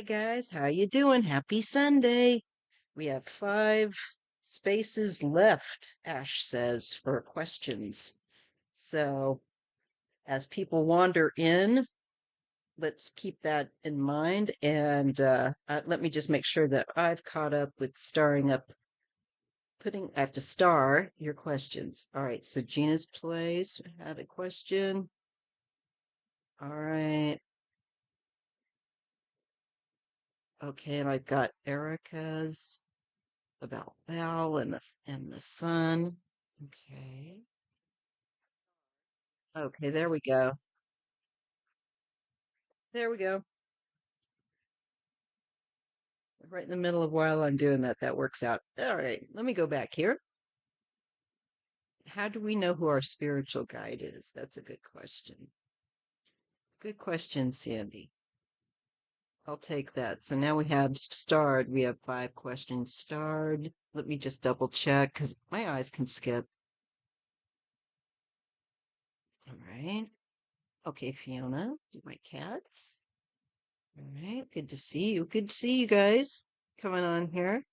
guys, how you doing? Happy Sunday. We have 5 spaces left, Ash says, for questions. So as people wander in, let's keep that in mind. And let me just make sure that I've caught up with starring up, I have to star your questions. All right, so Gina's plays had a question. All right. Okay, and I've got Erica's about Val and the sun. Okay. Okay, there we go. There we go. Right in the middle of while I'm doing that, that works out. All right, let me go back here. How do we know who our spiritual guide is? That's a good question. Good question, Sandy. I'll take that. So now we have starred. We have 5 questions starred. Let me just double check because my eyes can skip. All right. Okay, Fiona, do my cats. All right, good to see you. Good to see you guys coming on here.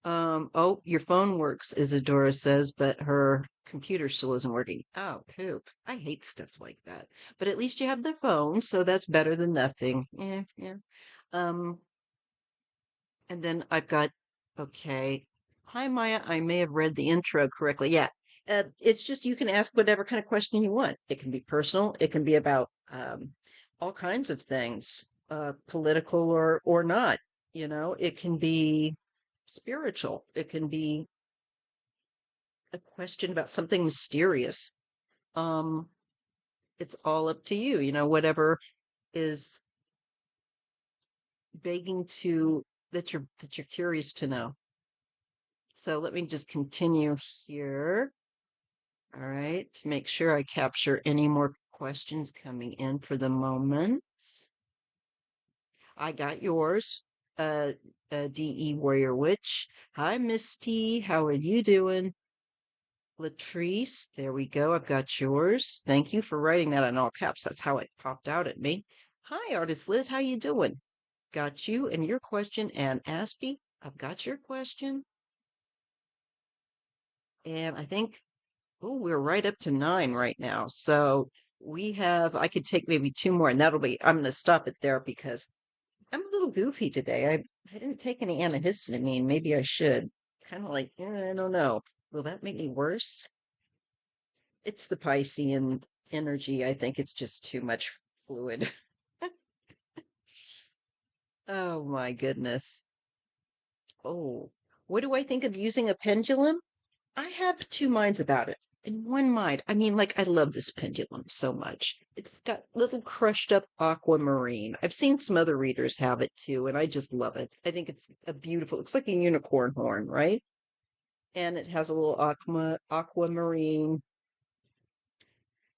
Oh, your phone works, Isadora says, but her computer still isn't working. Oh, poop. I hate stuff like that. But at least you have the phone, so that's better than nothing. Yeah, yeah. Um, and then I've got, okay. Hi, Maya. I may have read the intro correctly. Yeah. It's just you can ask whatever kind of question you want. It can be personal. It can be about all kinds of things, political or not. It can be spiritual. It can be a question about something mysterious. Um, it's all up to you. Whatever is begging to that you're curious to know. So let me just continue here. All right, to make sure I capture any more questions coming in for the moment. I got yours, uh, DE Warrior Witch. Hi, Misty. How are you doing? Latrice, there we go. I've got yours. Thank you for writing that in all caps. That's how it popped out at me. Hi, Artist Liz. How you doing? Got you and your question. And Aspie, I've got your question. And I think, oh, we're right up to 9 right now. So I could take maybe 2 more, and I'm going to stop it there because I'm a little goofy today. I didn't take any antihistamine. Maybe I should. Kind of like, I don't know. Will that make me worse? It's the Piscean energy. I think it's just too much fluid. Oh my goodness. Oh, what do I think of using a pendulum? I have 2 minds about it. In one mind, I mean, like, I love this pendulum so much. It's got little crushed up aquamarine. I've seen some other readers have it too, and I just love it. I think it's a beautiful, looks like a unicorn horn, right? And it has a little aquamarine.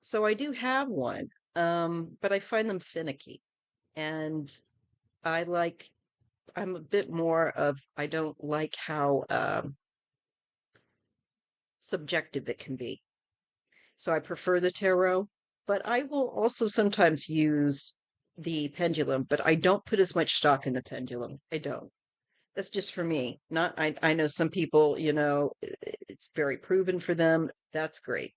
So I do have one, but I find them finicky. And I like, I'm a bit more of, I don't like how subjective it can be. So I prefer the tarot, but I will also sometimes use the pendulum, but I don't put as much stock in the pendulum. I don't. That's just for me. Not, I know some people, it's very proven for them. That's great.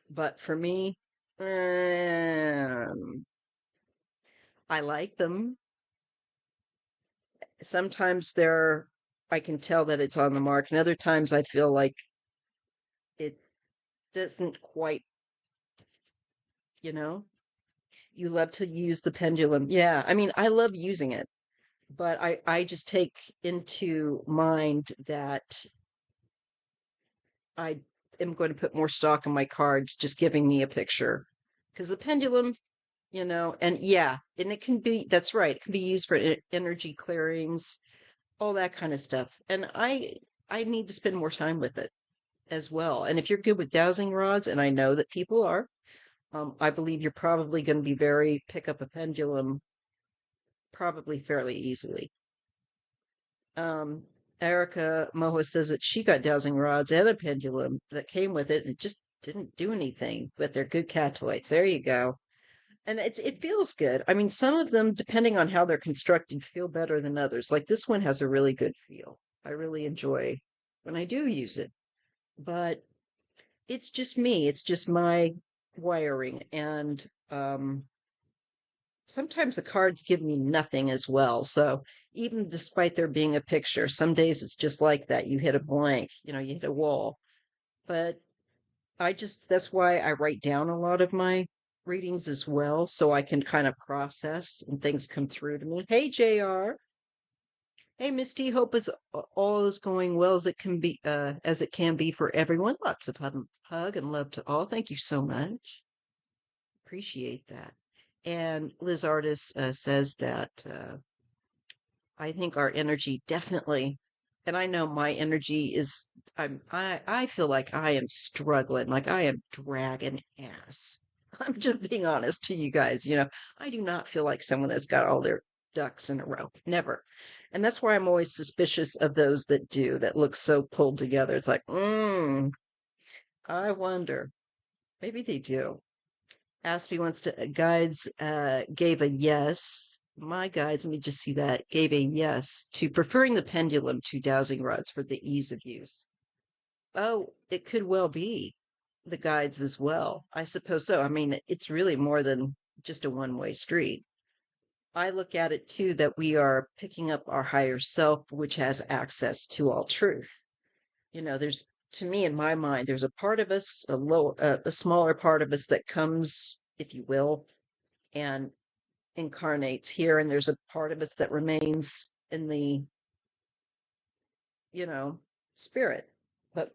But for me, I like them. Sometimes I can tell that it's on the mark, and other times I feel like it doesn't quite, you know? You love to use the pendulum. Yeah, I mean, I love using it, but I just take into mind that I am going to put more stock in my cards just giving me a picture. Because the pendulum, and yeah, and that's right, it can be used for energy clearings, all that kind of stuff. And I need to spend more time with it as well. And if you're good with dowsing rods, and I know that people are, I believe you're probably going to pick up a pendulum probably fairly easily. Um, Erica Moa says that she got dowsing rods and a pendulum that came with it and it just didn't do anything, but they're good cat toys. There you go. And it feels good. I mean, some of them, depending on how they're constructed, feel better than others. Like this one has a really good feel. I really enjoy when I do use it. But it's just me. It's just my wiring. And sometimes the cards give me nothing as well. So even despite there being a picture, some days it's just like that. You hit a blank, you hit a wall. But that's why I write down a lot of my readings as well, so I can kind of process and things come through to me. Hey, JR. Hey, Misty. Hope all is going well as it can be for everyone. Lots of hug and love to all. Thank you so much. Appreciate that. And Liz Artis says that I think our energy definitely, and I know my energy is, I feel like I am struggling, like I am dragging ass. I'm just being honest to you guys. I do not feel like someone that's got all their ducks in a row. Never. And that's why I'm always suspicious of those that do, that look so pulled together. It's like, I wonder. Maybe they do. Aspie wants to guides gave a yes. My guides, let me just see that, gave a yes to preferring the pendulum to dowsing rods for the ease of use. Oh, it could well be the guides as well. I suppose so. I mean, it's really more than just a one-way street. I look at it too that we are picking up our higher self, which has access to all truth. There's, to me, in my mind, there's a part of us, a smaller part of us that comes, if you will, and incarnates here, and there's a part of us that remains in the, you know, spirit. But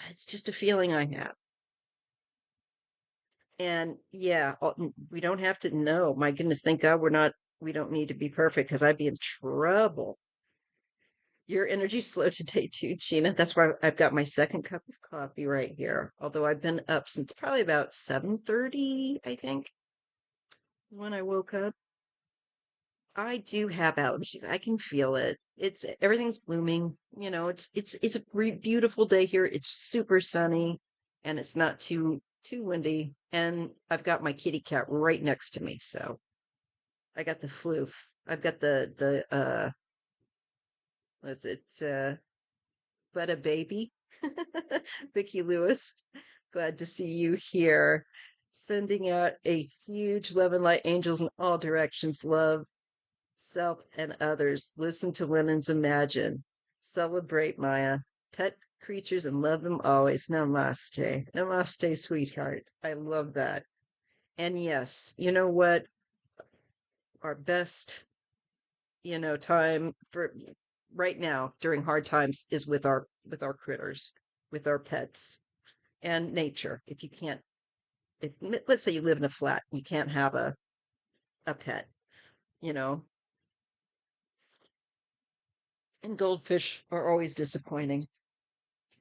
it's just a feeling I have. And yeah, we don't have to know. My goodness, thank God we don't need to be perfect because I'd be in trouble. Your energy's slow today too, Gina. That's why I've got my second cup of coffee right here. Although I've been up since probably about 7:30, I think, when I woke up. I do have allergies. I can feel it. It's everything's blooming. It's a beautiful day here. It's super sunny and it's not too windy. And I've got my kitty cat right next to me. So I got the floof. I've got the was it but a baby? Vicky Lewis. Glad to see you here. Sending out a huge love and light angels in all directions. Love self and others. Listen to women's imagine. Celebrate Maya. Pet creatures and love them always. Namaste. Namaste, sweetheart. I love that. And yes, you know what? Our best, time for right now during hard times is with our critters, with our pets and nature. If you can't, if let's say you live in a flat, you can't have a pet, you know, and goldfish are always disappointing.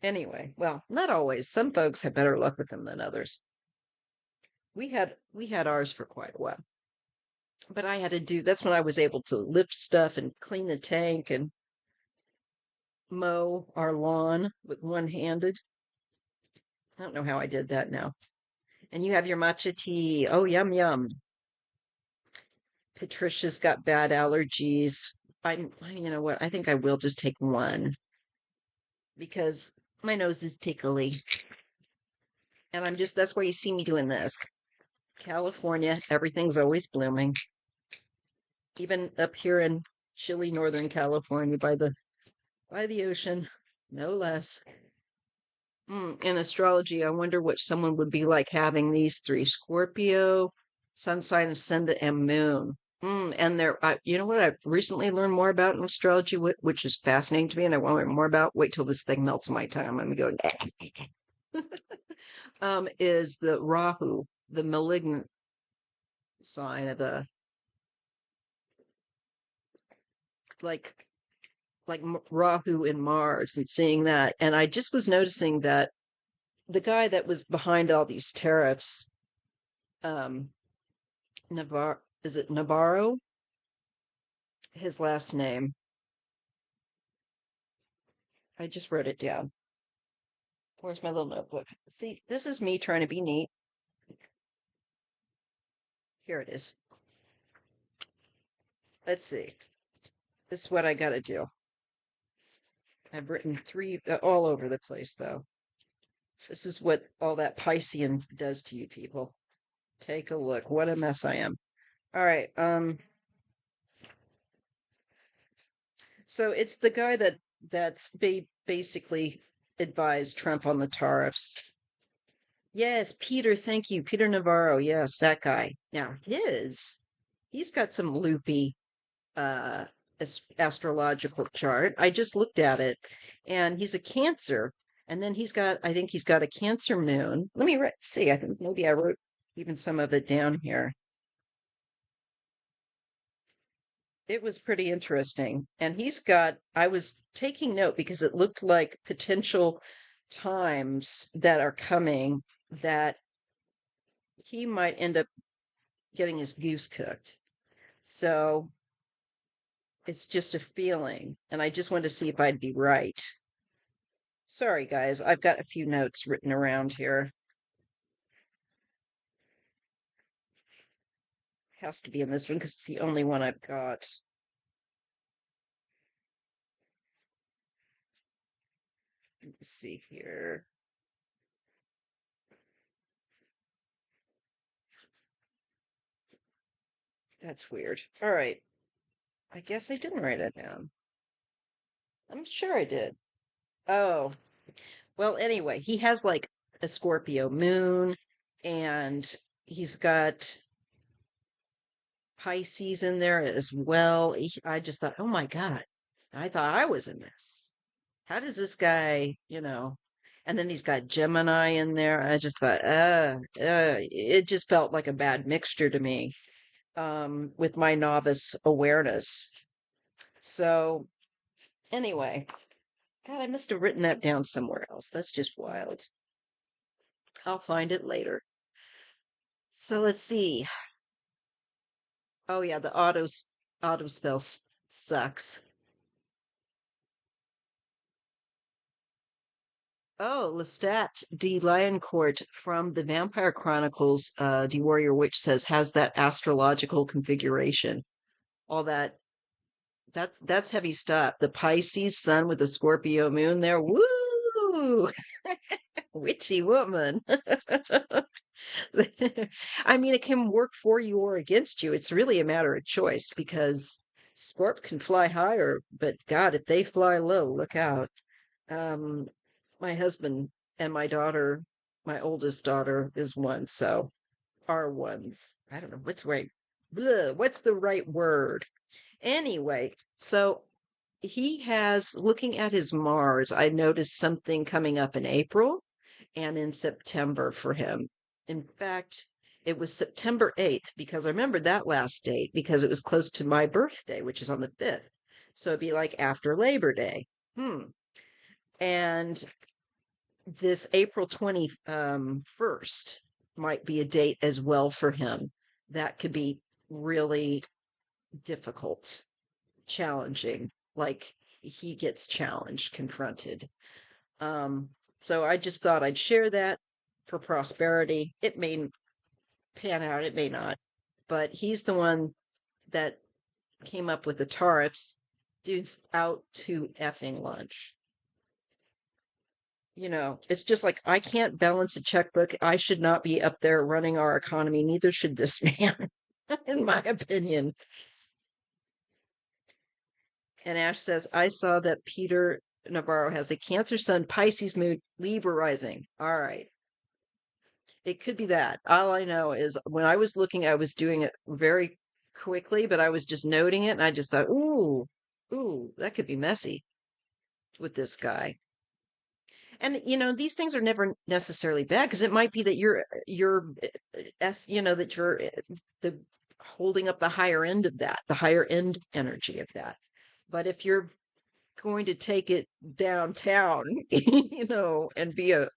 Anyway, well, not always. Some folks have better luck with them than others. We had ours for quite a while. But I had to do that's when I was able to lift stuff and clean the tank and mow our lawn with one-handed. I don't know how I did that now. And you have your matcha tea. Oh, yum yum. Patricia's got bad allergies. You know what? I think I will just take one because my nose is tickly. And that's why you see me doing this. California, everything's always blooming. Even up here in chilly Northern California by the ocean, no less. In astrology, I wonder what someone would be like having these three: Scorpio, Sun sign, Ascendant, and Moon. And you know what I've recently learned more about in astrology, which is fascinating to me, and I want to learn more about. Wait till this thing melts in my tongue. I'm going to go. Is the Rahu, the malignant sign of the like Rahu and Mars, and seeing that. And I just was noticing that the guy that was behind all these tariffs, um, is it Navarro? His last name. I just wrote it down. Where's my little notebook? See, this is me trying to be neat. Here it is. Let's see. This is what I got to do. I've written three all over the place, though. This is what all that Piscean does to you people. Take a look. What a mess I am. All right. So it's the guy that's basically advised Trump on the tariffs. Yes, Peter, thank you. Peter Navarro. Yes, that guy. Now he's got some loopy uh astrological chart. I just looked at it and he's a Cancer. And then I think he's got a Cancer moon. Let me see. I think maybe I wrote even some of it down here. It was pretty interesting. And I was taking note because it looked like potential times that are coming that he might end up getting his goose cooked. So it's just a feeling. And I just wanted to see if I'd be right. Sorry, guys. I've got a few notes written around here. Has to be in this one because it's the only one I've got. Let's see here. That's weird. All right. I guess I didn't write it down. I'm sure I did. Oh, well, anyway, he has like a Scorpio moon and he's got Pisces in there as well. I just thought, oh my God, I thought I was in this. How does this guy, and then he's got Gemini in there. I just thought, it just felt like a bad mixture to me, with my novice awareness. So anyway, God, I must have written that down somewhere else. That's just wild. I'll find it later. So let's see. Oh yeah, the auto spell sucks. Oh, Lestat D. Lioncourt from the Vampire Chronicles, D. Warrior Witch says has that astrological configuration. All that's heavy stuff. The Pisces sun with the Scorpio moon there. Woo! Witchy woman. I mean, it can work for you or against you. It's really a matter of choice because Scorp can fly higher, but God, if they fly low, look out. Um, my husband and my daughter, my oldest daughter is one, so are ones. I don't know what's right. Bleh, what's the right word? Anyway, so he has, looking at his Mars, I noticed something coming up in April and in September for him. In fact, it was September 8th because I remember that last date because it was close to my birthday, which is on the 5th. So it'd be like after Labor Day. And this April 21st might be a date as well for him. That could be really difficult, challenging, like he gets challenged, confronted. So I just thought I'd share that for prosperity. It may pan out, it may not, but he's the one that came up with the tariffs. Dude's out to effing lunch. It's just like I can't balance a checkbook. I should not be up there running our economy. Neither should this man, in my opinion. And Ash says, I saw that Peter Navarro has a Cancer Sun, Pisces moon, Libra rising. All right. It could be that. All I know is when I was looking, I was doing it very quickly, but I was just noting it. And I just thought, ooh, that could be messy with this guy. And these things are never necessarily bad because it might be that that you're the holding up the higher end of that, the higher end energy of that. But if you're going to take it downtown, and be a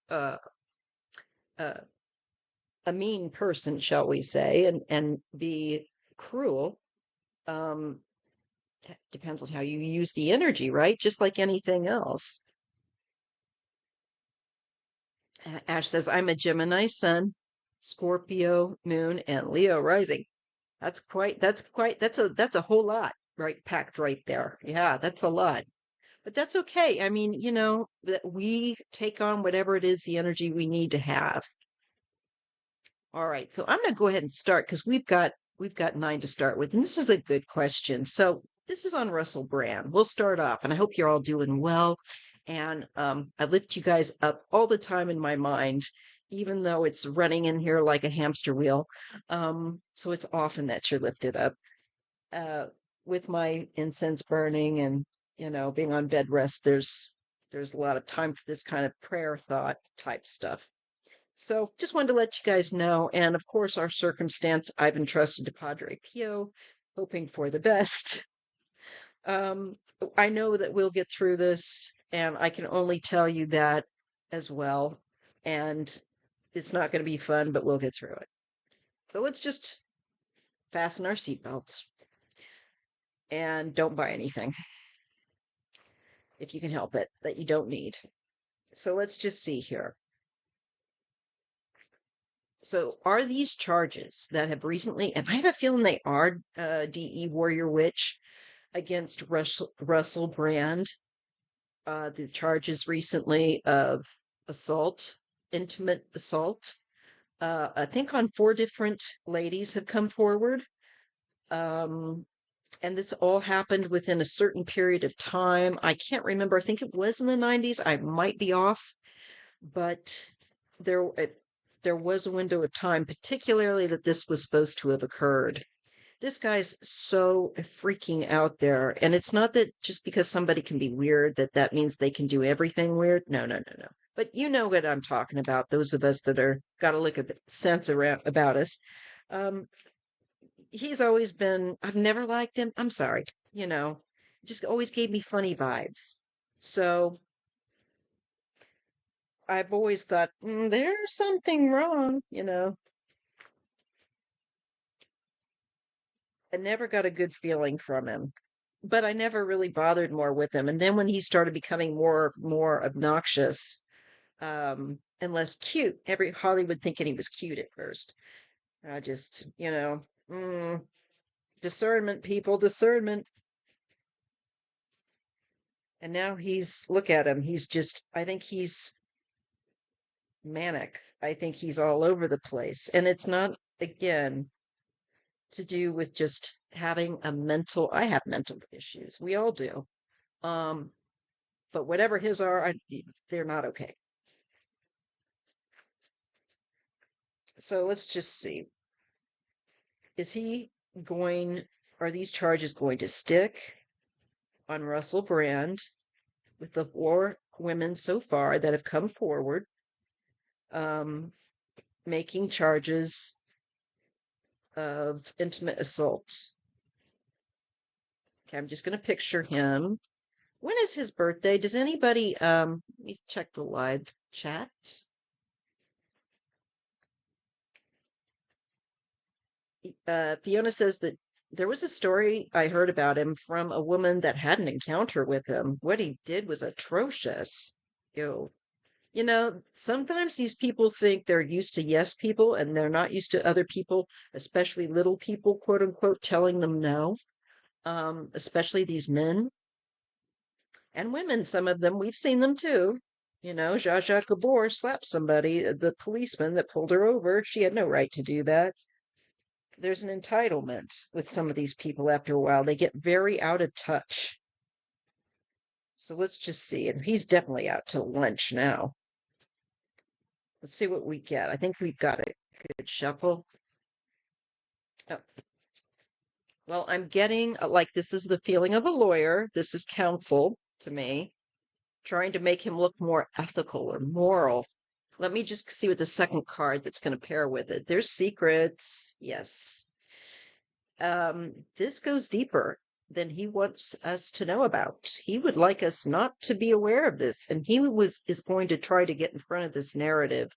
mean person, shall we say, and be cruel, depends on how you use the energy, right? Just like anything else. Ash says, I'm a Gemini sun, Scorpio moon, and Leo rising. that's a whole lot right packed right there. Yeah, that's a lot. But that's okay. I mean, that we take on whatever it is the energy we need to have. All right, so I'm going to go ahead and start because we've got nine to start with, and this is a good question. So this is on Russell Brand. We'll start off, and I hope you're all doing well. And I lift you guys up all the time in my mind, even though it's running in here like a hamster wheel. So it's often that you're lifted up. Uh, with my incense burning and being on bed rest, there's a lot of time for this kind of prayer thought type stuff. So just wanted to let you guys know. And of course, our circumstance, I've entrusted to Padre Pio, hoping for the best. Um, I know that we'll get through this, and I can only tell you that as well. And it's not going to be fun, but we'll get through it. So let's just fasten our seatbelts and don't buy anything if you can help it that you don't need. So let's just see here. So are these charges that have recently, and I have a feeling they are DE Warrior Witch against Russell Brand, the charges recently of assault, intimate assault. I think on four different ladies have come forward. And this all happened within a certain period of time. I can't remember. I think it was in the 90s. I might be off, but there there was a window of time, particularly that this was supposed to have occurred. This guy's so freaking out there. And it's not that just because somebody can be weird that that means they can do everything weird. No, no, no, no. But you know what I'm talking about. Those of us that are got a lick of sense around about us. Um, he's always been, I've never liked him. I'm sorry, just always gave me funny vibes. So I've always thought, there's something wrong. I never got a good feeling from him, but I never really bothered more with him. And then when he started becoming more obnoxious, and less cute, every Hollywood thinking he was cute at first. I just, discernment, people, discernment. And now look at him. I think he's manic. I think he's all over the place. And it's not, again, to do with just having I have mental issues. We all do. Um, but whatever his are, they're not okay. So let's just see. Are these charges going to stick on Russell Brand with the four women so far that have come forward, making charges of intimate assault? Okay, I'm just going to picture him. When is his birthday? Does anybody, let me check the live chat. Fiona says that there was a story I heard about him from a woman that had an encounter with him. What he did was atrocious. Ew. Sometimes these people think they're used to yes people and they're not used to other people, especially little people, quote unquote, telling them no. Especially these men and women, some of them, we've seen them too. Zsa Zsa Gabor slapped somebody, the policeman that pulled her over. She had no right to do that. There's an entitlement with some of these people after a while. They get very out of touch. So let's just see. And he's definitely out to lunch now. Let's see what we get. I think we've got a good shuffle. Oh. Well, I'm getting like this is the feeling of a lawyer. This is counsel to me, trying to make him look more ethical or moral. Let me just see what the second card that's going to pair with it. There's secrets. Yes. This goes deeper than he wants us to know about. He would like us not to be aware of this, and is going to try to get in front of this narrative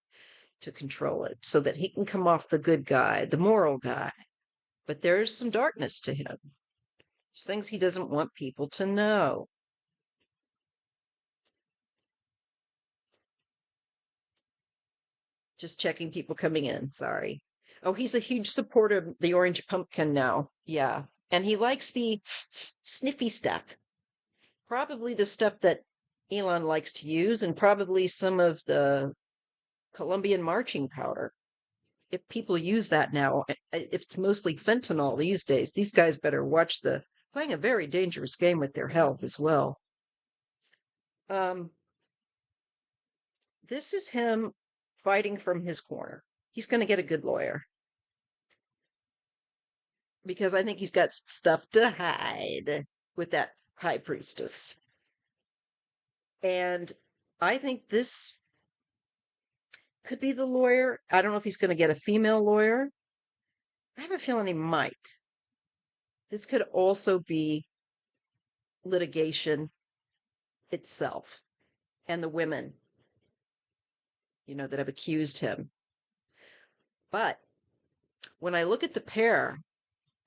to control it so that he can come off the good guy, the moral guy. But there's some darkness to him. There's things he doesn't want people to know. Just checking people coming in. Sorry. Oh, he's a huge supporter of the orange pumpkin now. Yeah. And he likes the sniffy stuff. Probably the stuff that Elon likes to use, and probably some of the Colombian marching powder. If people use that now, if it's mostly fentanyl these days, these guys better watch the playing a very dangerous game with their health as well. Um, this is him fighting from his corner. He's going to get a good lawyer because I think he's got stuff to hide with that high priestess. And I think this could be the lawyer. I don't know if he's going to get a female lawyer. I have a feeling he might. This could also be litigation itself and the women, that have accused him. But when I look at the pair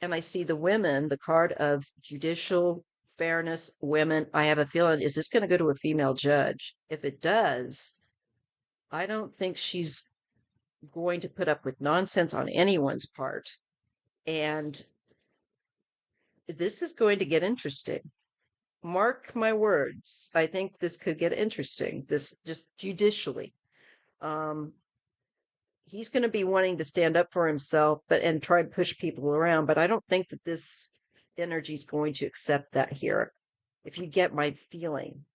and I see the women, the card of judicial fairness, women, I have a feeling, is this going to go to a female judge? If it does, I don't think she's going to put up with nonsense on anyone's part. And this is going to get interesting. Mark my words. I think this could get interesting. This just judicially. He's going to be wanting to stand up for himself, and try to push people around. But I don't think that this energy is going to accept that here. If you get my feeling,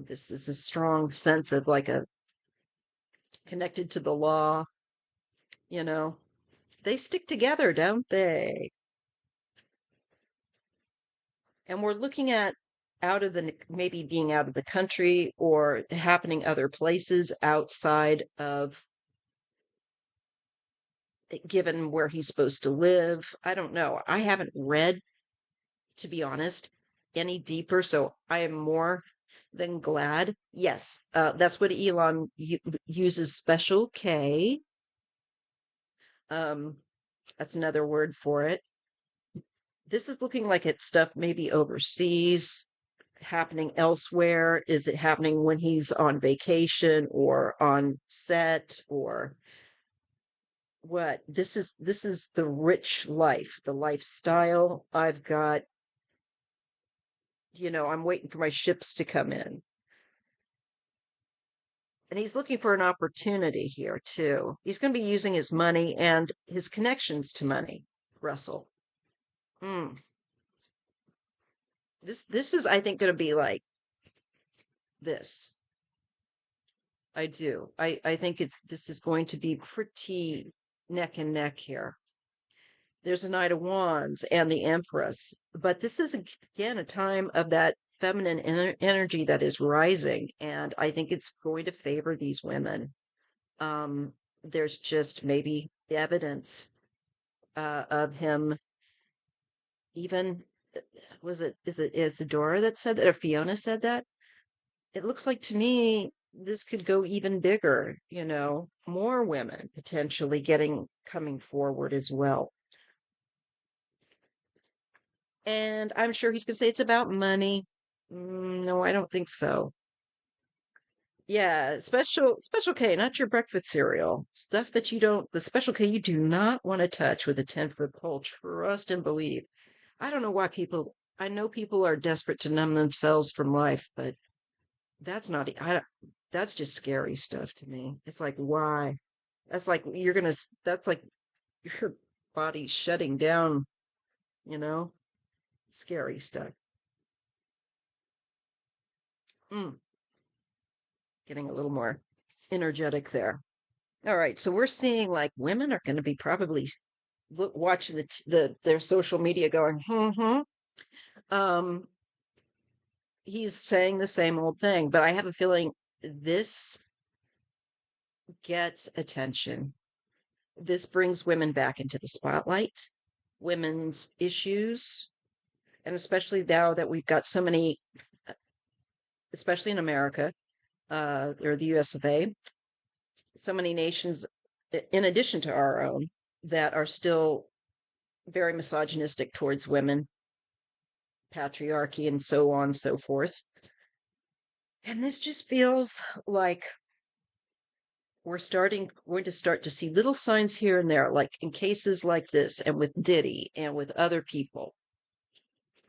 this is a strong sense of like a connected to the law. They stick together, don't they? And we're looking at maybe being out of the country or happening other places outside of given where he's supposed to live. I don't know. I haven't read, to be honest, any deeper, so I am more than glad. Yes, that's what Elon uses, special K. That's another word for it. This is looking like it's stuff maybe overseas, happening elsewhere. Is it happening when he's on vacation or on set or what? This is the rich life, the lifestyle I've got. I'm waiting for my ships to come in. And he's looking for an opportunity here too. He's going to be using his money and his connections to money, Russell. Mm. This is, I think, going to be like this. I do. I think this is going to be pretty neck and neck here. There's a Knight of Wands and the Empress, but this is again a time of that feminine energy that is rising, and I think it's going to favor these women. There's just maybe evidence of him. Even is it Isadora that said that, or Fiona said that? It looks like to me this could go even bigger, more women potentially coming forward as well. And I'm sure he's going to say it's about money. No, I don't think so. Yeah, special K, not your breakfast cereal. Stuff that the special K you do not want to touch with a 10-foot pole. Trust and believe. I don't know why I know people are desperate to numb themselves from life, but that's not, that's just scary stuff to me. It's like, why? That's like that's like your body shutting down, you know? Scary stuff. Mm, getting a little more energetic there. All right, so we're seeing like women are going to be probably watching their social media going, Um, he's saying the same old thing, but I have a feeling this gets attention. This brings women back into the spotlight, women's issues, and especially now that we've got so many, especially in America, or the US of A, so many nations, in addition to our own, that are still very misogynistic towards women, patriarchy, and so on and so forth. And this just feels like going to start to see little signs here and there, like in cases like this, and with Diddy and with other people.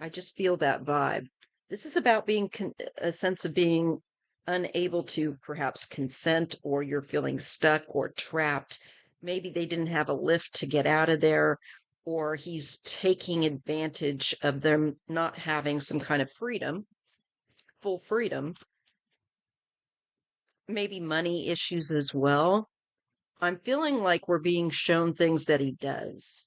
I just feel that vibe. This is about being a sense of being unable to perhaps consent, or you're feeling stuck or trapped. Maybe they didn't have a lift to get out of there, or he's taking advantage of them not having some kind of freedom, full freedom. Maybe money issues as well. I'm feeling like we're being shown things that he does.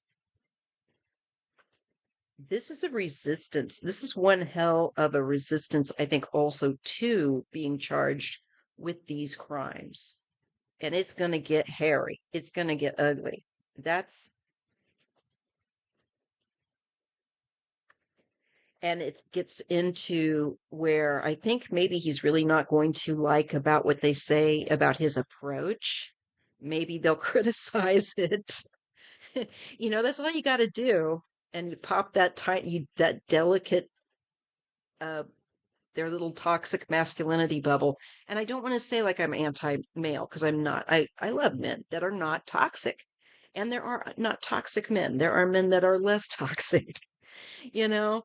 This is a resistance. This is one hell of a resistance, I think, also to being charged with these crimes. And it's going to get hairy. It's going to get ugly. And it gets into where I think maybe he's really not going to like about what they say about his approach. Maybe they'll criticize it. That's all you got to do. And you pop that delicate, uh, their little toxic masculinity bubble. And I don't want to say like I'm anti-male, because I'm not. I love men that are not toxic. And there are not toxic men. There are men that are less toxic. You know,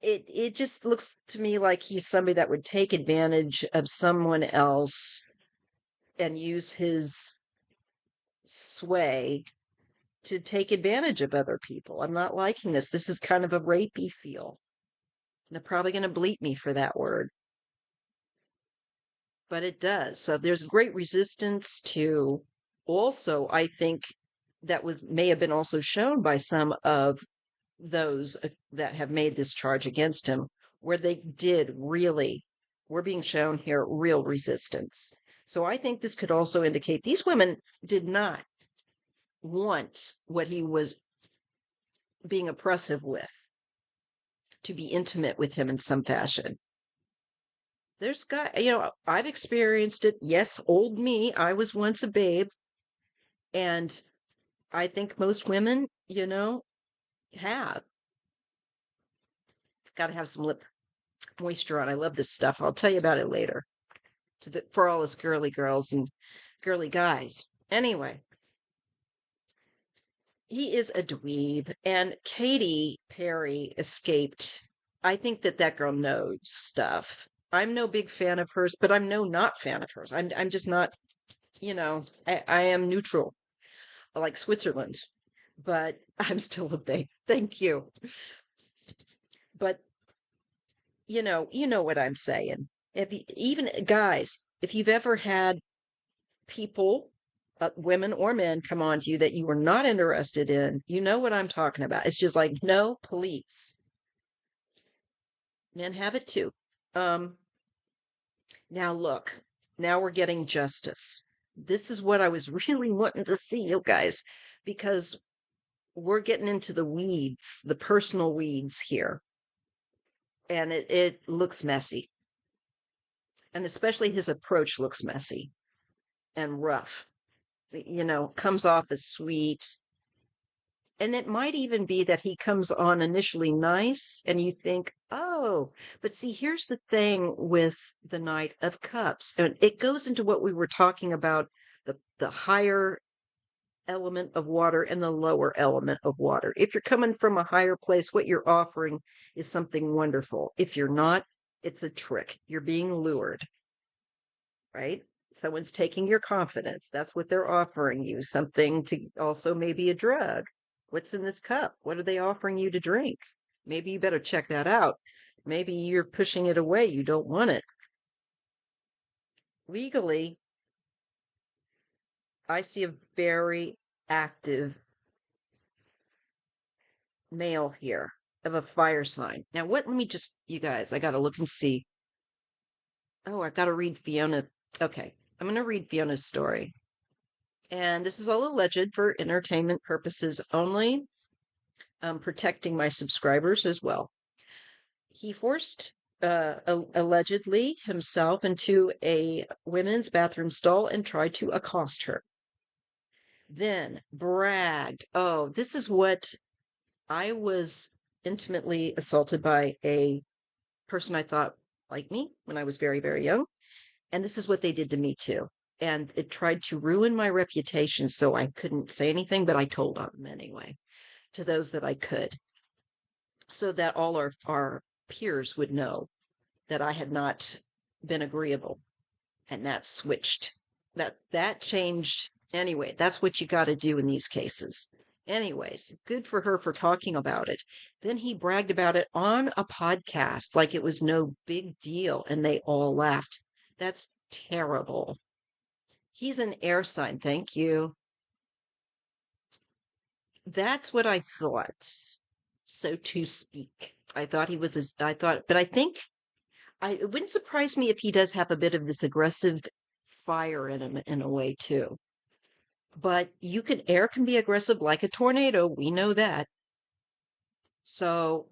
it just looks to me like he's somebody that would take advantage of someone else and use his sway to take advantage of other people. I'm not liking this. This is kind of a rapey feel. They're probably going to bleep me for that word, but it does. So there's great resistance to, also, I think that may have been also shown by some of those that have made this charge against him, where they did really, we're being shown here real resistance. So I think this could also indicate these women did not want what he was being oppressive with, to be intimate with him in some fashion. There's I've experienced it. Yes, old me. I was once a babe. And I think most women, have. Got to have some lip moisture on. I love this stuff. I'll tell you about it later. For all us girly girls and girly guys. Anyway, he is a dweeb, and Katy Perry escaped. I think that girl knows stuff. I'm no big fan of hers, but I'm no not fan of hers. I'm just not, I am neutral, like Switzerland, but I'm still a babe. Thank you. But you know what I'm saying. Even guys, if you've ever had people, women or men, come on to you that you were not interested in, you know what I'm talking about. It's just like, no, please. Men have it too. Now look, now we're getting justice. This is what I was really wanting to see, you guys, because we're getting into the weeds, the personal weeds here. And it looks messy. And especially his approach looks messy and rough. Comes off as sweet. And it might even be that he comes on initially nice and you think, oh, but see, here's the thing with the Knight of Cups. And it goes into what we were talking about, the higher element of water and the lower element of water. If you're coming from a higher place, what you're offering is something wonderful. If you're not, it's a trick. You're being lured, right? Someone's taking your confidence. That's what they're offering you. Something to, also maybe a drug. What's in this cup? What are they offering you to drink? Maybe you better check that out. Maybe you're pushing it away. You don't want it. Legally, I see a very active male here of a fire sign. Now, let me just, you guys, I got to look and see. Oh, I got to read Fiona. Okay, I'm going to read Fiona's story. And this is all alleged for entertainment purposes only. Protecting my subscribers as well. He forced, allegedly, himself into a women's bathroom stall and tried to accost her. Then bragged, oh, this is what I was intimately assaulted by a person I thought liked me when I was very, very young. And this is what they did to me too. And it tried to ruin my reputation, so I couldn't say anything, but I told on them anyway, to those that I could, so that all our peers would know that I had not been agreeable. And that switched. That changed. Anyway, that's what you got to do in these cases. Anyways, good for her for talking about it. Then he bragged about it on a podcast like it was no big deal, and they all laughed. That's terrible. He's an air sign. Thank you. That's what I thought, so to speak. I thought he was, I thought, but I think it wouldn't surprise me if he does have a bit of this aggressive fire in him in a way too. But air can be aggressive like a tornado. We know that. So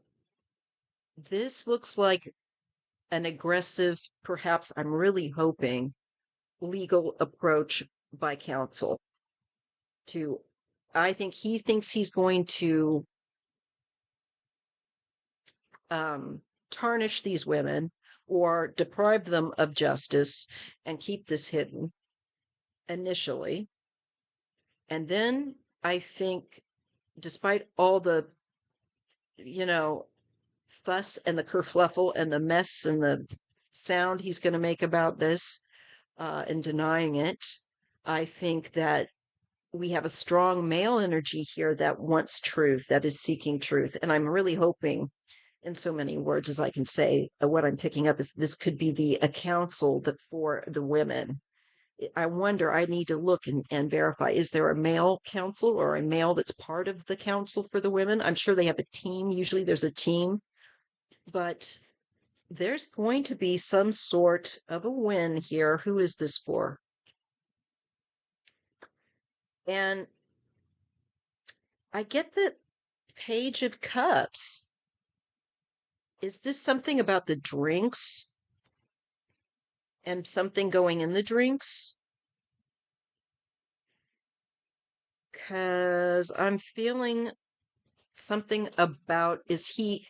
this looks like an aggressive, perhaps I'm really hoping, legal approach by counsel to, I think he thinks he's going to tarnish these women or deprive them of justice and keep this hidden initially. And then I think, despite all the, fuss and the kerfluffle and the mess and the sound he's going to make about this and denying it, I think that we have a strong male energy here that wants truth, that is seeking truth. And I'm really hoping, in so many words as I can say, what I'm picking up is this could be a counsel that for the women. I wonder, I need to look and verify, is there a male counsel or a male that's part of the council for the women? I'm sure they have a team. Usually there's a team, but there's going to be some sort of a win here. Who is this for? And I get the Page of Cups. Is this something about the drinks and something going in the drinks? Because I'm feeling something about, is he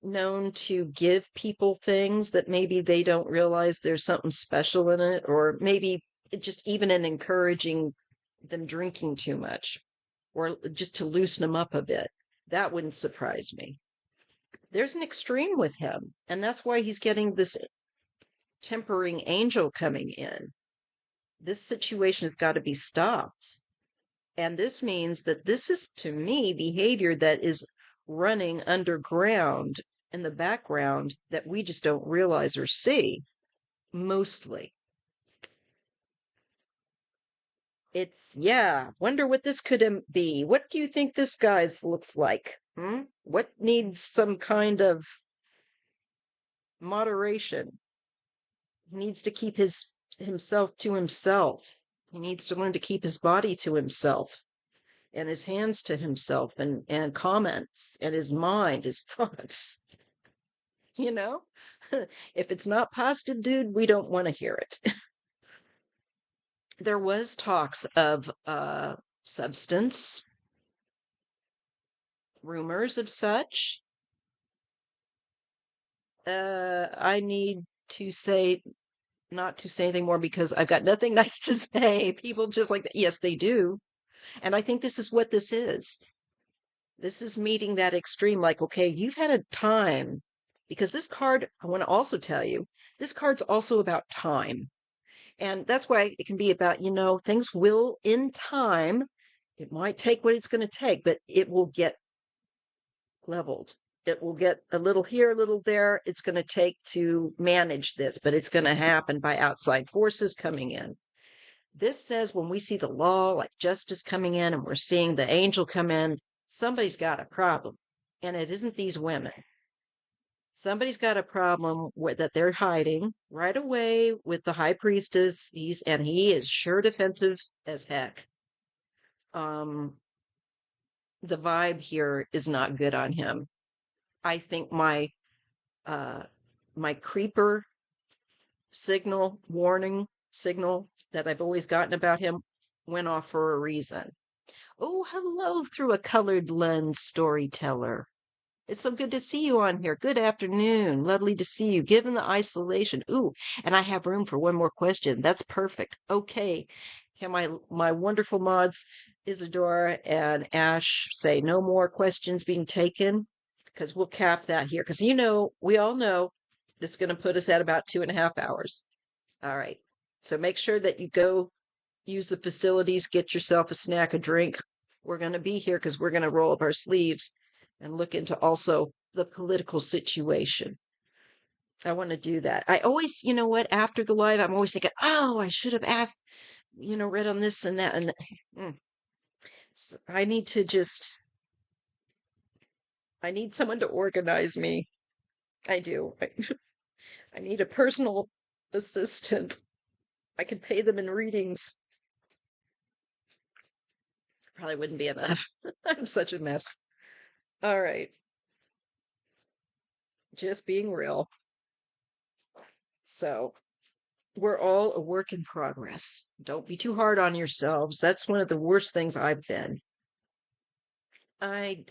known to give people things that maybe they don't realize there's something special in it, or maybe just even in encouraging them drinking too much, or just to loosen them up a bit? That wouldn't surprise me. There's an extreme with him, and that's why he's getting this tempering angel coming in. This situation has got to be stopped. And this means that this is, to me, behavior that is running underground in the background that we just don't realize or see, mostly. Wonder what this could be. What do you think this guy's looks like? What needs some kind of moderation? He needs to keep himself to himself. He needs to learn to keep his body to himself and his hands to himself and comments and his mind, his thoughts. If it's not positive, dude, we don't want to hear it. There was talks of substance, rumors of such. I need to say not to say anything more because I've got nothing nice to say. People just like that. Yes, they do. And I think this is what this is. This is meeting that extreme. Like, okay, you've had a time, because this card, I want to also tell you, this card's also about time. And that's why it can be about, things will in time, it might take what it's going to take, but it will get leveled. It will get a little here, a little there. It's going to take to manage this, but it's going to happen by outside forces coming in. This says when we see the law, like justice coming in, and we're seeing the angel come in, somebody's got a problem. And it isn't these women. Somebody's got a problem that they're hiding right away with the high priestess. He is sure defensive as heck. The vibe here is not good on him. I think my creeper warning signal that I've always gotten about him went off for a reason. Oh, hello through a colored lens, storyteller. It's so good to see you on here. Good afternoon. Lovely to see you. Given the isolation. Ooh, and I have room for one more question. That's perfect. Okay. Can my wonderful mods, Isadora and Ash, say no more questions being taken? Because we'll cap that here. Because we all know this is going to put us at about 2.5 hours. All right. So make sure that you go use the facilities, get yourself a snack, a drink. We're going to be here because we're going to roll up our sleeves and look into also the political situation. I want to do that. I always, you know what, after the live, I'm always thinking, oh, I should have asked, read on this and that. And So I need to just, I need someone to organize me. I do. I need a personal assistant. I can pay them in readings. Probably wouldn't be enough. I'm such a mess. All right. Just being real. So we're all a work in progress. Don't be too hard on yourselves. That's one of the worst things I've been. I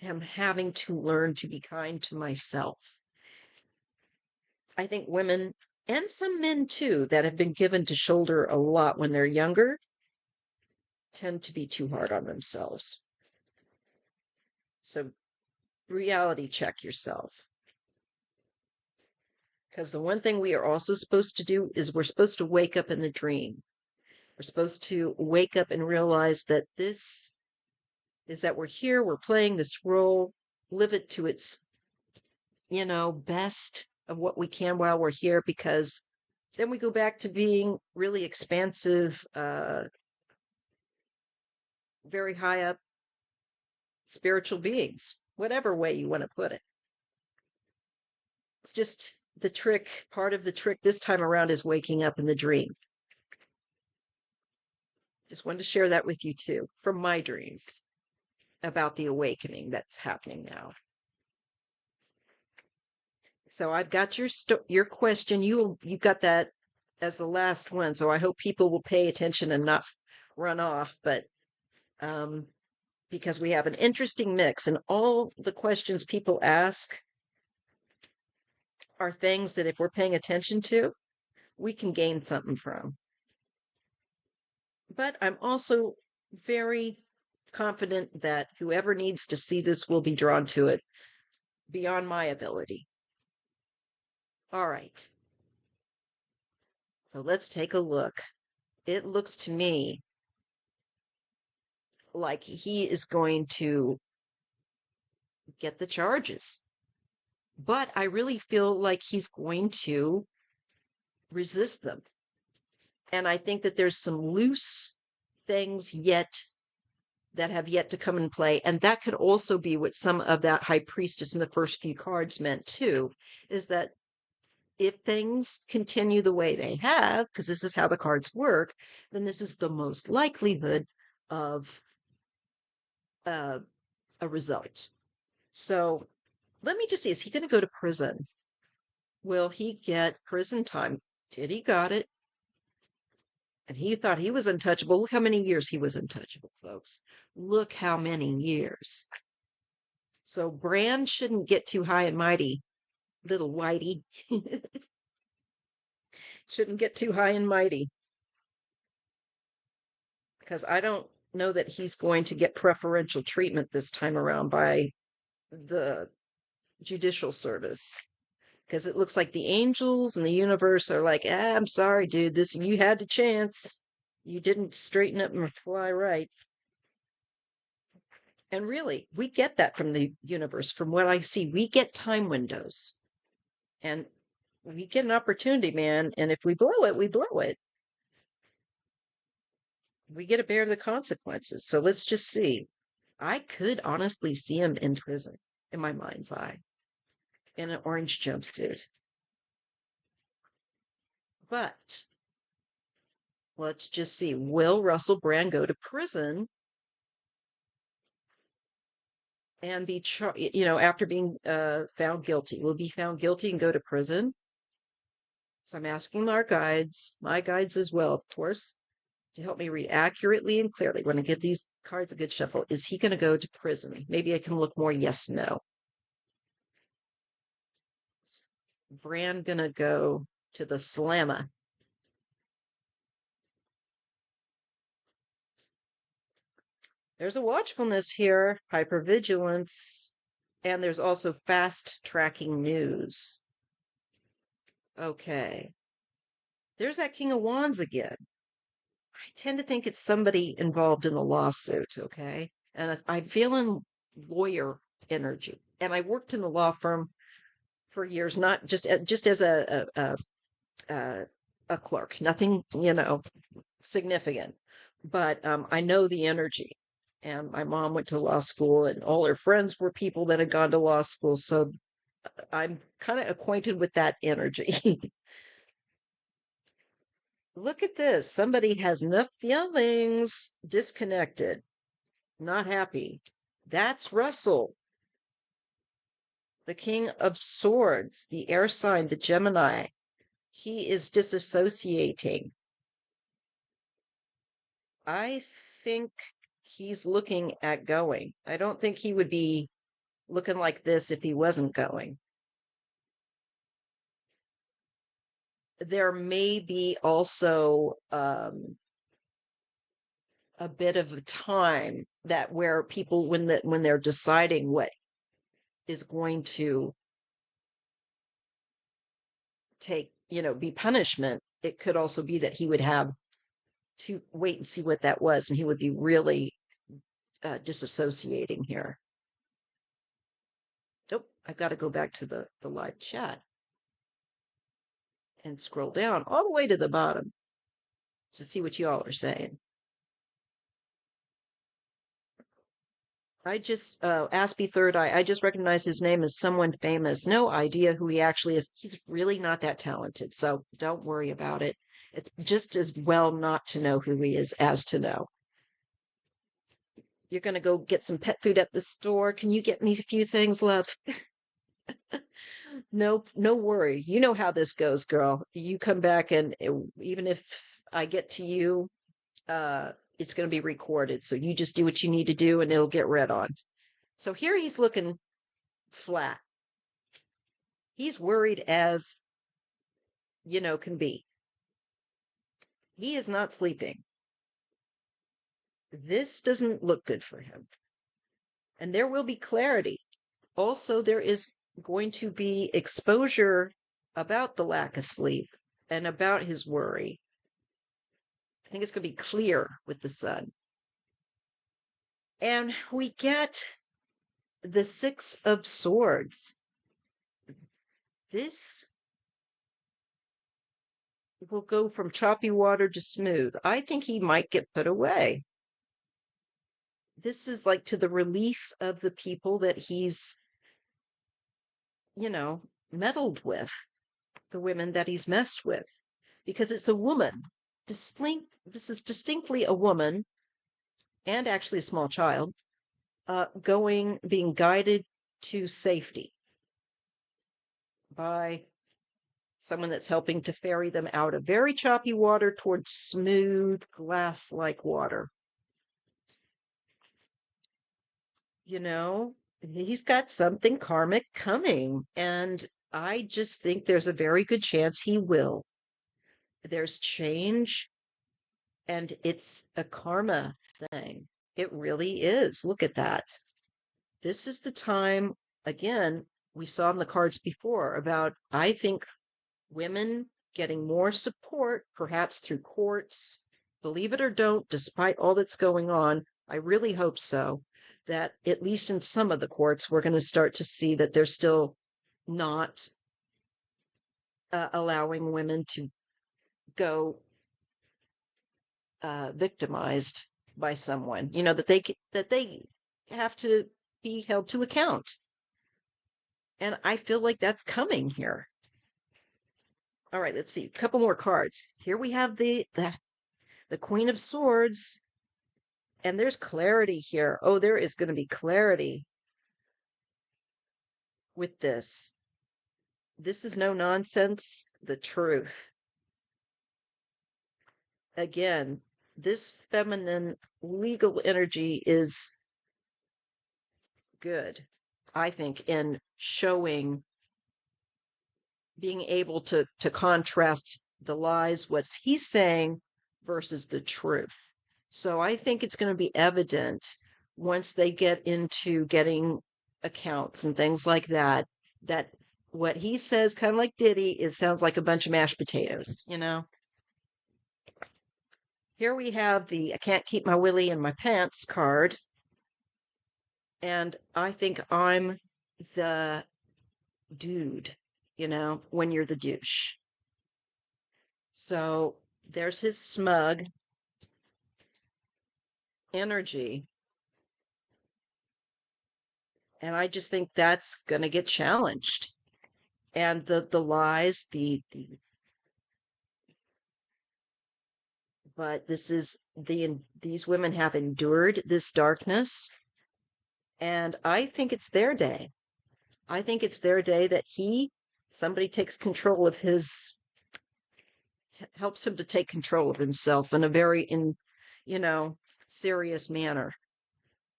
am having to learn to be kind to myself. I think women and some men too that have been given to shoulder a lot when they're younger tend to be too hard on themselves. So reality check yourself. Because the one thing we are also supposed to do is we're supposed to wake up in the dream. We're supposed to wake up and realize that this is that we're here, we're playing this role, live it to its, best of what we can while we're here, because then we go back to being really expansive, very high up spiritual beings, whatever way you want to put it. It's just the trick, part of the trick this time around is waking up in the dream. Just wanted to share that with you too, from my dreams about the awakening that's happening now. So I've got your question. You got that as the last one. So I hope people will pay attention and not run off. But because we have an interesting mix, and all the questions people ask are things that if we're paying attention to, we can gain something from. But I'm also very confident that whoever needs to see this will be drawn to it beyond my ability. All right. So let's take a look. It looks to me like he is going to get the charges. But I really feel like he's going to resist them. And I think that there's some loose things yet that have yet to come in play. And that could also be what some of that high priestess in the first few cards meant too, is that if things continue the way they have, because this is how the cards work, then this is the most likelihood of a result. So let me just see, is he going to go to prison? Will he get prison time? Did he got it? And he thought he was untouchable. Look how many years he was untouchable, folks. Look how many years. So Brand shouldn't get too high and mighty, little Whitey. Shouldn't get too high and mighty. Because I don't know that he's going to get preferential treatment this time around by the judicial service. Because it looks like the angels and the universe are like, I'm sorry, dude, you had a chance. You didn't straighten up and fly right. And really, we get that from the universe. From what I see, we get time windows. And we get an opportunity, man. And if we blow it, we blow it. We get to bear the consequences. So let's just see. I could honestly see him in prison in my mind's eye in an orange jumpsuit. But let's just see. Will Russell Brand go to prison and be after being found guilty? Will be found guilty and go to prison? So I'm asking our guides, my guides as well, of course, to help me read accurately and clearly when I give these cards a good shuffle. Is he going to go to prison? Maybe I can look more yes, no. Bran gonna go to the slammer. There's a watchfulness here, hypervigilance, and there's also fast tracking news. Okay. There's that King of Wands again. I tend to think it's somebody involved in a lawsuit, okay? And I'm feeling lawyer energy. And I worked in the law firm for years, not just as a clerk, nothing, significant. But I know the energy. And my mom went to law school, and all her friends were people that had gone to law school. So I'm kind of acquainted with that energy. Look at this. Somebody has no feelings, disconnected, not happy. That's Russell, the King of Swords, the air sign, the Gemini. He is disassociating. I think he's looking at going. I don't think he would be looking like this if he wasn't going. There may be also a bit of a time that where people when they're deciding what is going to take, be punishment, it could also be that he would have to wait and see what that was, and he would be really disassociating here. Oh, I've got to go back to the live chat and scroll down all the way to the bottom to see what you all are saying. I just, Aspie Third Eye, I just recognize his name as someone famous. No idea who he actually is. He's really not that talented, so don't worry about it. It's just as well not to know who he is as to know. You're going to go get some pet food at the store. Can you get me a few things, love? No, no worry. You know how this goes, girl. You come back, and even if I get to you, it's going to be recorded. So you just do what you need to do, and it'll get read on. So here he's looking flat. He's worried as, can be. He is not sleeping. This doesn't look good for him. And there will be clarity. Also, there is going to be exposure about the lack of sleep and about his worry. I think it's going to be clear with the sun. And we get the Six of Swords. This will go from choppy water to smooth. I think he might get put away. This is like to the relief of the people that he's, meddled with, the women that he's messed with, because it's a woman. This is distinctly a woman, and actually a small child, being guided to safety by someone that's helping to ferry them out of very choppy water towards smooth glass-like water. He's got something karmic coming, and I just think there's a very good chance he will. There's change, and it's a karma thing. It really is. Look at that. This is the time, again, we saw in the cards before about, I think, women getting more support, perhaps through courts. Believe it or don't, despite all that's going on, I really hope so, that at least in some of the courts, we're going to start to see that they're still not allowing women to go victimized by someone, that they have to be held to account. And I feel like that's coming here. All right, let's see. A couple more cards. Here we have the Queen of Swords. And there's clarity here. Oh, there is going to be clarity with this. This is no nonsense, the truth. Again, this feminine legal energy is good, I think, in showing being able to contrast the lies, what he's saying versus the truth. So I think it's going to be evident once they get into getting accounts and things like that, that what he says, kind of like Diddy, it sounds like a bunch of mashed potatoes, you know? Here we have the I can't keep my willy in my pants card. And I think I'm the dude, when you're the douche. So there's his smug energy. And I just think that's going to get challenged. And the lies, but this is these women have endured this darkness. And I think it's their day. I think it's their day that somebody takes control of helps him to take control of himself in a very, you know, serious manner.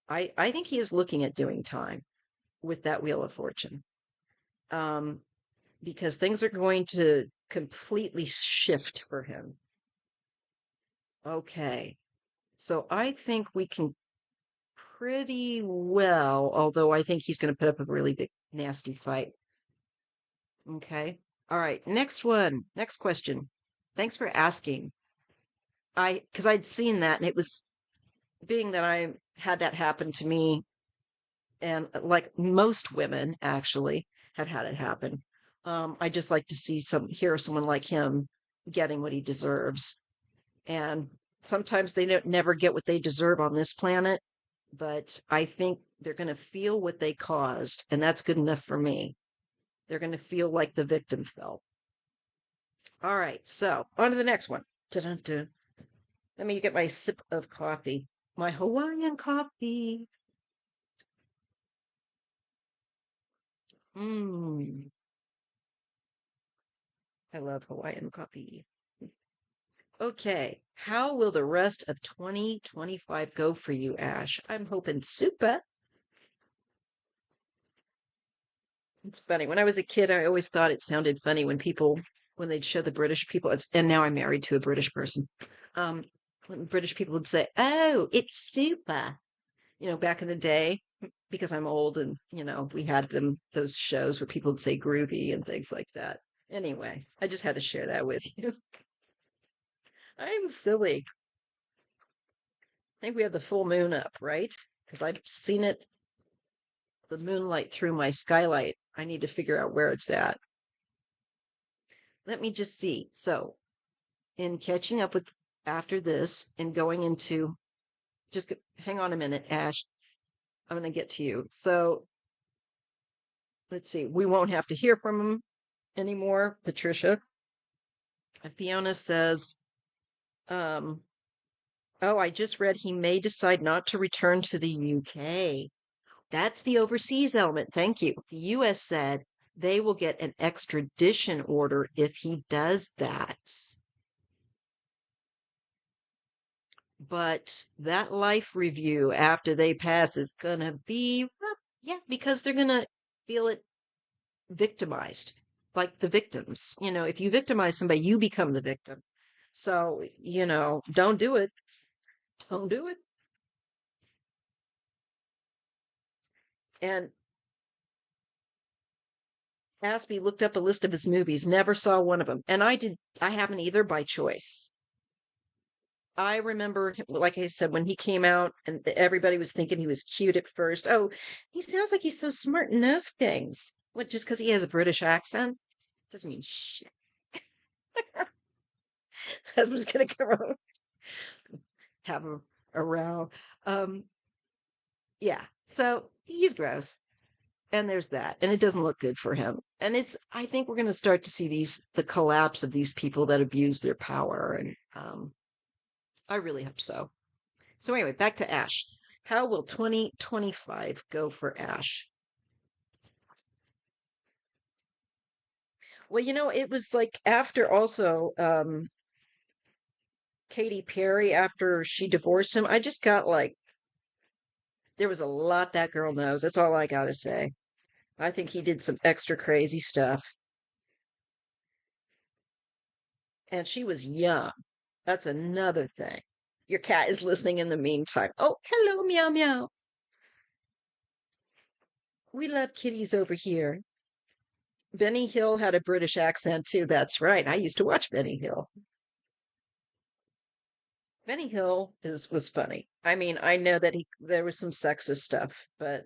I think he is looking at doing time with that Wheel of Fortune. Um, because things are going to completely shift for him. Okay. So I think we can pretty well, although I think he's going to put up a really big, nasty fight. Okay. All right. Next one. Next question. Thanks for asking. Because I'd seen that and it was being that I had that happen to me, and like most women actually have had it happen. I just like to hear someone like him getting what he deserves. And sometimes they never get what they deserve on this planet, but I think they're going to feel what they caused, and that's good enough for me. They're going to feel like the victim felt. All right, so on to the next one. Dun-dun-dun. Let me get my sip of coffee, my Hawaiian coffee. Mmm, I love Hawaiian coffee. Okay, how will the rest of 2025 go for you, Ash? I'm hoping super. It's funny. When I was a kid, I always thought it sounded funny when they'd show the British people, and now I'm married to a British person. When British people would say, "Oh, it's super," back in the day, because I'm old and, we had those shows where people would say groovy and things like that. Anyway, I just had to share that with you. I'm silly. I think we had the full moon up, right? Because I've seen the moonlight through my skylight. I need to figure out where it's at. Let me just see. So, in catching up with after this and going into, hang on a minute, Ash. I'm going to get to you. So, let's see. We won't have to hear from him anymore, Patricia. Fiona says, oh, I just read he may decide not to return to the UK. That's the overseas element. Thank you. The US said they will get an extradition order if he does that. But that life review after they pass is going to be, well, yeah, because they're going to feel it victimized, like the victims. If you victimize somebody, you become the victim. So, don't do it. Don't do it. And Aspie looked up a list of his movies, never saw one of them. And I haven't either by choice. I remember, like I said, when he came out and everybody was thinking he was cute at first. Oh, he sounds like he's so smart and knows things. What, just because he has a British accent? Doesn't mean shit. Husband's gonna come out, have a row. Um, yeah, so he's gross. And there's that. And it doesn't look good for him. And I think we're going to start to see the collapse of these people that abuse their power. And I really hope so. So, anyway, back to Ash. How will 2025 go for Ash? Well, it was like after also Katy Perry, after she divorced him, I just got like, there was a lot that girl knows. That's all I got to say. I think he did some extra crazy stuff. And she was young. That's another thing. Your cat is listening in the meantime. Oh, hello, meow meow. We love kitties over here. Benny Hill had a British accent too. That's right. I used to watch Benny Hill. Benny Hill was funny. I mean, I know that there was some sexist stuff, but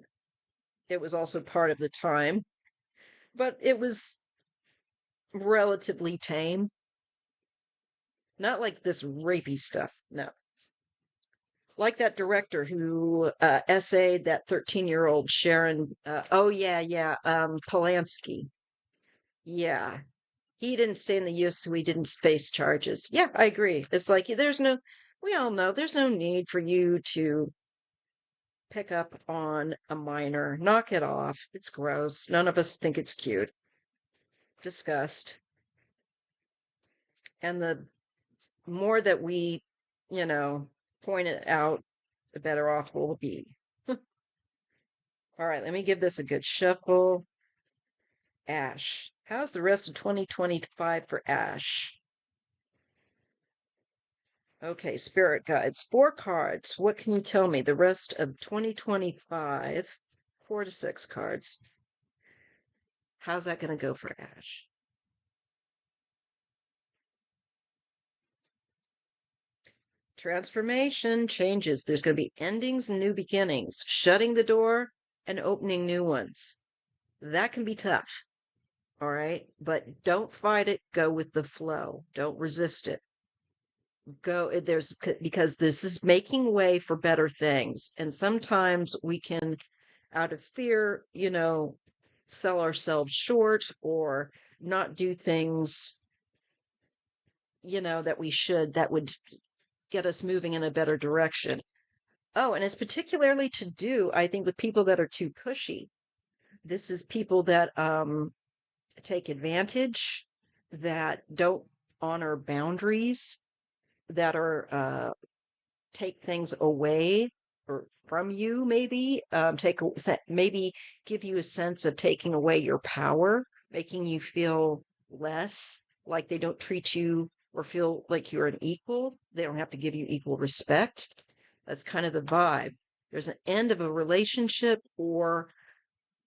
it was also part of the time. But it was relatively tame. Not like this rapey stuff. No. Like that director who essayed that 13-year-old Sharon. Oh, yeah, yeah. Polanski. Yeah. He didn't stay in the US, so he didn't face charges. Yeah, I agree. It's like we all know there's no need for you to pick up on a minor. Knock it off. It's gross. None of us think it's cute. Disgust. And the more that we, you know, point it out, the better off we'll be. All right, let me give this a good shuffle. Ash. How's the rest of 2025 for Ash? Okay, spirit guides. 4 cards. What can you tell me the rest of 2025? 4 to 6 cards. How's that going to go for Ash? Transformation, changes. There's going to be endings and new beginnings, shutting the door and opening new ones. That can be tough. All right. But don't fight it. Go with the flow. Don't resist it. Because this is making way for better things. And sometimes we can, out of fear, sell ourselves short or not do things, that we should, that would get us moving in a better direction. Oh, and it's particularly to do, I think, with people that are too pushy. This is people that take advantage, that don't honor boundaries, that are take things away or from you, maybe maybe give you a sense of taking away your power, making you feel less, like they don't treat you or feel like you're an equal. They don't have to give you equal respect. That's kind of the vibe. There's an end of a relationship or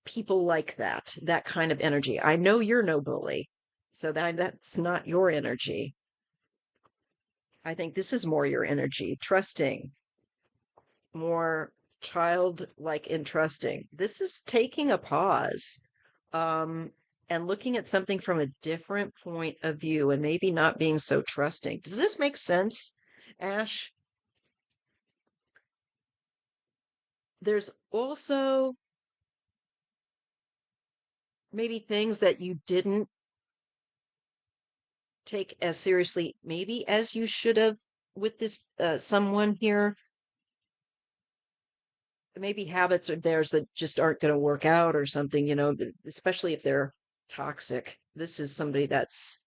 people like that kind of energy. I know you're no bully, so that's not your energy. I think this is more your energy, trusting, more childlike in trusting. This is taking a pause, and looking at something from a different point of view and maybe not being so trusting. Does this make sense, Ash? There's also maybe things that you didn't take as seriously, maybe as you should have with this someone here. Maybe habits are theirs that just aren't going to work out or something, especially if they're toxic. This is somebody that's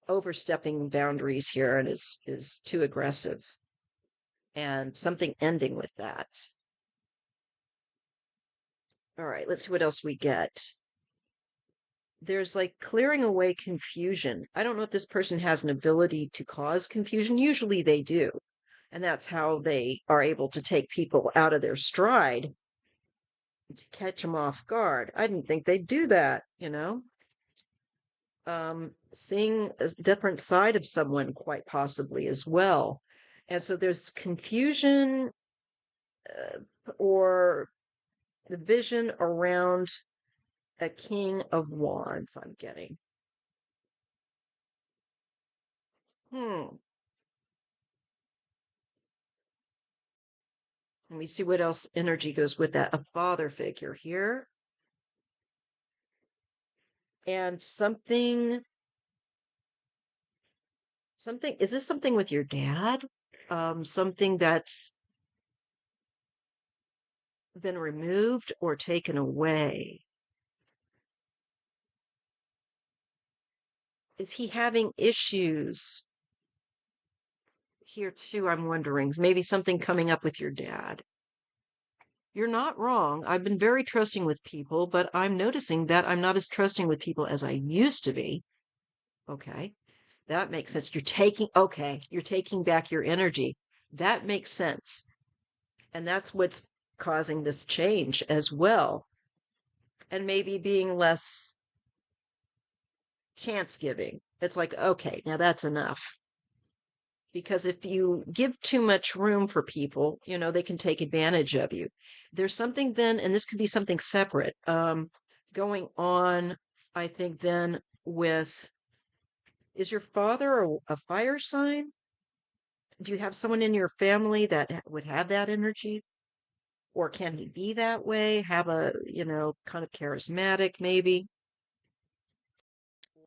overstepping boundaries here and is too aggressive, and something ending with that. All right, let's see what else we get. There's like clearing away confusion. I don't know if this person has an ability to cause confusion. Usually they do. And that's how they are able to take people out of their stride, to catch them off guard. I didn't think they'd do that, seeing a different side of someone quite possibly as well. And so there's confusion, or the vision around a King of Wands, I'm getting. Let me see what else energy goes with that. A father figure here. And something, is this something with your dad? Something that's been removed or taken away? Is he having issues here too? I'm wondering, maybe something coming up with your dad. You're not wrong. I've been very trusting with people, but I'm noticing that I'm not as trusting with people as I used to be. Okay. That makes sense. You're taking back your energy. That makes sense. And that's what's causing this change as well. And maybe being less chance giving. It's like, okay, now that's enough. Because if you give too much room for people, they can take advantage of you. There's something then, and this could be something separate, going on, I think, then with, is your father a fire sign? Do you have someone in your family that would have that energy? Or can he be that way? Have a, kind of charismatic, maybe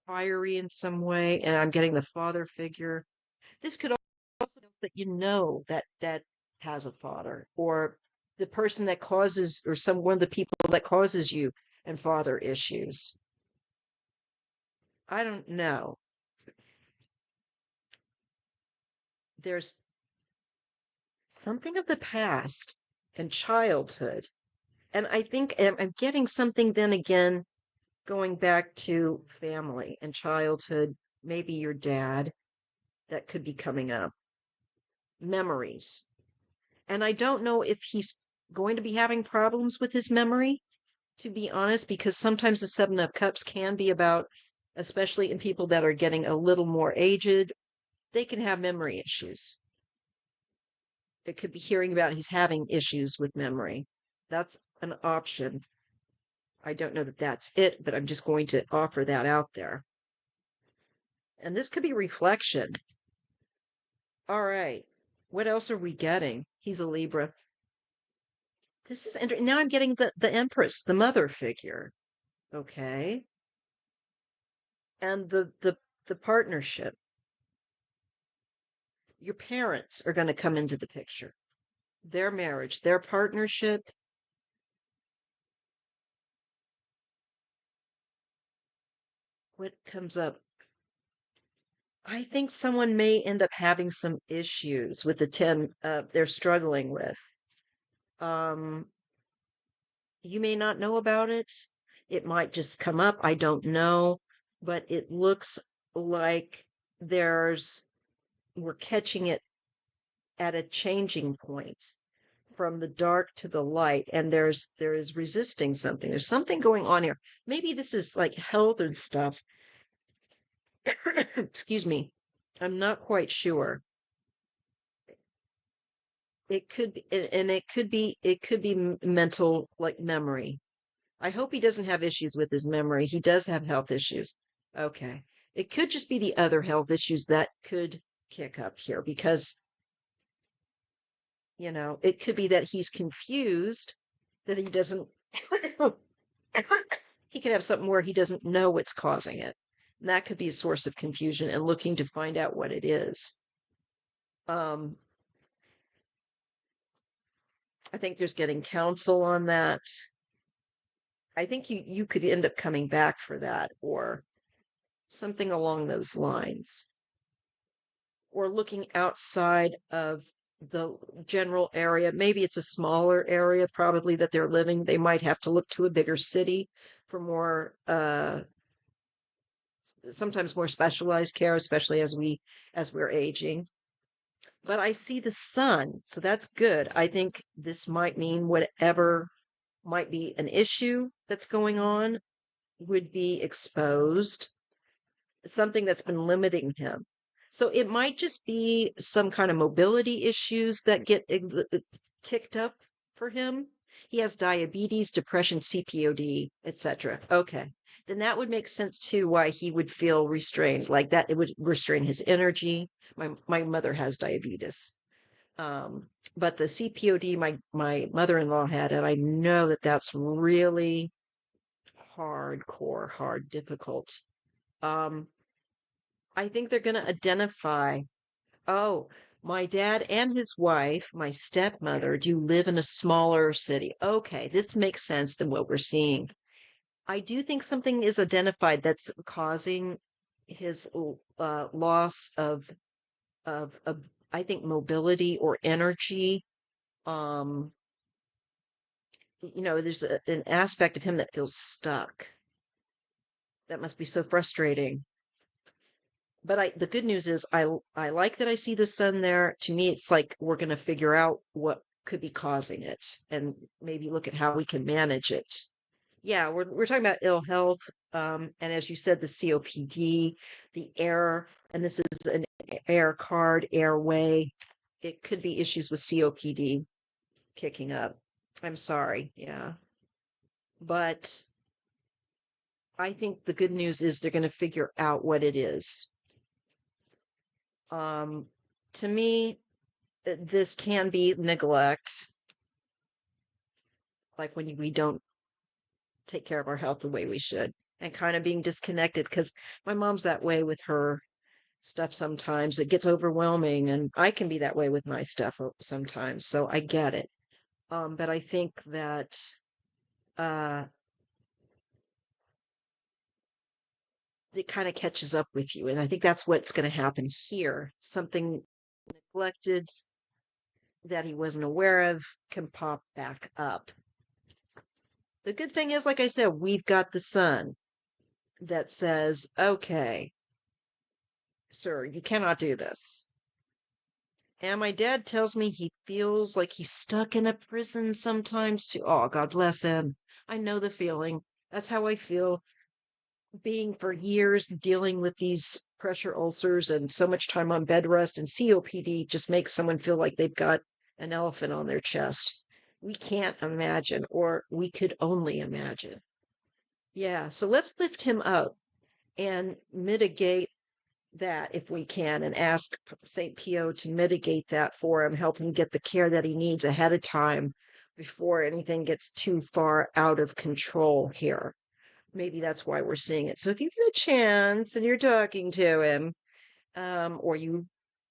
fiery in some way? And I'm getting the father figure. This could also mean that that has a father, or the person that causes, or one of the people that causes you and father issues. I don't know. There's something of the past and childhood. And I think I'm getting something then again going back to family and childhood, maybe your dad, that could be coming up, memories. And I don't know if he's going to be having problems with his memory, to be honest, because sometimes the Seven of Cups can be about, especially in people that are getting a little more aged, they can have memory issues. It could be hearing about he's having issues with memory. That's an option. I don't know that that's it, but I'm just going to offer that out there. And this could be reflection. All right. What else are we getting? He's a Libra. This is interesting. Now I'm getting the Empress, the mother figure. Okay. And the partnership. Your parents are going to come into the picture. Their marriage, their partnership. What comes up? I think someone may end up having some issues with the 10 they're struggling with. You may not know about it. It might just come up. I don't know. But it looks like we're catching it at a changing point from the dark to the light, and there is resisting something. There's something going on here. Maybe this is like health and stuff. Excuse me. I'm not quite sure. It could be, and it could be mental, like memory. I hope he doesn't have issues with his memory. He does have health issues. Okay. It could just be the other health issues that could kick up here, because, it could be that he's confused, that he doesn't, he could have something where he doesn't know what's causing it. And that could be a source of confusion and looking to find out what it is. I think there's getting counsel on that. I think you could end up coming back for that, or something along those lines, or looking outside of the general area. Maybe it's a smaller area, probably, that they're living. They might have to look to a bigger city for more, sometimes more specialized care, especially as we're aging. But I see the sun, so that's good. I think this might mean whatever might be an issue that's going on would be exposed, something that's been limiting him. So it might just be some kind of mobility issues that get kicked up for him. He has diabetes, depression, CPOD, etc. Okay. Then that would make sense too, why he would feel restrained like that. It would restrain his energy. My mother has diabetes. But the CPOD my mother-in-law had, and I know that that's really hard, difficult. I think they're going to identify, oh, my dad and his wife, my stepmother, do live in a smaller city. Okay, this makes sense than what we're seeing. I do think something is identified that's causing his loss of I think mobility or energy. Um, there's an aspect of him that feels stuck. That must be so frustrating. But the good news is I like that I see the sun there. To me, it's like we're going to figure out what could be causing it and maybe look at how we can manage it. Yeah, we're talking about ill health, and as you said, the COPD, the air, and this is an air card, airway. It could be issues with COPD kicking up. I'm sorry, yeah, but I think the good news is they're going to figure out what it is. Um, to me, this can be neglect, like when we don't take care of our health the way we should, and kind of being disconnected. Because my mom's that way with her stuff sometimes. It gets overwhelming, and I can be that way with my stuff sometimes. So I get it. But I think that uh, it kind of catches up with you, and I think that's what's going to happen here. Something neglected that he wasn't aware of can pop back up. The good thing is, like I said, we've got the sun that says, okay, sir, you cannot do this. And my dad tells me he feels like he's stuck in a prison sometimes too. Oh, God bless him. I know the feeling. That's how I feel being for years dealing with these pressure ulcers and so much time on bed rest, and COPD just makes someone feel like they've got an elephant on their chest. We can't imagine, or we could only imagine. Yeah, so let's lift him up and mitigate that if we can, and ask St. Pio to mitigate that for him, help him get the care that he needs ahead of time before anything gets too far out of control here. Maybe that's why we're seeing it. So if you get a chance and you're talking to him, or you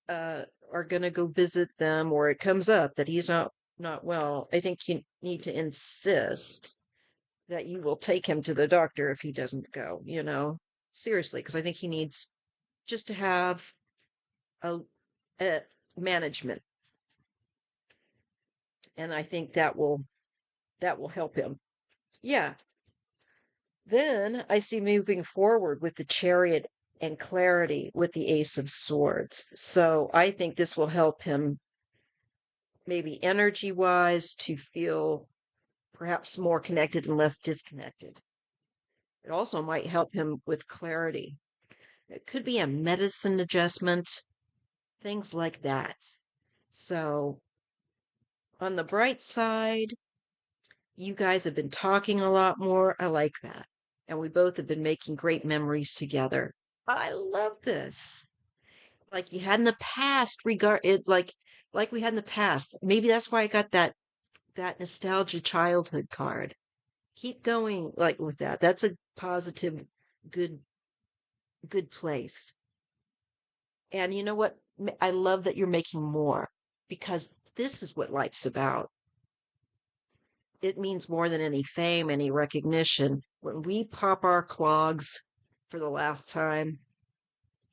are going to go visit them, or it comes up that he's not well, I think you need to insist that you will take him to the doctor if he doesn't go, seriously, because I think he needs just to have a, a management, and I think that will help him. Yeah. Then I see moving forward with the chariot and clarity with the ace of swords. So I think this will help him maybe energy wise to feel perhaps more connected and less disconnected. It also might help him with clarity. It could be a medicine adjustment, things like that. So on the bright side, you guys have been talking a lot more. I like that. And we both have been making great memories together. I love this. Like you had in the past, regard it like we had in the past. Maybe that's why I got that nostalgia childhood card. Keep going like with that. That's a positive, good, good place. And you know what? I love that you're making more, because this is what life's about. It means more than any fame, any recognition. When we pop our clogs for the last time,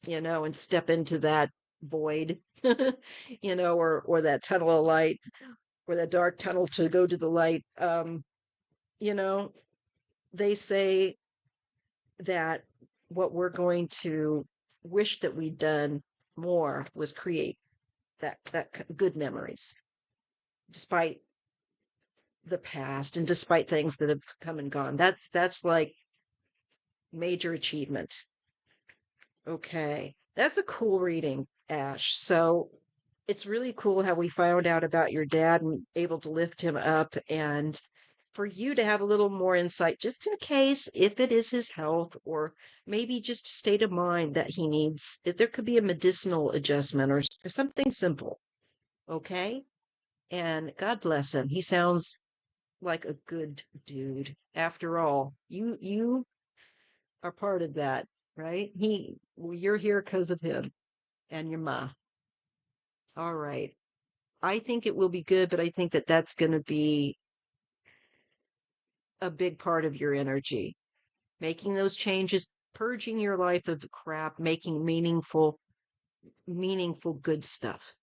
and step into that void, or that tunnel of light, or that dark tunnel to go to the light, you know, they say that what we're going to wish that we'd done more was create that good memories, despite the past and despite things that have come and gone. That's like major achievement. Okay. That's a cool reading, Ash. So it's really cool how we found out about your dad and able to lift him up, and for you to have a little more insight, just in case if it is his health, or maybe just state of mind that he needs, if there could be a medicinal adjustment, or something simple. Okay. And God bless him. He sounds like a good dude. After all, you are part of that, right? You're here because of him and your ma. All right. I think it will be good, but I think that that's going to be a big part of your energy. Making those changes, purging your life of crap, making meaningful good stuff,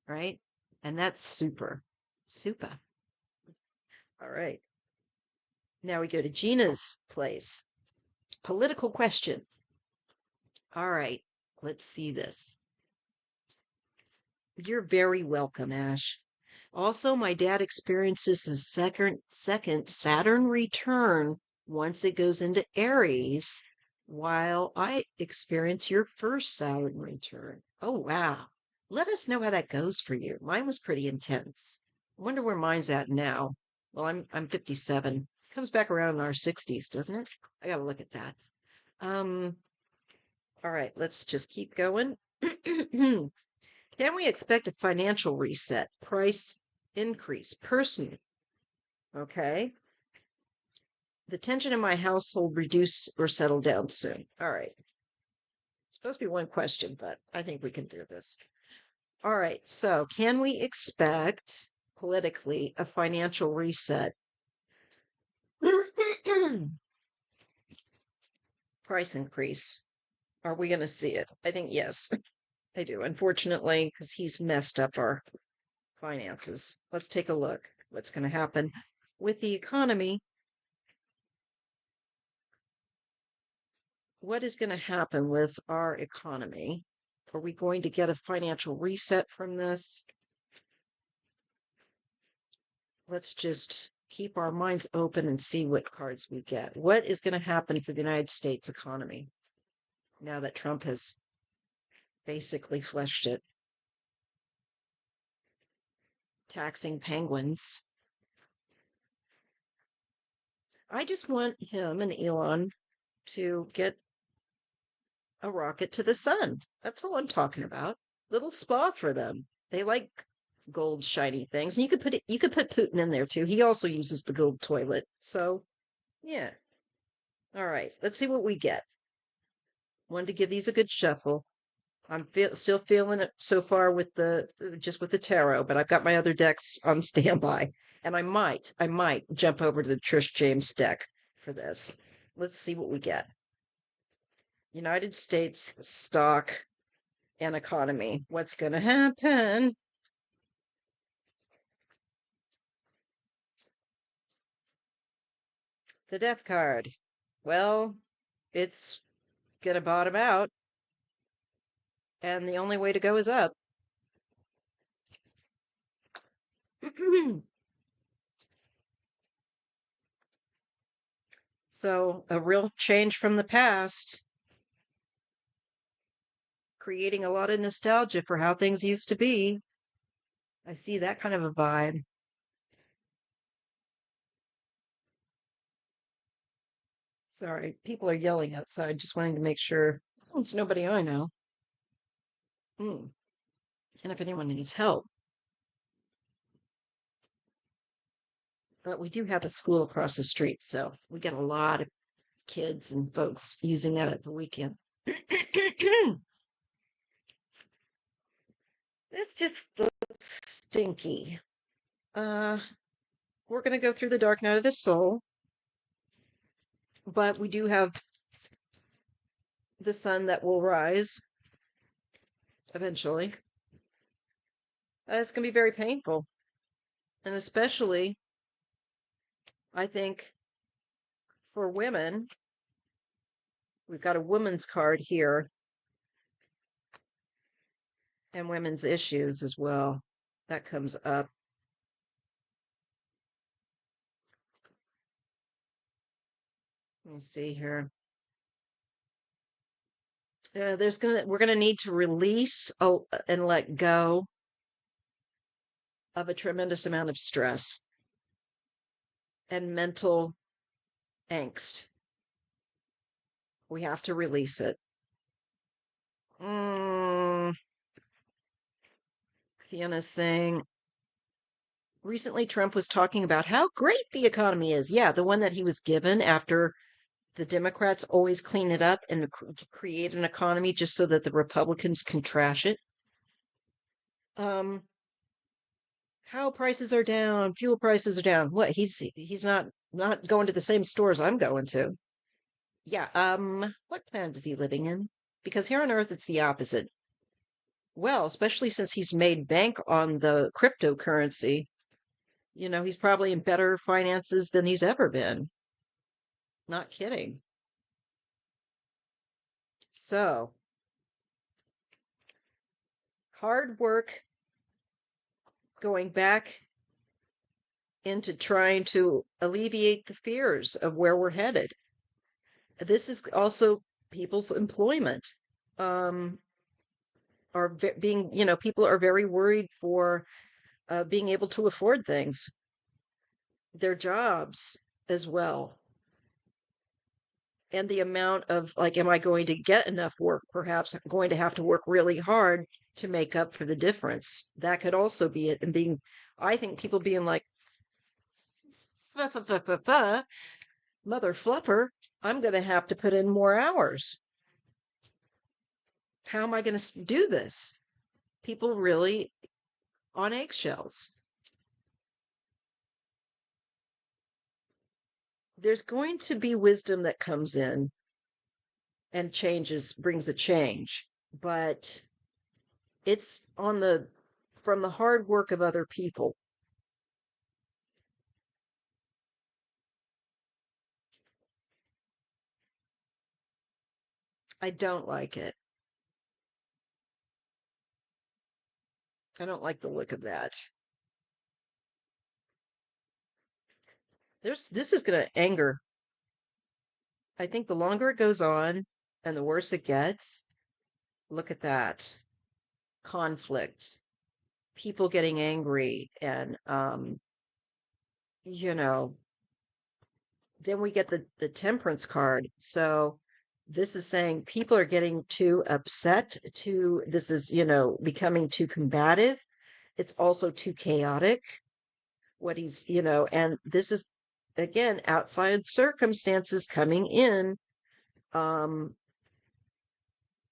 right? And that's super, super. All right. Now we go to Gina's place. Political question. All right. Let's see this. You're very welcome, Ash. Also, my dad experiences his second Saturn return once it goes into Aries, while I experience your first Saturn return. Oh, wow. Let us know how that goes for you. Mine was pretty intense. I wonder where mine's at now. Well, I'm 57. Comes back around in our 60s, doesn't it? I gotta look at that. All right, let's just keep going. Can we expect a financial reset, price increase, personally? Okay. The tension in my household reduce or settle down soon. All right. It's supposed to be one question, but I think we can do this. All right. So, can we expect politically a financial reset? Price increase. Are we going to see it? I think yes, I do. Unfortunately, because he's messed up our finances. Let's take a look. What's going to happen with the economy? What is going to happen with our economy? Are we going to get a financial reset from this? Let's just keep our minds open and see what cards we get. What is going to happen for the United States economy now that Trump has basically fleshed it? Taxing penguins. I just want him and Elon to get a rocket to the sun. That's all I'm talking about. Little spa for them. They like gold shiny things. And you could put Putin in there too. He also uses the gold toilet. So, yeah. All right. Let's see what we get. Wanted to give these a good shuffle. I'm still feeling it so far with the just with the tarot, but I've got my other decks on standby. And I might jump over to the Trish James deck for this. Let's see what we get. United States stock and economy. What's going to happen? The death card. Well, it's going to bottom out, and the only way to go is up. So, a real change from the past, creating a lot of nostalgia for how things used to be. I see that kind of a vibe. Sorry, people are yelling outside, just wanting to make sure it's nobody I know. And if anyone needs help. But we do have a school across the street, so we get a lot of kids and folks using that at the weekend. This just looks stinky. We're going to go through the dark night of the soul, but we do have the sun that will rise eventually. It's going to be very painful, and especially, I think, for women. We've got a woman's card here, and women's issues as well. That comes up. Let me see here. We're gonna need to release and let go of a tremendous amount of stress and mental angst. We have to release it. Fiona's saying, recently Trump was talking about how great the economy is. Yeah, the one that he was given after the Democrats always clean it up and create an economy just so that the Republicans can trash it. How prices are down, fuel prices are down. What? He's not going to the same stores I'm going to. Yeah, what planet is he living in? Because here on Earth it's the opposite. Well, especially since he's made bank on the cryptocurrency. He's probably in better finances than he's ever been. Not kidding. So, hard work going back into trying to alleviate the fears of where we're headed. This is also people's employment. Um, are being, people are very worried for being able to afford things, their jobs as well. And the amount of like, am I going to get enough work? Perhaps I'm going to have to work really hard to make up for the difference. That could also be it. And being, I think people being like, mother fluffer, I'm going to have to put in more hours. How am I going to do this? People really on eggshells. There's going to be wisdom that comes in and brings a change, but it's from the hard work of other people. I don't like it. I don't like the look of that. This is going to anger. I think the longer it goes on and the worse it gets, look at that. Conflict, people getting angry, and you know, then we get the temperance card. So this is saying people are getting too upset, this is, becoming too combative. It's also too chaotic what he's, and this is again outside circumstances coming in um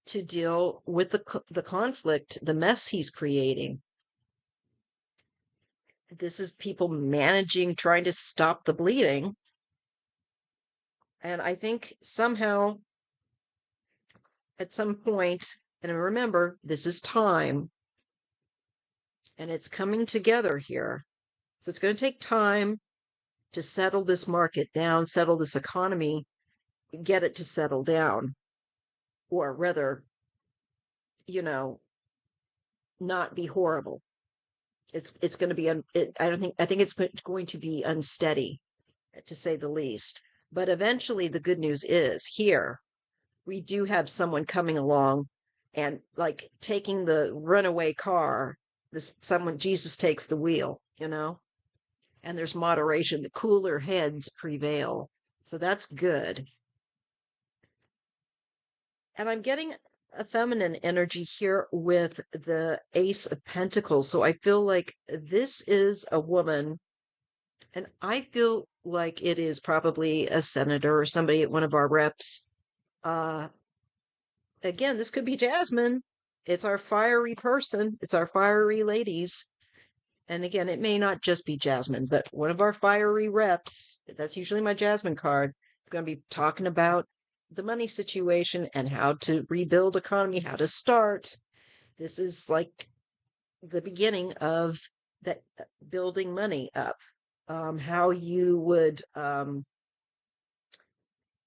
to deal with the conflict, the mess he's creating. This is people managing, trying to stop the bleeding. And I think somehow at some point, and remember, this is time and it's coming together here. So it's going to take time to settle this market down, settle this economy, get it to settle down, or rather, you know, not be horrible. It's going to be I think it's going to be unsteady, to say the least. But eventually the good news is here we do have someone coming along and like taking the runaway car. This someone, Jesus takes the wheel, and there's moderation. The cooler heads prevail. So that's good. And I'm getting a feminine energy here with the Ace of Pentacles. So I feel like this is a woman, and I feel like it is probably a senator or somebody at one of our reps. Uh, Again, this could be Jasmine. It's our fiery person, it's our fiery ladies. And again, it may not just be Jasmine, but one of our fiery reps, that's usually my Jasmine card, is going to be talking about the money situation and how to rebuild economy, how to start. This is like the beginning of that building money up. How you would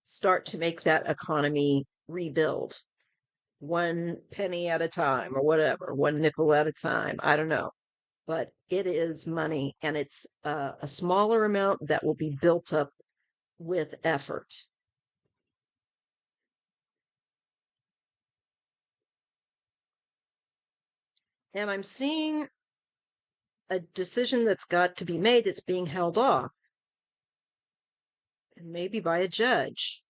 start to make that economy rebuild one penny at a time or whatever, one nickel at a time. I don't know. But it is money, and it's a smaller amount that will be built up with effort. And I'm seeing a decision that's got to be made that's being held off, and maybe by a judge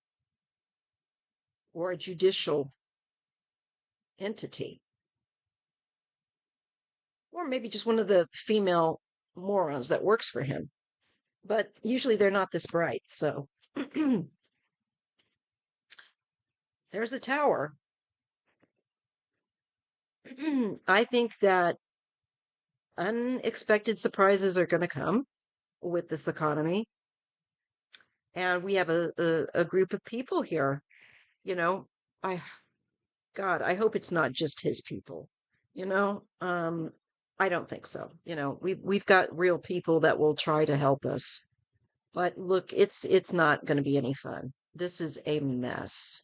or a judicial entity, or maybe just one of the female morons that works for him. But usually they're not this bright. So there's a tower. I think that unexpected surprises are going to come with this economy. And we have a group of people here, you know, I, God, I hope it's not just his people, you know, I don't think so. We've got real people that will try to help us. But look, it's not going to be any fun. This is a mess.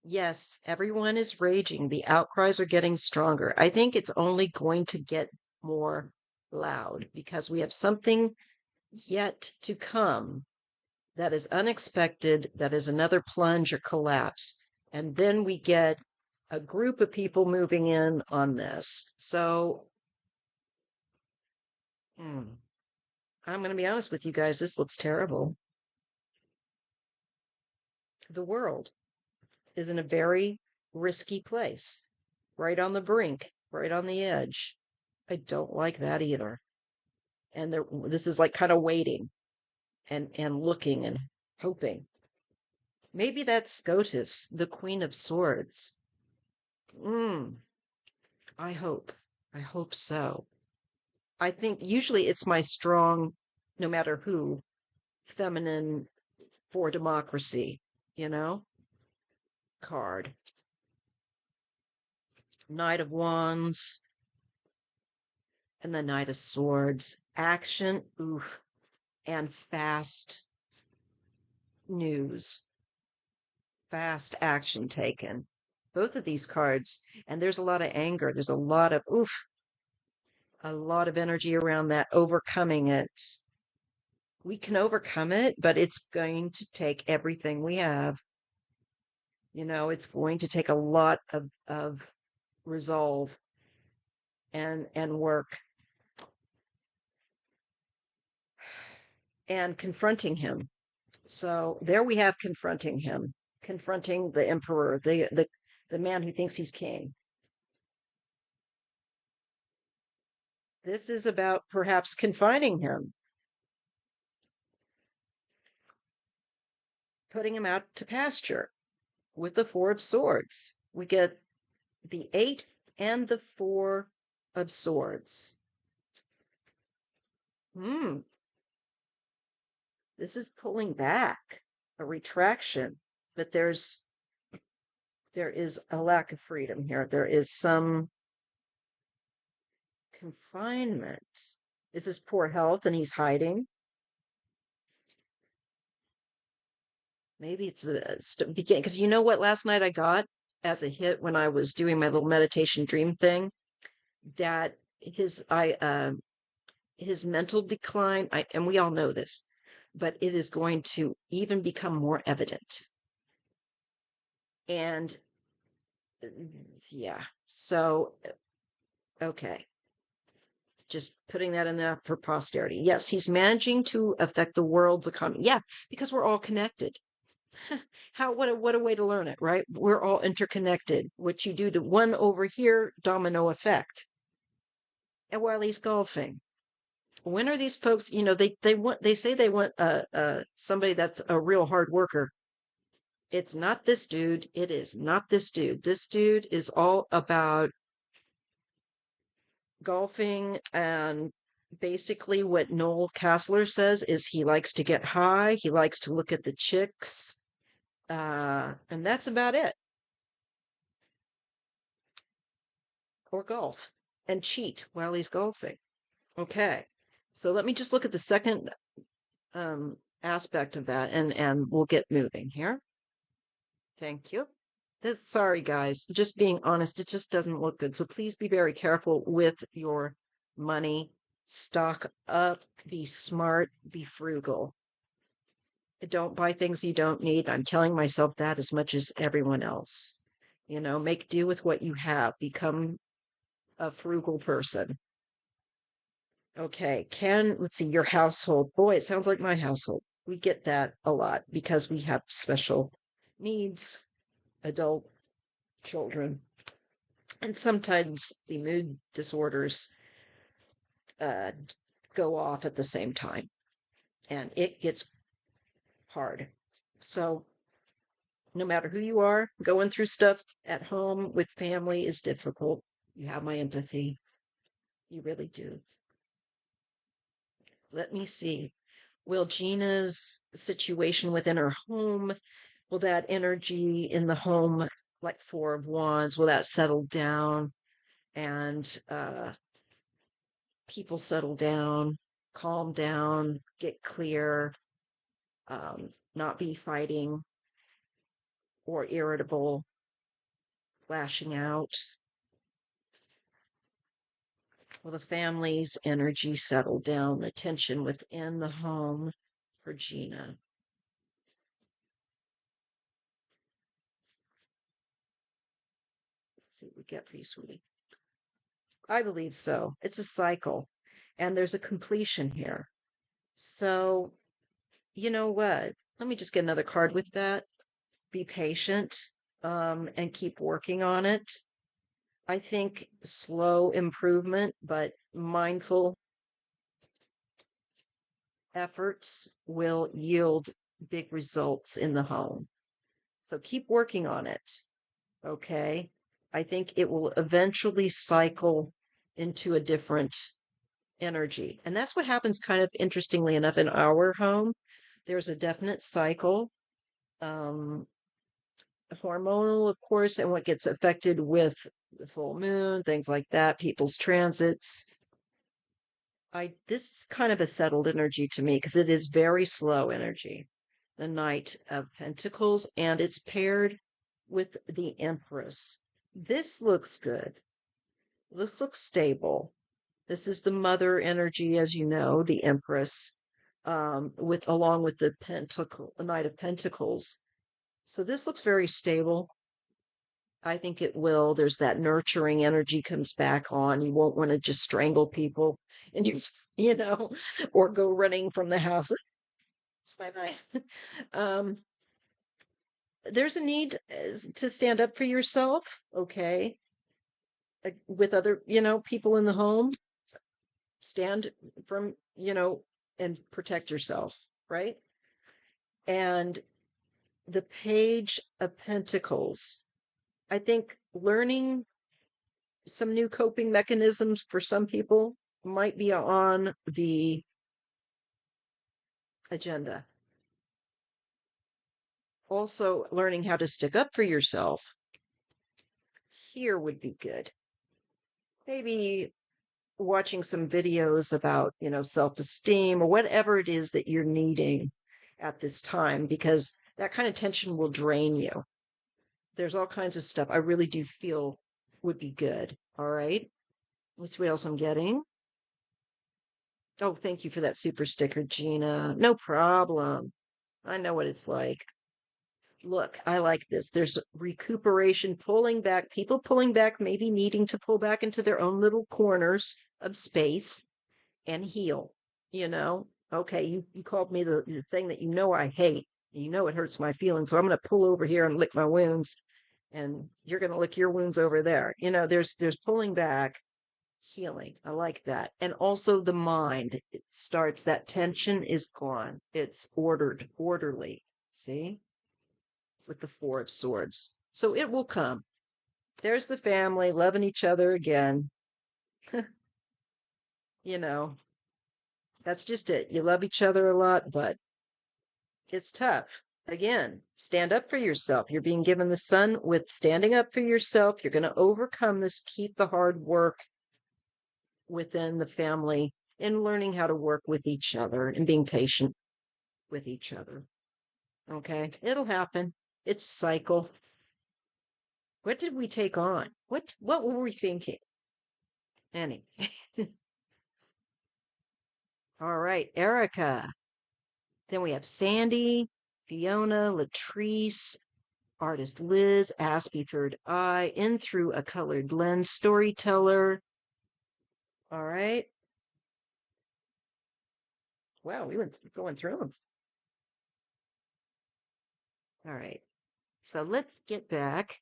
Yes, everyone is raging. The outcries are getting stronger. I think it's only going to get more loud because we have something yet to come that is unexpected, that is another plunge or collapse. And then we get a group of people moving in on this. So, I'm going to be honest with you guys, this looks terrible. The world is in a very risky place, right on the brink, right on the edge. I don't like that either. And this is like kind of waiting and looking and hoping. Maybe that's SCOTUS, the Queen of Swords. Mm, I hope. I hope so. I think usually it's my strong, no matter who, feminine for democracy, you know, card. Knight of Wands and the Knight of Swords. Action, oof, and fast news, fast action taken. Both of these cards, and there's a lot of anger. There's a lot of oof, a lot of energy around that, overcoming it. We can overcome it, but it's going to take everything we have. You know, it's going to take a lot of resolve and work and confronting him. So there we have confronting him, confronting the emperor, the man who thinks he's king. This is about perhaps confining him, putting him out to pasture with the Four of Swords. We get the Eight and the Four of Swords. This is pulling back, a retraction, but there is a lack of freedom here. There is some confinement. This is poor health and he's hiding. Maybe it's the beginning, because you know what last night I got as a hit when I was doing my little meditation dream thing, that his mental decline, and we all know this, but it is going to even become more evident. And yeah, so okay, just putting that in there for posterity. Yes, he's managing to affect the world's economy. Yeah, because we're all connected. What a way to learn it, right? We're all interconnected. What you do to one over here, domino effect. And while he's golfing, when are these folks, they say they want somebody that's a real hard worker. It's not this dude. It is not this dude. This dude is all about golfing, and basically what Noel Castler says is he likes to get high, he likes to look at the chicks, and that's about it. Or golf and cheat while he's golfing. Okay. So let me just look at the second aspect of that, and we'll get moving here. Thank you. Sorry guys, just being honest, it just doesn't look good. So please be very careful with your money. Stock up, be smart, be frugal. Don't buy things you don't need. I'm telling myself that as much as everyone else. Make do with what you have. Become a frugal person. Okay, let's see, your household. Boy, it sounds like my household. We get that a lot because we have special needs, adult children, and sometimes the mood disorders uh, go off at the same time, and it gets hard. So, no matter who you are, going through stuff at home with family is difficult. You have my empathy. You really do. Let me see. Will Gina's situation within her home, will that energy in the home, like Four of Wands, will that settle down and people settle down, calm down, get clear, not be fighting or irritable? lashing out. Will the family's energy settle down, the tension within the home for Gina? Let's see what we get for you, sweetie. I believe so. It's a cycle, and there's a completion here. So, you know what? Let me just get another card with that. Be patient, and keep working on it. I think slow improvement, but mindful efforts will yield big results in the home. So keep working on it. Okay. I think it will eventually cycle into a different energy. And that's what happens kind of interestingly enough in our home. There's a definite cycle, um, hormonal, of course, and what gets affected with the full moon, things like that, people's transits. This is kind of a settled energy to me because it is very slow energy. The Knight of Pentacles, and it's paired with the Empress. This looks good. This looks stable. This is the mother energy, as you know, the Empress, with along with the Knight of Pentacles. So this looks very stable. I think it will. There's that nurturing energy comes back on. You won't want to just strangle people and you know, or go running from the house. It's my mind. Um, there's a need to stand up for yourself, okay? With other, people in the home, stand from, and protect yourself, right? And the Page of Pentacles, I think learning some new coping mechanisms for some people might be on the agenda. Also, learning how to stick up for yourself here would be good. Maybe watching some videos about, self-esteem or whatever it is that you're needing at this time, because that kind of tension will drain you. There's all kinds of stuff I really do feel would be good. All right. Let's see what else I'm getting. Oh, thank you for that super sticker, Gina. No problem. I know what it's like. Look, I like this. There's recuperation, pulling back, people pulling back, maybe needing to pull back into their own little corners of space and heal. Okay, you called me the thing that I hate. It hurts my feelings. So I'm going to pull over here and lick my wounds, and you're going to lick your wounds over there. There's pulling back, healing. I like that. And also the mind, it starts, that tension is gone. It's orderly. See? With the Four of Swords. So it will come. There's the family loving each other again. you know, that's just it. You love each other a lot, but it's tough. Again, stand up for yourself. You're being given the sun with standing up for yourself. You're going to overcome this. Keep the hard work within the family and learning how to work with each other and being patient with each other. Okay, it'll happen. It's a cycle. What did we take on? What were we thinking? Anyway. All right, Erica. Then we have Sandy, Fiona, Latrice, artist Liz, Aspie Third Eye, In Through a Colored Lens, storyteller. All right. Wow, we went going through them. All right. So let's get back.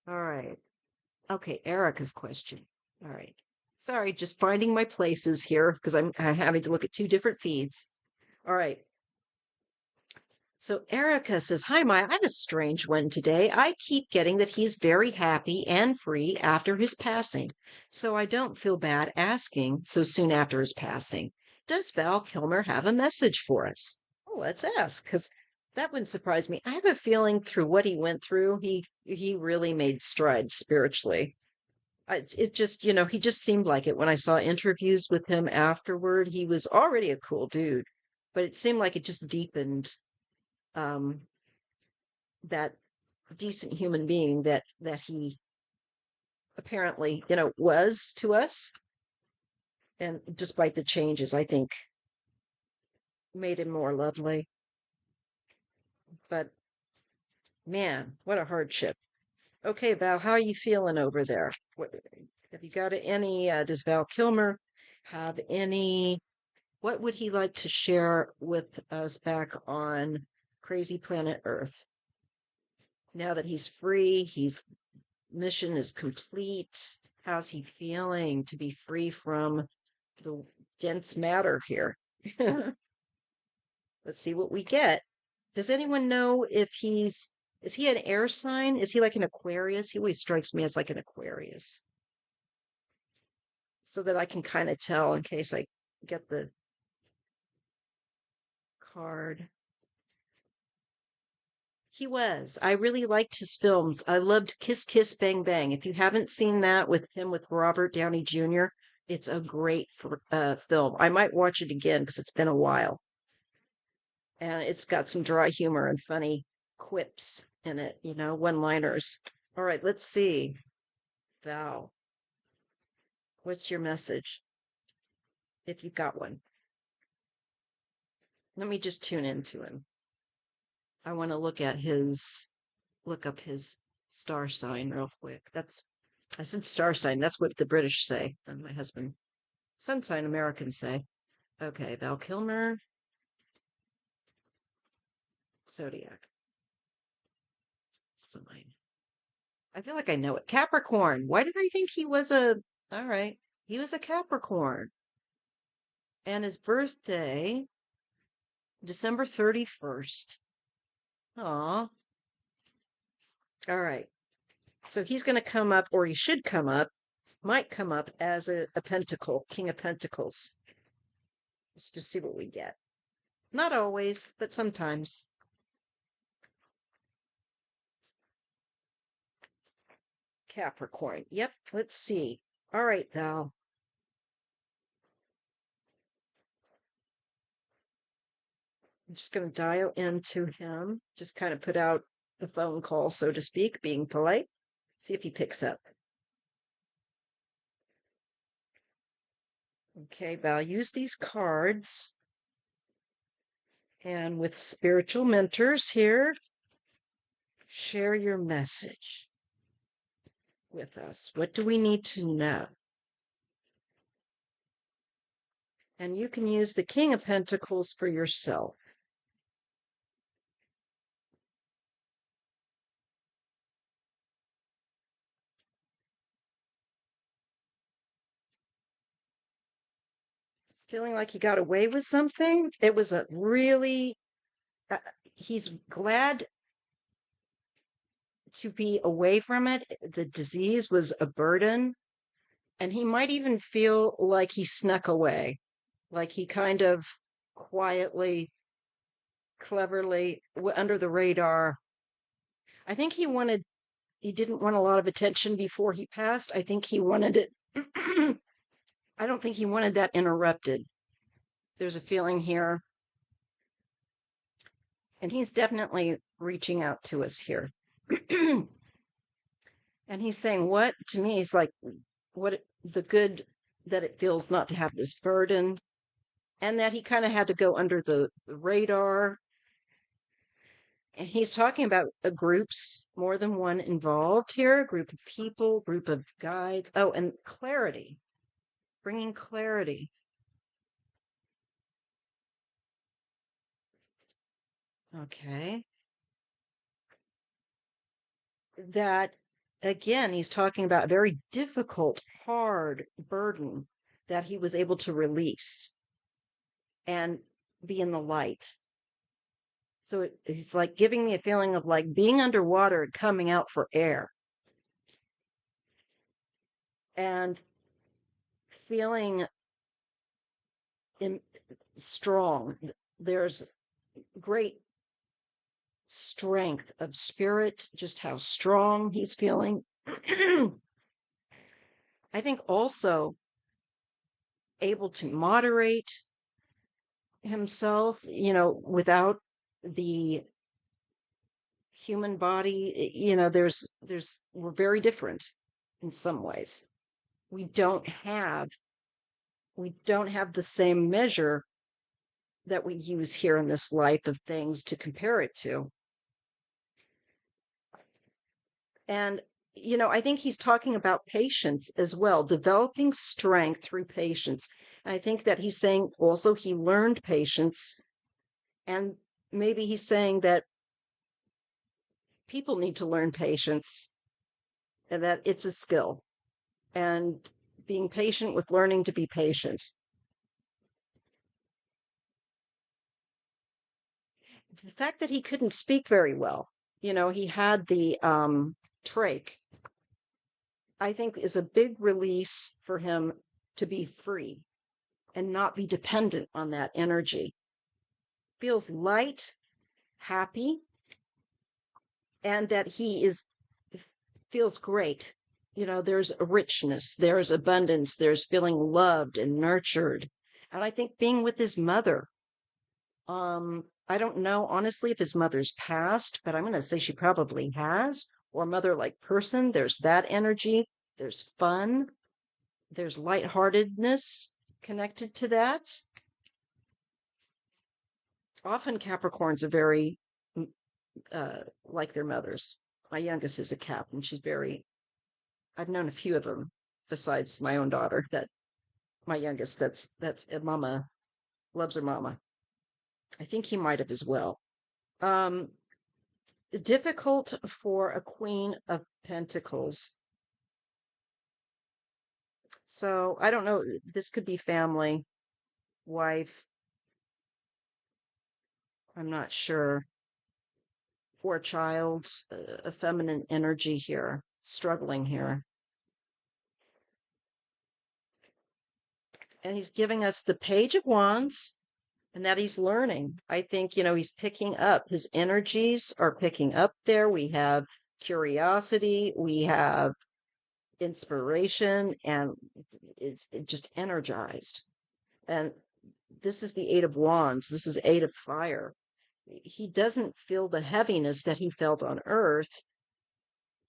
All right. Okay, Erica's question. All right. Sorry, just finding my places here because I'm having to look at two different feeds. All right. So Erica says, Hi, Maya. I have a strange one today. I keep getting that he's very happy and free after his passing. So I don't feel bad asking so soon after his passing. Does VKilmer have a message for us? Oh, let's ask, because that wouldn't surprise me. I have a feeling through what he went through, he really made strides spiritually. It just, he just seemed like it when I saw interviews with him afterward. He was already a cool dude, but it seemed like it just deepened, um, that decent human being that he apparently, was to us. And despite the changes, I think made him more lovely. But man, what a hardship. Okay, Val, how are you feeling over there? Have you got any? Does VKilmer have any? What would he like to share with us back on Crazy Planet Earth? Now that he's free, his mission is complete. How's he feeling to be free from the dense matter here? Let's see what we get. Does anyone know if is he an air sign? Is he like an Aquarius? He always strikes me as like an Aquarius. So that I can kind of tell in case I get the card. He was. I really liked his films. I loved Kiss Kiss Bang Bang. If you haven't seen that with him with Robert Downey Jr., it's a great film. I might watch it again because it's been a while. And it's got some dry humor and funny quips in it, one-liners. All right, let's see. Val, what's your message? If you got one. Let me just tune into him. I want to look up his star sign real quick. I said star sign. That's what the British say. And my husband, sun sign, Americans say. Okay, VKilmer, zodiac sign. I feel like I know it. Capricorn. Why did I think he was all right. He was a Capricorn. And his birthday, December 31st. Aw. All right. So he's going to come up, or he should come up, might come up as a pentacle, King of Pentacles. Let's just see what we get. Not always, but sometimes. Capricorn. Yep, let's see. All right, Val. I'm just going to dial into him, just kind of put out the phone call, so to speak, being polite. See if he picks up. Okay, Val, use these cards. And with spiritual mentors here, share your message with us. What do we need to know? And you can use the King of Pentacles for yourself. It's feeling like he got away with something. It was a really, he's glad to be away from it. The disease was a burden. And he might even feel like he snuck away, like he kind of quietly, cleverly, under the radar. I think he didn't want a lot of attention before he passed. I think he wanted it. I don't think he wanted that interrupted. There's a feeling here. And he's definitely reaching out to us here. And he's saying, what to me, he's like, what the good that it feels not to have this burden, and that he kind of had to go under the radar. And he's talking about groups, more than one involved here, a group of people, group of guides. Oh, and clarity, bringing clarity. Okay. That, again, he's talking about a very difficult, hard burden that he was able to release and be in the light. So he's like giving me a feeling of like being underwater and coming out for air. And feeling strong. There's great strength of spirit, just how strong he's feeling. I think also able to moderate himself, without the human body, we're very different in some ways. We don't have we don't have the same measure that we use here in this life of things to compare it to. And, I think he's talking about patience as well, developing strength through patience. And I think that he's saying also he learned patience. And maybe he's saying that people need to learn patience and that it's a skill. And being patient with learning to be patient. The fact that he couldn't speak very well, he had the trach, I think is a big release for him to be free and not be dependent on that energy. Feels light, happy, and that he is feels great. There's a richness, there's abundance, there's feeling loved and nurtured. And I think being with his mother, I don't know honestly if his mother's passed, but I'm going to say she probably has, or mother-like person. There's that energy. There's fun. There's lightheartedness connected to that. Often Capricorns are very like their mothers. My youngest is a Cap, and I've known a few of them besides my own daughter. That my youngest, that's a mama, loves her mama. I think he might have as well. Um, Difficult for a Queen of Pentacles. So I don't know. This could be family, wife. I'm not sure. Or child, a feminine energy here, struggling here. And he's giving us the Page of Wands and that he's learning. I think, he's picking up. His energies are picking up there. We have curiosity, we have inspiration, and it's just energized. And this is the Eight of Wands. This is Eight of Fire. He doesn't feel the heaviness that he felt on Earth.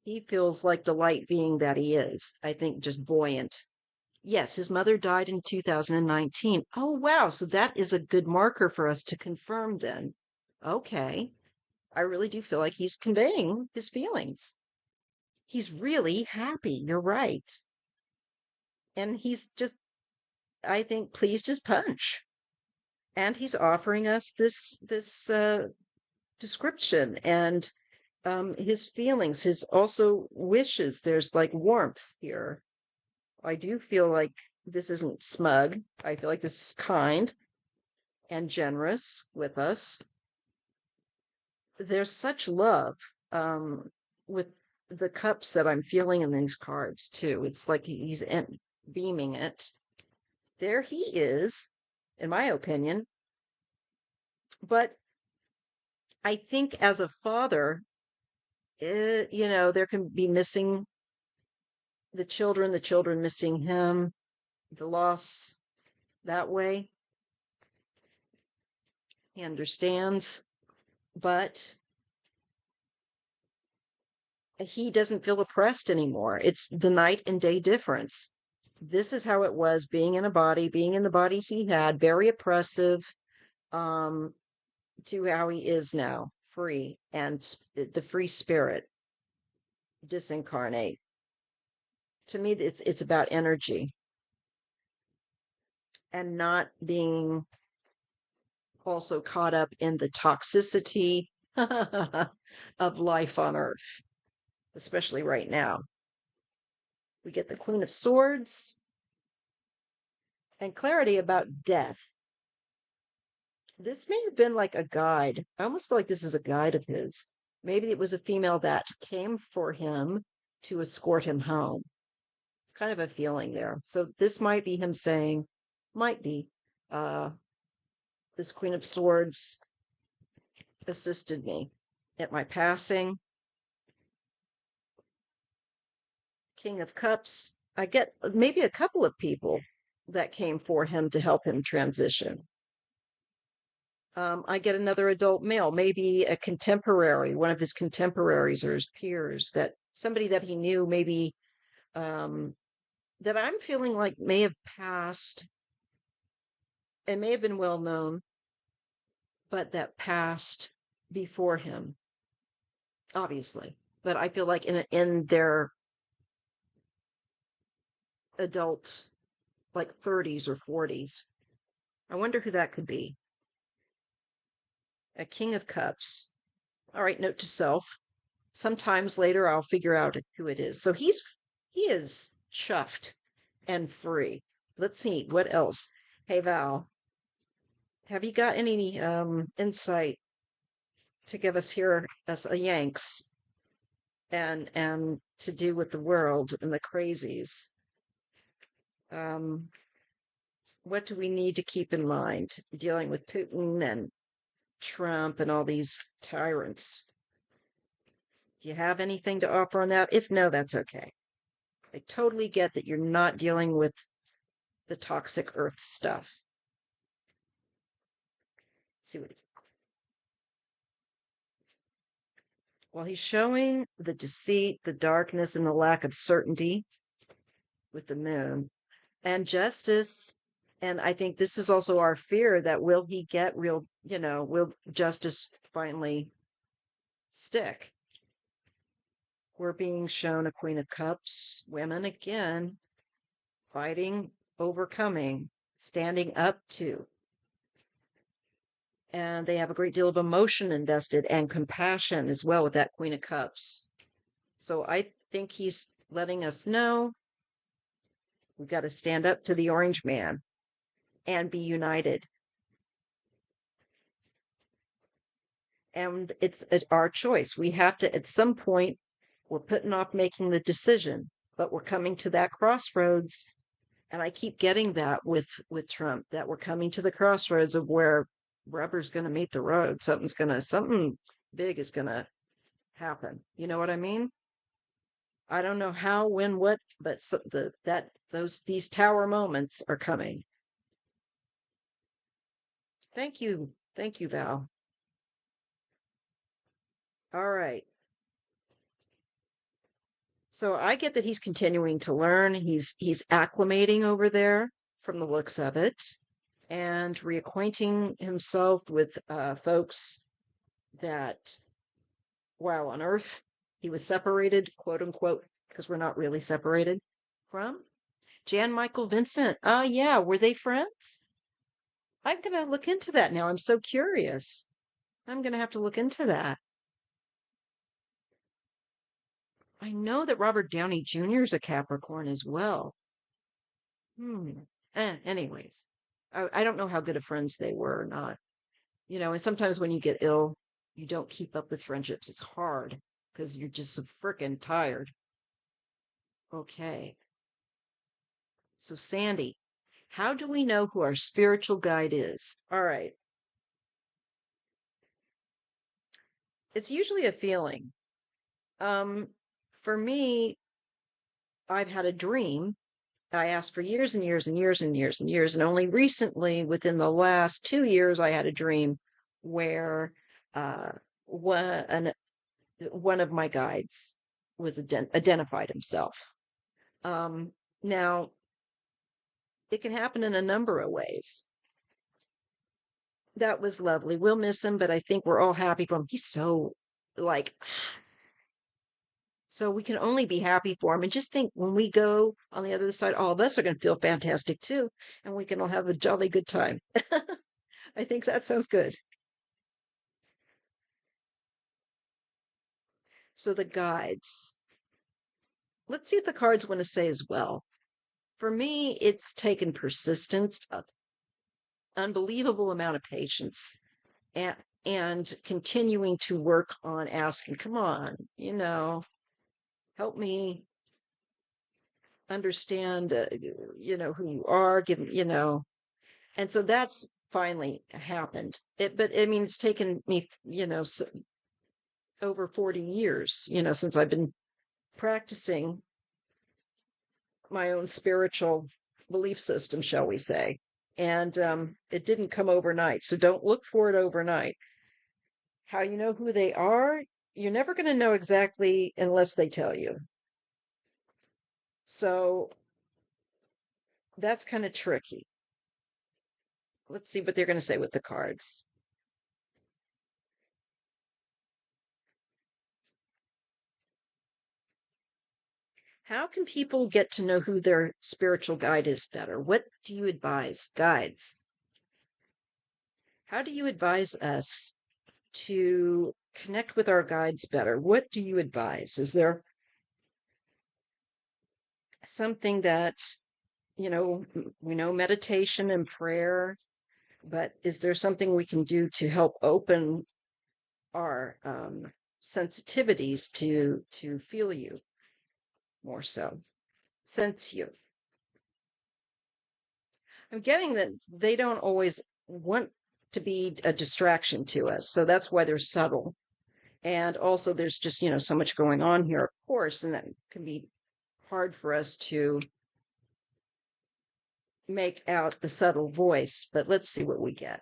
He feels like the light being that he is. I think just buoyant. Yes, his mother died in 2019. Oh, wow. So that is a good marker for us to confirm then. Okay. I really do feel like he's conveying his feelings. He's really happy. You're right. And he's just, I think, pleased as punch. And he's offering us this description and his feelings, his also wishes. There's like warmth here. I do feel like this isn't smug. I feel like this is kind and generous with us. There's such love with the cups that I'm feeling in these cards too. It's like he's beaming it. There he is, in my opinion. But I think as a father, there can be missing the children missing him, the loss that way. He understands, but he doesn't feel oppressed anymore. It's the night and day difference. This is how it was being in the body he had, very oppressive, to how he is now, free, and the free spirit, disincarnate. To me, it's about energy and not being also caught up in the toxicity of life on Earth, especially right now. We get the Queen of Swords and clarity about death. This may have been like a guide. I almost feel like this is a guide of his. Maybe it was a female that came for him to escort him home. It's kind of a feeling there. So this might be him saying, uh, this Queen of Swords assisted me at my passing. King of Cups. I get maybe a couple of people that came for him to help him transition. I get another adult male, maybe a contemporary, one of his contemporaries or his peers, that somebody that he knew, maybe um, that I'm feeling like may have passed and may have been well known, but that passed before him, obviously. But I feel like in their adult, like 30s or 40s. I wonder who that could be. A King of Cups. All right, note to self. Sometimes later I'll figure out who it is. So he is chuffed and free. Let's see what else. Hey Val, have you got any insight to give us here as a Yanks and to do with the world and the crazies? Um, what do we need to keep in mind dealing with Putin and Trump and all these tyrants? Do you have anything to offer on that? If no, that's okay. I totally get that you're not dealing with the toxic earth stuff. Let's see what well, he's showing the deceit, the darkness, and the lack of certainty with the moon and justice. And I think this is also our fear that will he get real, will justice finally stick? We're being shown a Queen of Cups, women again, fighting, overcoming, standing up to. And they have a great deal of emotion invested and compassion as well with that Queen of Cups. So I think he's letting us know we've got to stand up to the Orange Man and be united. And it's our choice. We have to, at some point, we're putting off making the decision, but we're coming to that crossroads. And I keep getting that with Trump, that we're coming to the crossroads of where rubber's going to meet the road. Something big is going to happen. You know what I mean? I don't know how, when, what, but these tower moments are coming. Thank you, Val. All right. So I get that he's continuing to learn. He's acclimating over there from the looks of it, and reacquainting himself with folks that while on Earth he was separated, quote unquote, because we're not really separated from. Jan Michael Vincent. Oh yeah, were they friends? I'm gonna look into that now. I'm so curious. I'm gonna have to look into that. I know that Robert Downey Jr. is a Capricorn as well. Anyways, I don't know how good of friends they were or not. And sometimes when you get ill, you don't keep up with friendships. It's hard because you're just so freaking tired. Okay. So, Sandy, how do we know who our spiritual guide is? All right. It's usually a feeling. For me, I've had a dream. I asked for years and years and years and years and years. And only recently, within the last 2 years, I had a dream where uh, one of my guides was identified himself. Now, it can happen in a number of ways. That was lovely. We'll miss him, but I think we're all happy for him. He's so like, so we can only be happy for him. And just think when we go on the other side, all of us are going to feel fantastic too. And we can all have a jolly good time. I think that sounds good. So the guides, let's see if the cards want to say as well. For me, it's taken persistence, unbelievable amount of patience, and continuing to work on asking, come on, help me understand, who you are, and so that's finally happened. But I mean, it's taken me, over 40 years, since I've been practicing my own spiritual belief system, shall we say. and it didn't come overnight. So don't look for it overnight. How you know who they are? You're never going to know exactly unless they tell you. So that's kind of tricky. Let's see what they're going to say with the cards. How can people get to know who their spiritual guide is better? What do you advise, guides? How do you advise us to connect with our guides better? What do you advise? Is there something that, we know meditation and prayer, but is there something we can do to help open our sensitivities to feel you more so, sense you? I'm getting that they don't always want to be a distraction to us, so that's why they're subtle. And also, there's just so much going on here, of course, and that can be hard for us to make out the subtle voice. But let's see what we get.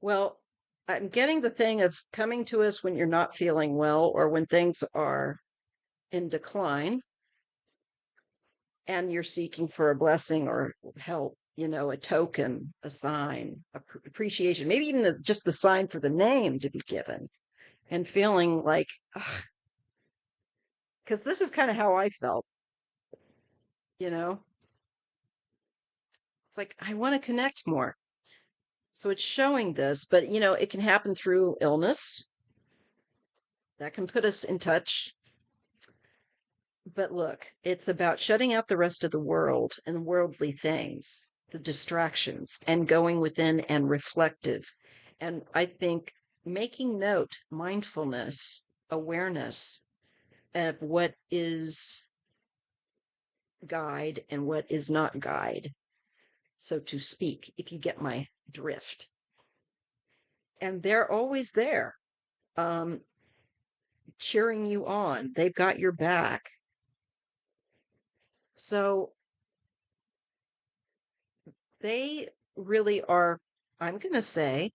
Well, I'm getting the thing of coming to us when you're not feeling well or when things are in decline and you're seeking for a blessing or help, a token, a sign, appreciation, maybe even just the sign for the name to be given, and feeling like, because this is kind of how I felt, you know, it's like I want to connect more. So it's showing this, but it can happen through illness that can put us in touch. But look, it's about shutting out the rest of the world and worldly things, the distractions, and going within and reflective. And I think making note, mindfulness, awareness of what is guide and what is not guide, so to speak, if you get my drift. And they're always there, um, cheering you on. They've got your back. So they really are, I'm going to say,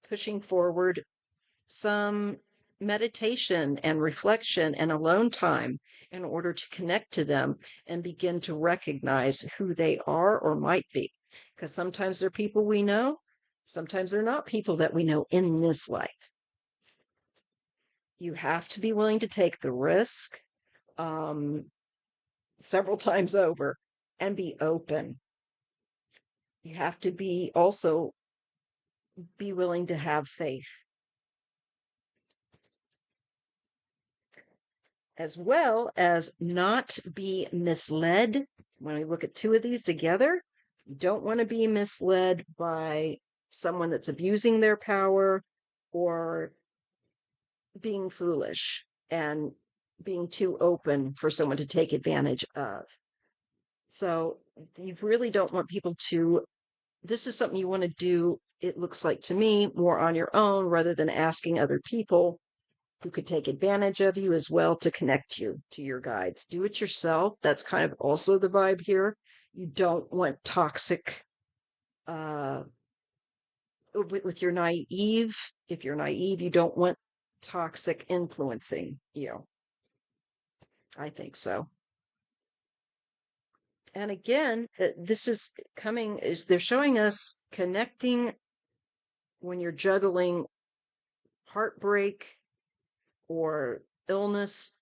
pushing forward some meditation and reflection and alone time in order to connect to them and begin to recognize who they are or might be. Because sometimes they're people we know, sometimes they're not people that we know in this life. You have to be willing to take the risk several times over and be open. You have to be also be willing to have faith, as well as not be misled. When we look at two of these together, you don't want to be misled by someone that's abusing their power or being foolish and being too open for someone to take advantage of. So you really don't want people to, this is something you want to do, it looks like to me, more on your own rather than asking other people who could take advantage of you as well to connect you to your guides. Do it yourself. That's kind of also the vibe here. You don't want toxic with your naive. If you're naive, you don't want toxic influencing you. I think so. And again, this is coming, is they're showing us connecting when you're juggling heartbreak or illness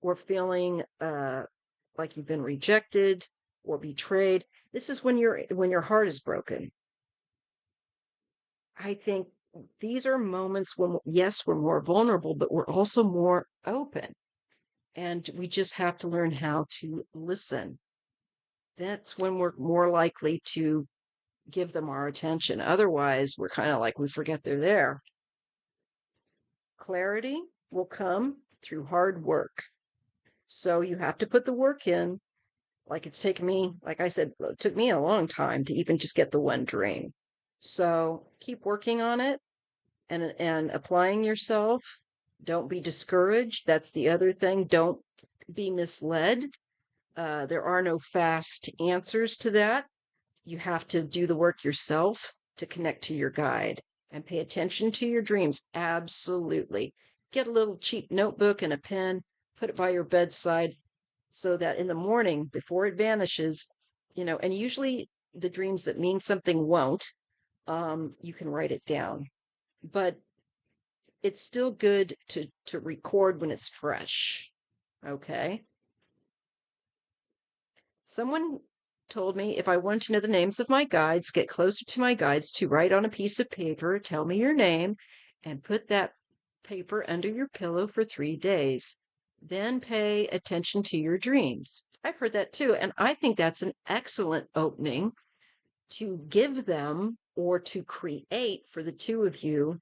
or feeling like you've been rejected or betrayed. This is when your heart is broken. I think these are moments when, yes, we're more vulnerable, but we're also more open. And we just have to learn how to listen. That's when we're more likely to give them our attention. Otherwise, we're kind of like we forget they're there. Clarity will come through hard work. So you have to put the work in. Like it's taken me, like I said, it took me a long time to even just get the one dream. So keep working on it and applying yourself. Don't be discouraged. That's the other thing. Don't be misled. There are no fast answers to that. you have to do the work yourself to connect to your guide and pay attention to your dreams. Absolutely. Get a little cheap notebook and a pen, put it by your bedside so that in the morning before it vanishes, and usually the dreams that mean something won't, you can write it down. But it's still good to record when it's fresh. Okay. Someone told me if I want to know the names of my guides, get closer to my guides to write on a piece of paper, tell me your name, and put that paper under your pillow for 3 days. Then pay attention to your dreams. I've heard that too. And I think that's an excellent opening to give them or to create for the two of you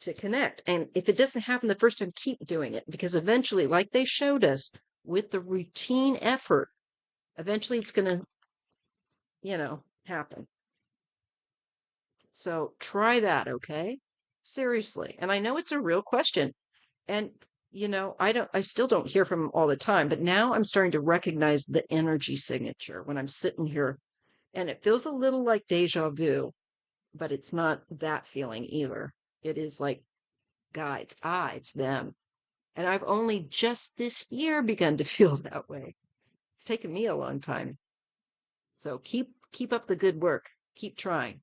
to connect. And if it doesn't happen the first time, keep doing it because eventually, like they showed us with the routine effort, eventually it's going to, happen. So try that, okay? Seriously. And I know it's a real question. And I still don't hear from them all the time, but now I'm starting to recognize the energy signature when I'm sitting here and it feels a little like deja vu, but it's not that feeling either. It is like guides. It's them. And I've only just this year begun to feel that way. It's taken me a long time. So keep up the good work. Keep trying.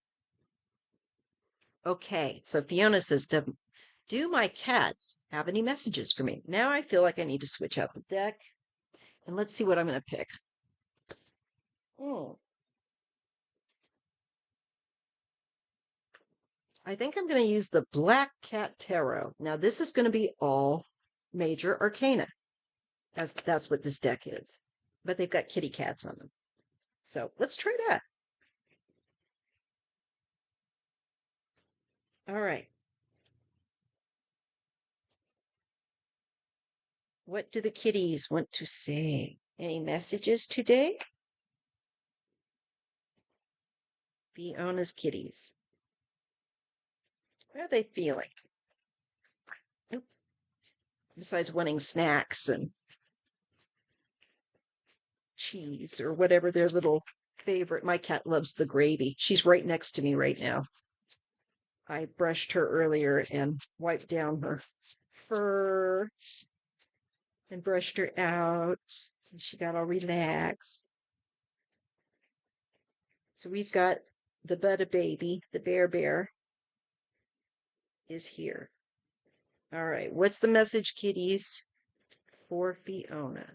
Okay, so Fiona says, do my cats have any messages for me? Now I feel like I need to switch out the deck. And let's see what I'm going to pick. I think I'm going to use the BlackCat Tarot. Now this is going to be all major arcana. That's what this deck is. But they've got kitty cats on them. So let's try that. All right. What do the kitties want to say? Any messages today? Fiona's kitties. What are they feeling? Oop. Besides wanting snacks and cheese or whatever their little favorite. My cat loves the gravy. She's right next to me right now. I brushed her earlier and wiped down her fur and brushed her out. And she got all relaxed. So we've got the Butter Baby, the bear is here. All right, what's the message, kitties, for Fiona?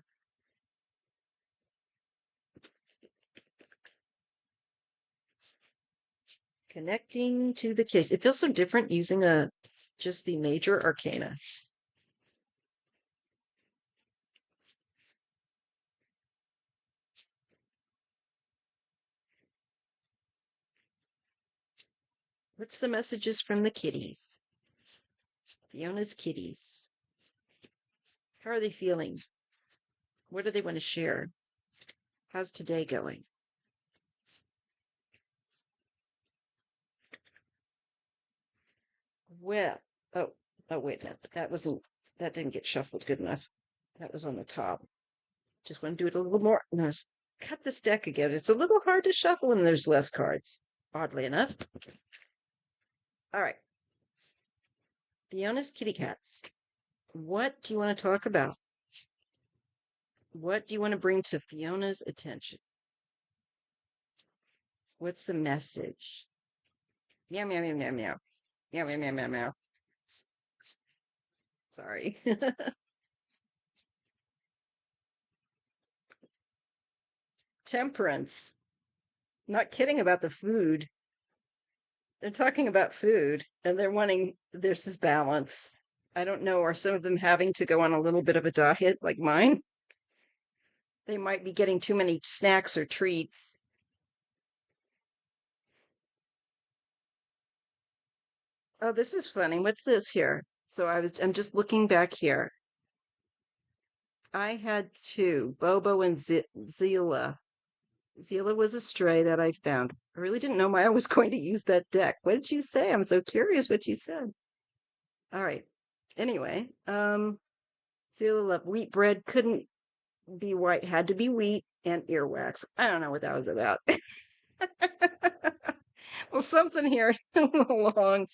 Connecting to the case. It feels so different using just the major arcana. What's the messages from the kitties? Fiona's kitties. How are they feeling? What do they want to share? How's today going? Well, oh, wait, that didn't get shuffled good enough. That was on the top. Just want to do it a little more. No, cut this deck again. It's a little hard to shuffle when there's less cards, oddly enough. All right. Fiona's kitty cats. What do you want to talk about? What do you want to bring to Fiona's attention? What's the message? Meow, meow, meow, meow, meow. Meow, meow, meow, meow, meow. Sorry. Temperance. Not kidding about the food. They're talking about food and they're wanting, there's this balance. I don't know, are some of them having to go on a little bit of a diet like mine? They might be getting too many snacks or treats. Oh, this is funny. What's this here? So I'm just looking back here. I had two, Bobo and Zila. Zila was a stray that I found. I really didn't know I was going to use that deck. What did you say? I'm so curious what you said. All right. Anyway, Zila loved wheat bread, couldn't be white, had to be wheat and earwax. I don't know what that was about. Well, something here along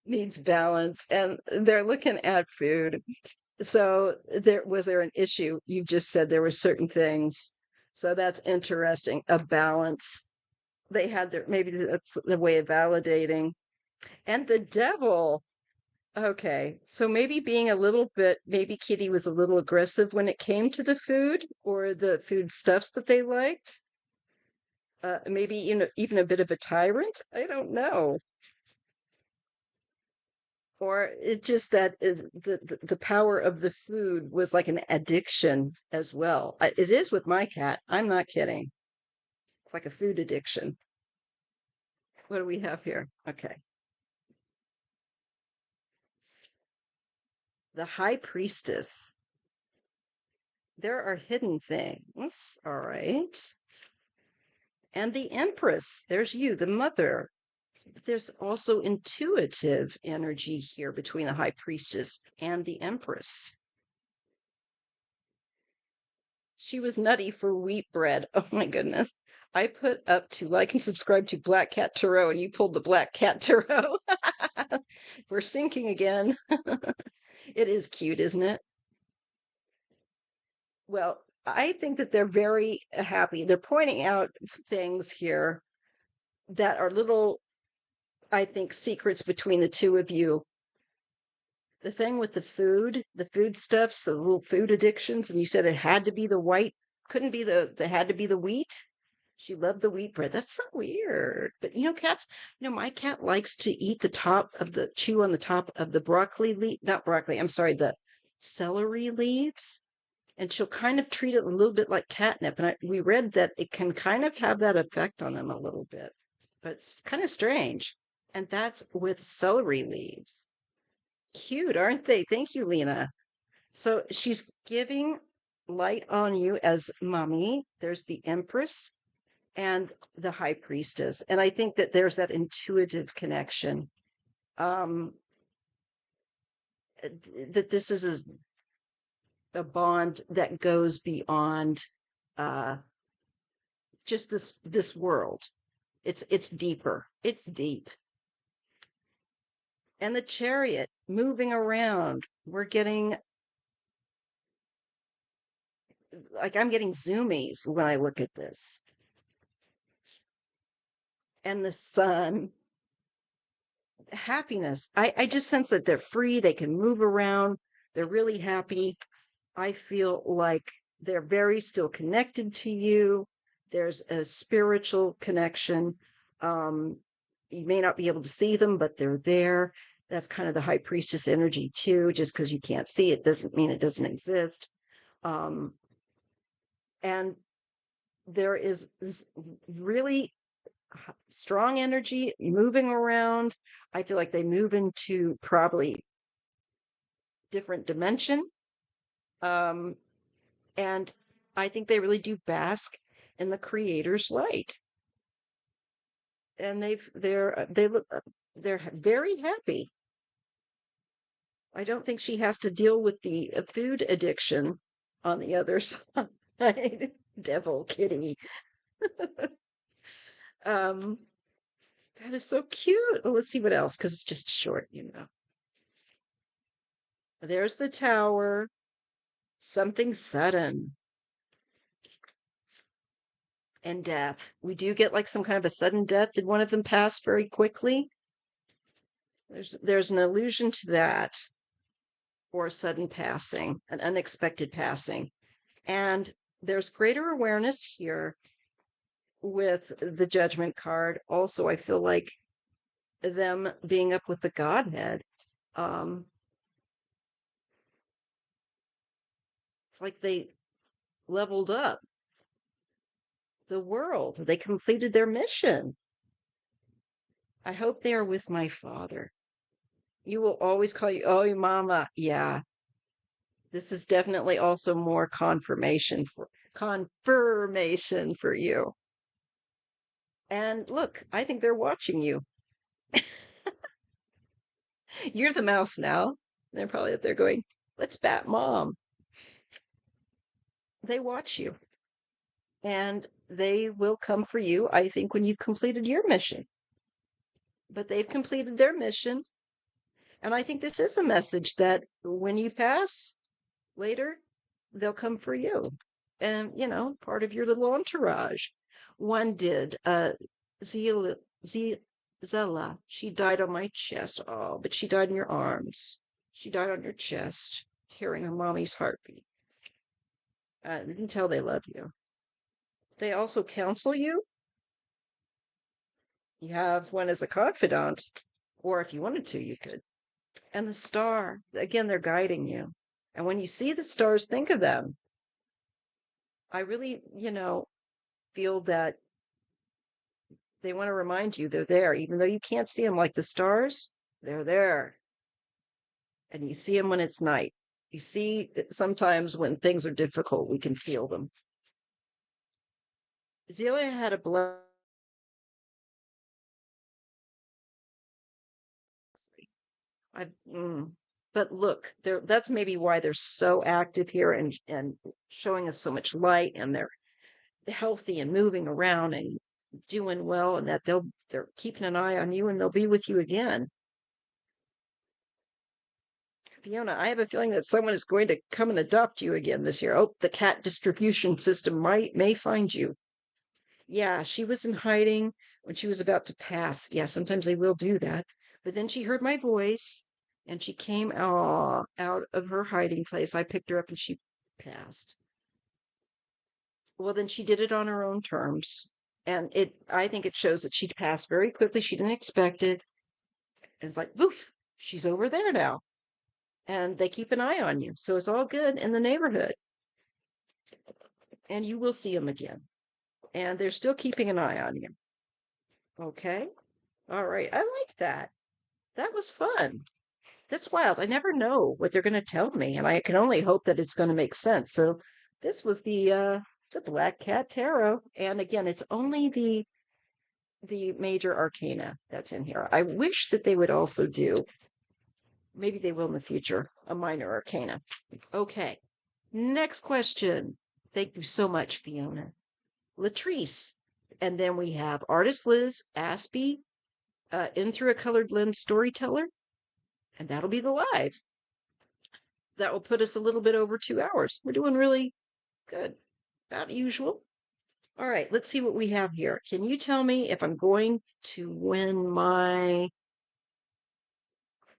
needs balance, and they're looking at food. So there an issue? You just said there were certain things. So that's interesting. A balance. They had their maybe that's the way of validating. And the devil. Okay, so maybe being a little bit, maybe Kitty was a little aggressive when it came to the food or the food stuffs that they liked. Maybe even a bit of a tyrant. I don't know. Or it just that is the power of the food was like an addiction as well. It is with my cat. I'm not kidding. It's like a food addiction. What do we have here? Okay. The high priestess. There are hidden things. All right. And the empress. There's you, the mother. But there's also intuitive energy here between the high priestess and the empress. She was nutty for wheat bread. Oh my goodness. I put up to like and subscribe to BlackCat Tarot, and you pulled the BlackCat Tarot. We're syncing again. It is cute, isn't it? Well, I think that they're very happy. They're pointing out things here that are little, I think, secrets between the two of you. The thing with the foodstuffs, the little food addictions, and you said it had to be the white, couldn't be the had to be the wheat. She loved the wheat bread. That's so weird. But cats, my cat likes to eat the top of the chew on the top of the broccoli leaf, not broccoli, I'm sorry, the celery leaves. And she'll kind of treat it a little bit like catnip. And we read that it can kind of have that effect on them a little bit, but it's kind of strange. And that's with celery leaves. Cute, aren't they? Thank you, Lena. So she's giving light on you as mommy. There's the Empress and the High Priestess. And I think that there's that intuitive connection. Um, that this is a bond that goes beyond uh just this world. It's deeper. It's deep. And the chariot moving around. We're getting like I'm getting zoomies when I look at this. And the sun, happiness. I just sense that they're free, they can move around, they're really happy. I feel like they're very still connected to you. There's a spiritual connection. You may not be able to see them, but they're there. That's kind of the high priestess energy too. Just because you can't see it doesn't mean it doesn't exist. Um, and there is this really strong energy moving around. I feel like they move into probably different dimension. Um, and I think they really do bask in the creator's light. And they look they're very happy. I don't think she has to deal with the food addiction on the other side. Devil kitty. um that is so cute. Well, let's see what else because it's just short. There's the tower. Something sudden. And death. We do get like some kind of a sudden death. Did one of them pass very quickly? There's an allusion to that, or sudden passing, an unexpected passing. And there's greater awareness here with the judgment card. Also, I feel like them being up with the Godhead. It's like they leveled up the world. They completed their mission. I hope they are with my father. You will always call you, oh, your mama. Yeah. This is definitely also more confirmation for you. And look, I think they're watching you. You're the mouse now. They're probably up there going, let's bat mom. They watch you. and they will come for you, I think, when you've completed your mission. But they've completed their mission. And I think this is a message that when you pass later, they'll come for you. And, part of your little entourage. One did, Zila, Zella, she died on my chest. Oh, but she died in your arms. She died on your chest, hearing her mommy's heartbeat. You can tell they love you. They also counsel you. You have one as a confidant, or if you wanted to, you could. And the star, again, they're guiding you. And when you see the stars, think of them. I really, feel that they want to remind you they're there, even though you can't see them like the stars, they're there. And you see them when it's night. You see, sometimes when things are difficult, we can feel them. Zelia had a blood. I, but look, that's maybe why they're so active here and showing us so much light, and they're healthy and moving around and doing well, and that they're keeping an eye on you, and they'll be with you again. Fiona, I have a feeling that someone is going to come and adopt you again this year. Oh, the cat distribution system may find you. Yeah, she was in hiding when she was about to pass. Yeah, sometimes they will do that. But then she heard my voice and she came out of her hiding place. I picked her up and she passed. Well, then she did it on her own terms. And I think it shows that she passed very quickly. She didn't expect it. And it's like, woof, she's over there now. And they keep an eye on you. So it's all good in the neighborhood. And you will see them again. And they're still keeping an eye on you. Okay. All right. I like that. That was fun. That's wild. I never know what they're going to tell me, and I can only hope that it's going to make sense. So this was the BlackCat Tarot, and again, it's only the major arcana that's in here. I wish that they would also do, maybe they will in the future, a minor arcana. Okay. Next question. Thank you so much, Fiona. Latrice. And then we have artist Liz, Aspie, in through a colored lens storyteller, and that'll be the live. That will put us a little bit over 2 hours. We're doing really good, about usual. All right, let's see what we have here. Can you tell me if I'm going to win my...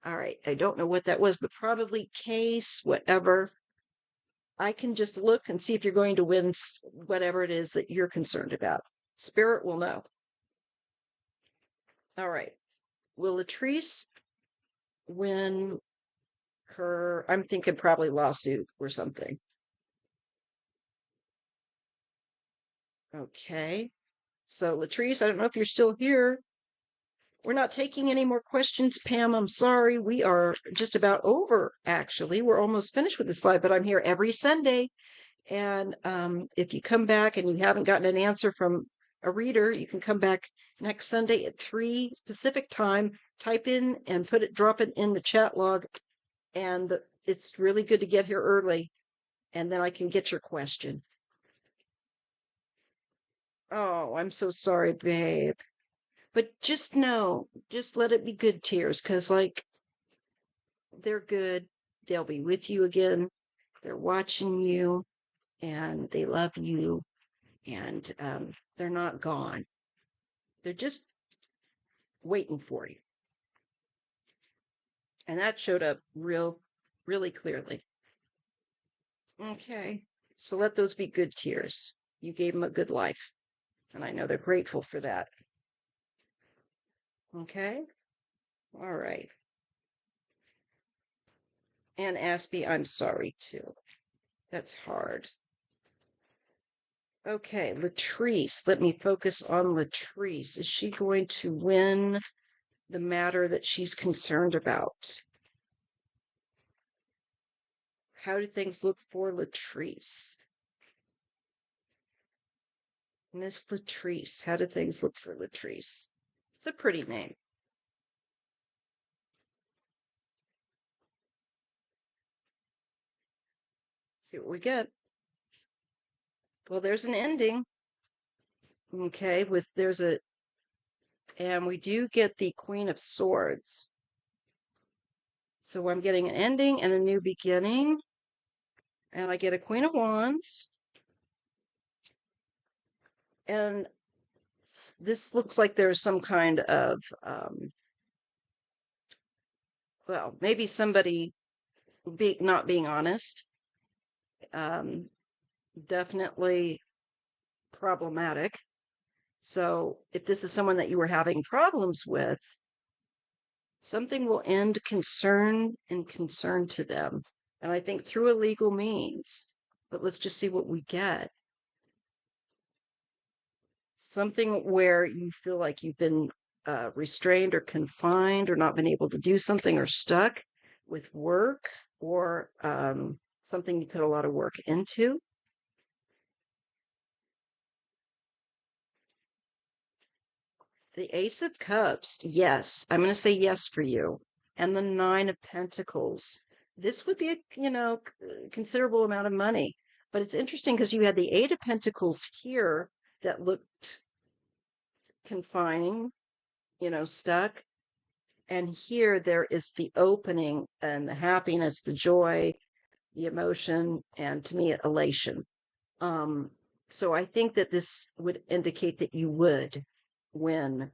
All right, I don't know what that was, but probably case, whatever. I can just look and see if you're going to win whatever it is that you're concerned about. Spirit will know. All right. Will Latrice win her, I'm thinking probably lawsuit or something. Okay. So Latrice, I don't know if you're still here. We're not taking any more questions, Pam. I'm sorry. We are just about over, actually. We're almost finished with the slide, but I'm here every Sunday. And if you come back and you haven't gotten an answer from a reader, you can come back next Sunday at 3 Pacific time, type in and drop it in the chat log. And it's really good to get here early, and then I can get your question. Oh, I'm so sorry, babe. But just know, just let it be good tears, because, like, they're good. They'll be with you again. They're watching you, and they love you, and they're not gone. They're just waiting for you. And that showed up really clearly. Okay, so let those be good tears. You gave them a good life, and I know they're grateful for that. Okay, all right. And Aspie, I'm sorry too. That's hard. Okay, Latrice. Let me focus on Latrice. Is she going to win the matter that she's concerned about? How do things look for Latrice? Miss Latrice. How do things look for Latrice? It's a pretty name. Let's see what we get. Well, there's an ending. Okay, and we do get the Queen of Swords. So I'm getting an ending and a new beginning. And I get a Queen of Wands. And this looks like there's some kind of, well, maybe somebody not being honest. Um, Definitely problematic. So if this is someone that you were having problems with, something will end concern to them. And I think through a legal means. But let's just see what we get. Something where you feel like you've been restrained or confined or not been able to do something or stuck with work or something you put a lot of work into. The Ace of Cups. Yes, I'm going to say yes for you. And the Nine of Pentacles. This would be a considerable amount of money. But it's interesting because you had the Eight of Pentacles here that looked confining, stuck. And here there is the opening and the happiness, the joy, the emotion, and to me, elation. Um, so I think that this would indicate that you would win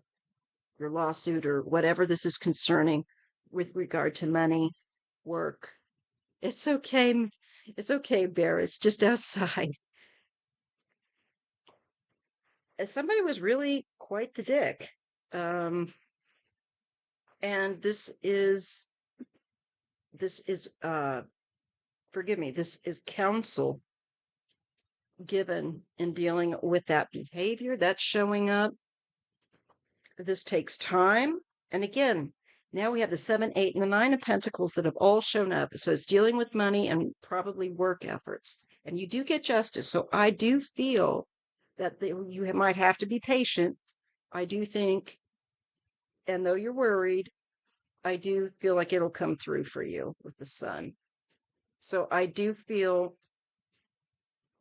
your lawsuit or whatever this is concerning with regard to money, work. It's okay. It's okay, Bear. It's just outside. Somebody was really quite the dick. Um, and this is forgive me, this is counsel given in dealing with that behavior that's showing up. This takes time. And again, now we have the 7, 8, and the 9 of Pentacles that have all shown up. So it's dealing with money and probably work efforts. And you do get justice. So I do feel that you might have to be patient. I do think, and though you're worried, I do feel like it'll come through for you with the Sun. So I do feel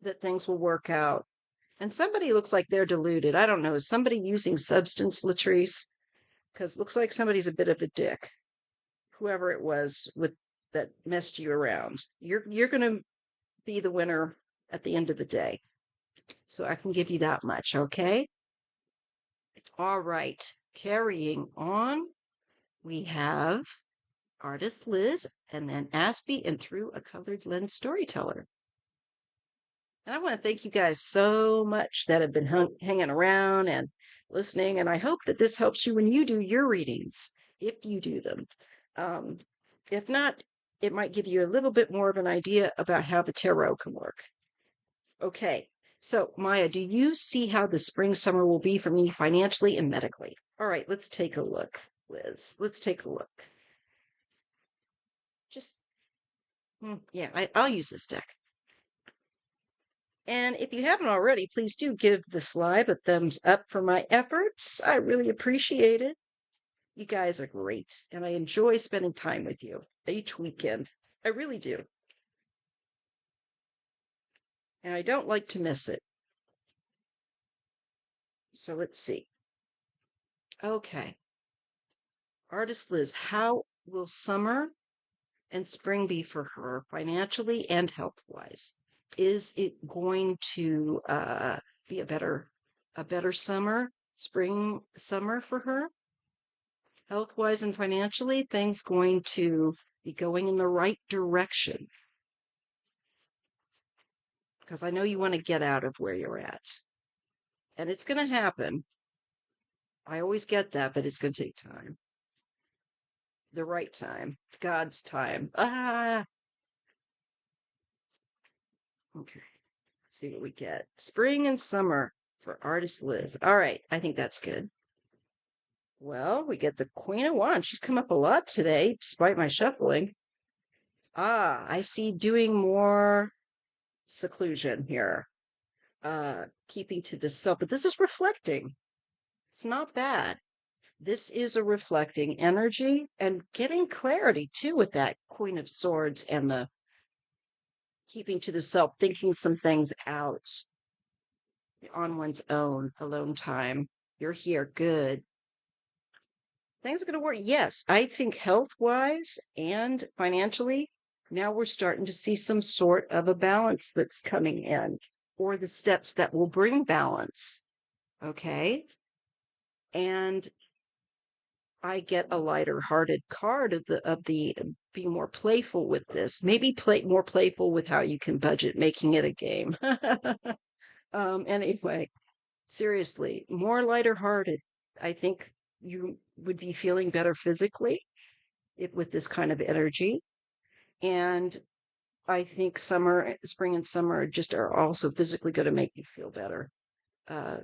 that things will work out. And somebody looks like they're deluded. I don't know. Is somebody using substance, Latrice? Because it looks like somebody's a bit of a dick. Whoever it was with that messed you around. You're going to be the winner at the end of the day. So I can give you that much, okay? All right. Carrying on, we have artist Liz and then Aspie and Through a Colored Lens Storyteller. And I want to thank you guys so much that have been hanging around and listening. And I hope that this helps you when you do your readings, if you do them. Um, if not, it might give you a little bit more of an idea about how the tarot can work. Okay, so Maya, do you see how the spring summer will be for me financially and medically? All right, let's take a look, Liz. Let's take a look. Just, yeah, I'll use this deck. And if you haven't already, please do give this live a thumbs up for my efforts. I really appreciate it. You guys are great, and I enjoy spending time with you each weekend. I really do. And I don't like to miss it. So let's see. Okay. Artist Liz, how will summer and spring be for her financially and health-wise? Is it going to be a better spring summer for her? Health-wise and financially, things going to be going in the right direction. Because I know you want to get out of where you're at. And it's going to happen. I always get that, but it's going to take time. The right time. God's time. Ah! Okay. Let's see what we get. Spring and summer for artist Liz. All right. I think that's good. Well, we get the Queen of Wands. She's come up a lot today, despite my shuffling. Ah, I see doing more seclusion here. Keeping to the self, but this is reflecting. It's not bad. This is a reflecting energy and getting clarity too with that Queen of Swords and the keeping to the self, thinking some things out. on one's own, alone time. You're here. Good. Things are going to work. Yes, I think health wise and financially, now we're starting to see some sort of a balance that's coming in, or the steps that will bring balance. Okay. And I get a lighter hearted card of the being more playful with this. Maybe more playful with how you can budget making it a game. Anyway, seriously, more lighter hearted. I think you would be feeling better physically with this kind of energy. And I think spring and summer just are also physically going to make you feel better. Uh,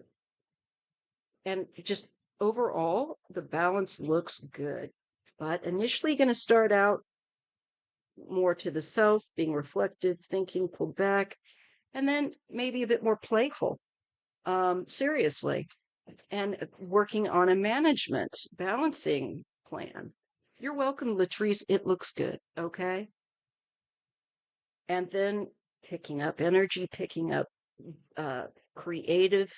and just overall, the balance looks good. But initially, going to start out more to the self, being reflective, thinking, pulled back, and then maybe a bit more playful. Seriously, and working on a management balancing plan. You're welcome, Latrice. It looks good. Okay. And then picking up energy, picking up creative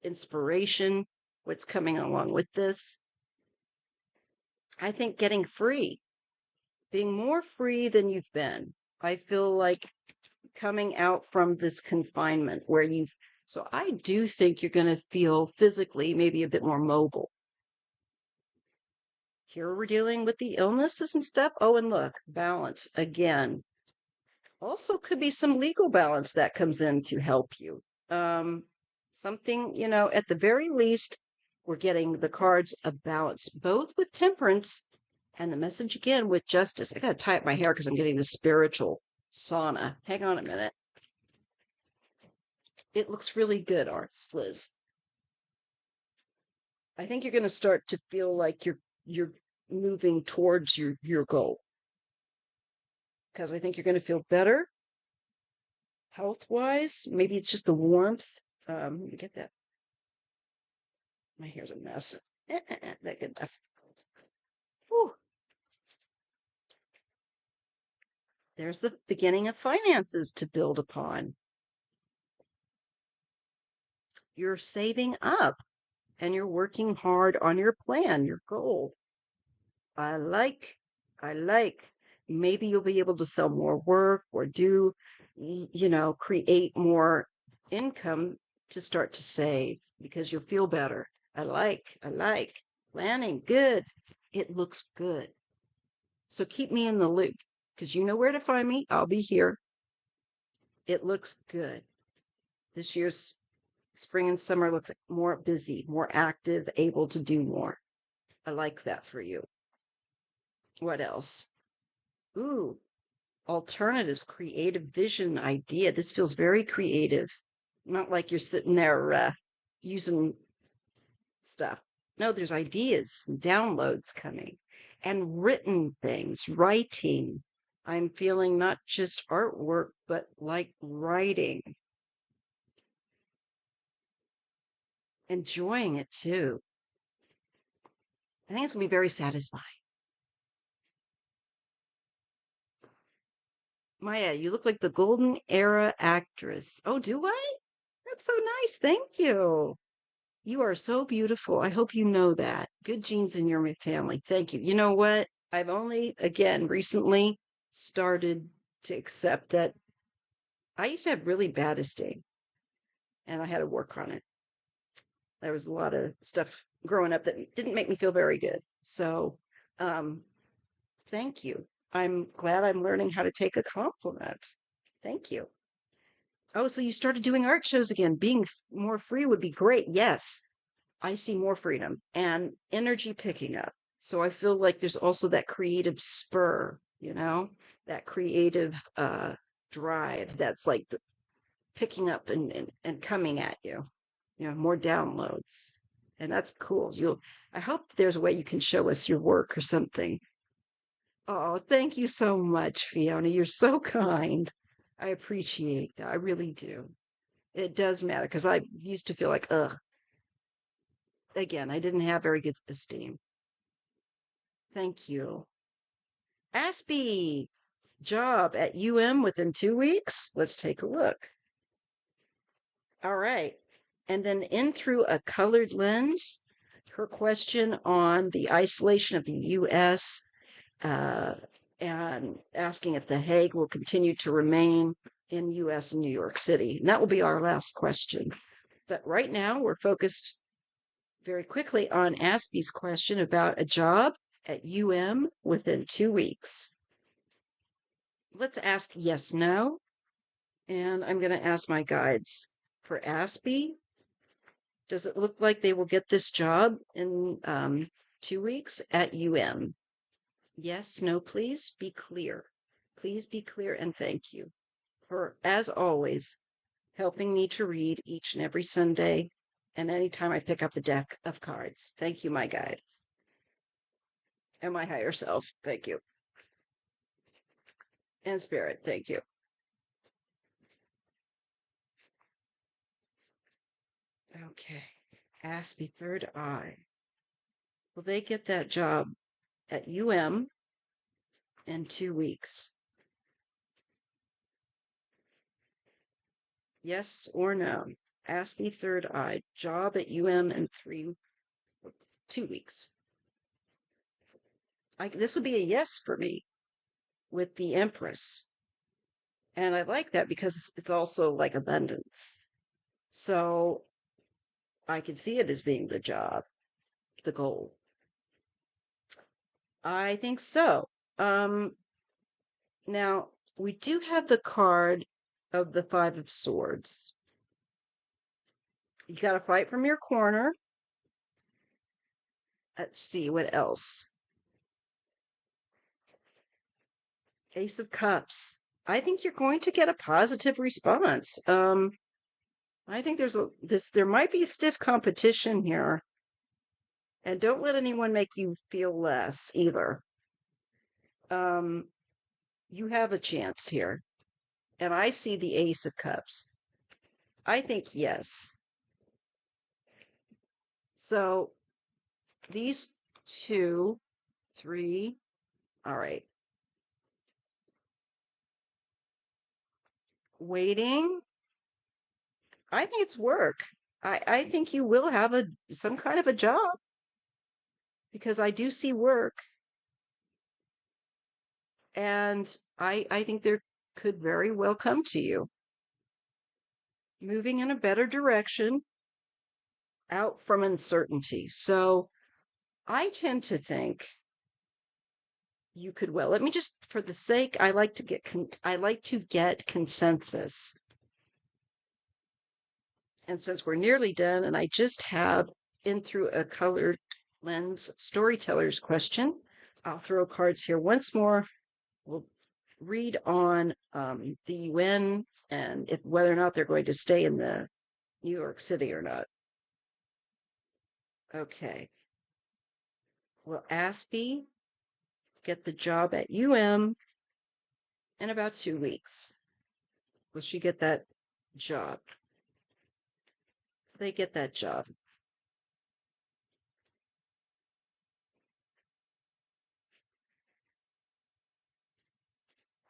inspiration, what's coming along with this. I think getting free, being more free than you've been. I feel like coming out from this confinement where so I do think you're going to feel physically maybe a bit more mobile. Here we're dealing with the illnesses and stuff. Oh, and look, balance again. Also could be some legal balance that comes in to help you. Something, at the very least, we're getting the cards of balance, both with temperance and the message again with justice. I got to tie up my hair because I'm getting the spiritual sauna. Hang on a minute. It looks really good, artist Liz. I think you're going to start to feel like you're moving towards your goal, because I think you're going to feel better health wise. Maybe it's just the warmth. Let me get that. My hair's a mess. That good enough. Whew. There's the beginning of finances to build upon. You're saving up and you're working hard on your plan, your goal. I like. Maybe you'll be able to sell more work or create more income to start to save because you'll feel better. I like. Planning. Good. It looks good. So keep me in the loop because you know where to find me. I'll be here. It looks good. This year's spring and summer looks more busy, more active, able to do more. I like that for you. What else? Ooh, alternatives, creative vision, idea. This feels very creative. Not like you're sitting there using stuff. No, there's ideas, downloads coming, and written things, writing. I'm feeling not just artwork, but like writing. Enjoying it too. I think it's going to be very satisfying. Maya, you look like the golden era actress. Oh, do I? That's so nice. Thank you. You are so beautiful. I hope you know that. Good genes in your family. Thank you. You know what? I've only, again, recently started to accept that I used to have really bad esteem and I had to work on it. There was a lot of stuff growing up that didn't make me feel very good. So, thank you. I'm glad I'm learning how to take a compliment. Thank you. Oh, so you started doing art shows again. Being more free would be great. Yes, I see more freedom and energy picking up. So I feel like there's also that creative spur, that creative drive that's like picking up and coming at you, more downloads. And that's cool. I hope there's a way you can show us your work or something. Oh, thank you so much, Fiona. You're so kind. I appreciate that. I really do. It does matter because I used to feel like, ugh. Again, I didn't have very good esteem. Thank you. Aspie, job at UM within 2 weeks. Let's take a look. All right. And then in through a colored lens, her question on the isolation of the U.S. Uh, and asking if The Hague will continue to remain in U.S. and New York City. And that will be our last question. But right now, we're focused very quickly on Aspie's question about a job at within 2 weeks. Let's ask yes, no. And I'm going to ask my guides. For Aspie, does it look like they will get this job in 2 weeks at Yes, no, please be clear. Please be clear and thank you for, as always, helping me to read each and every Sunday and anytime I pick up a deck of cards. Thank you, my guides. And my higher self. Thank you. And spirit. Thank you. Okay. Aspie third eye. Will they get that job at in 2 weeks? Yes or no? Aspie third eye. Job at in 2 weeks. This would be a yes for me with the Empress. And I like that because it's also like abundance. So I can see it as being the job, the goal. I think so. Now we do have the card of the Five of Swords. You got to fight from your corner. Let's see what else. Ace of Cups. I think you're going to get a positive response. I think there might be stiff competition here. And don't let anyone make you feel less either. You have a chance here. And I see the Ace of Cups. I think yes. So these 2, 3, all right. Waiting. I think it's work. I think you will have some kind of a job because I do see work. And I think there could very well come to you. Moving in a better direction out from uncertainty. So I tend to think you could well. Let me just, for the sake, I like to get consensus. And since we're nearly done, and I just have in through a colored lens storyteller's question, I'll throw cards here once more. We'll read on the UN and whether or not they're going to stay in the New York City or not. Okay. Will Aspie get the job at in about 2 weeks? Will she get that job? They get that job.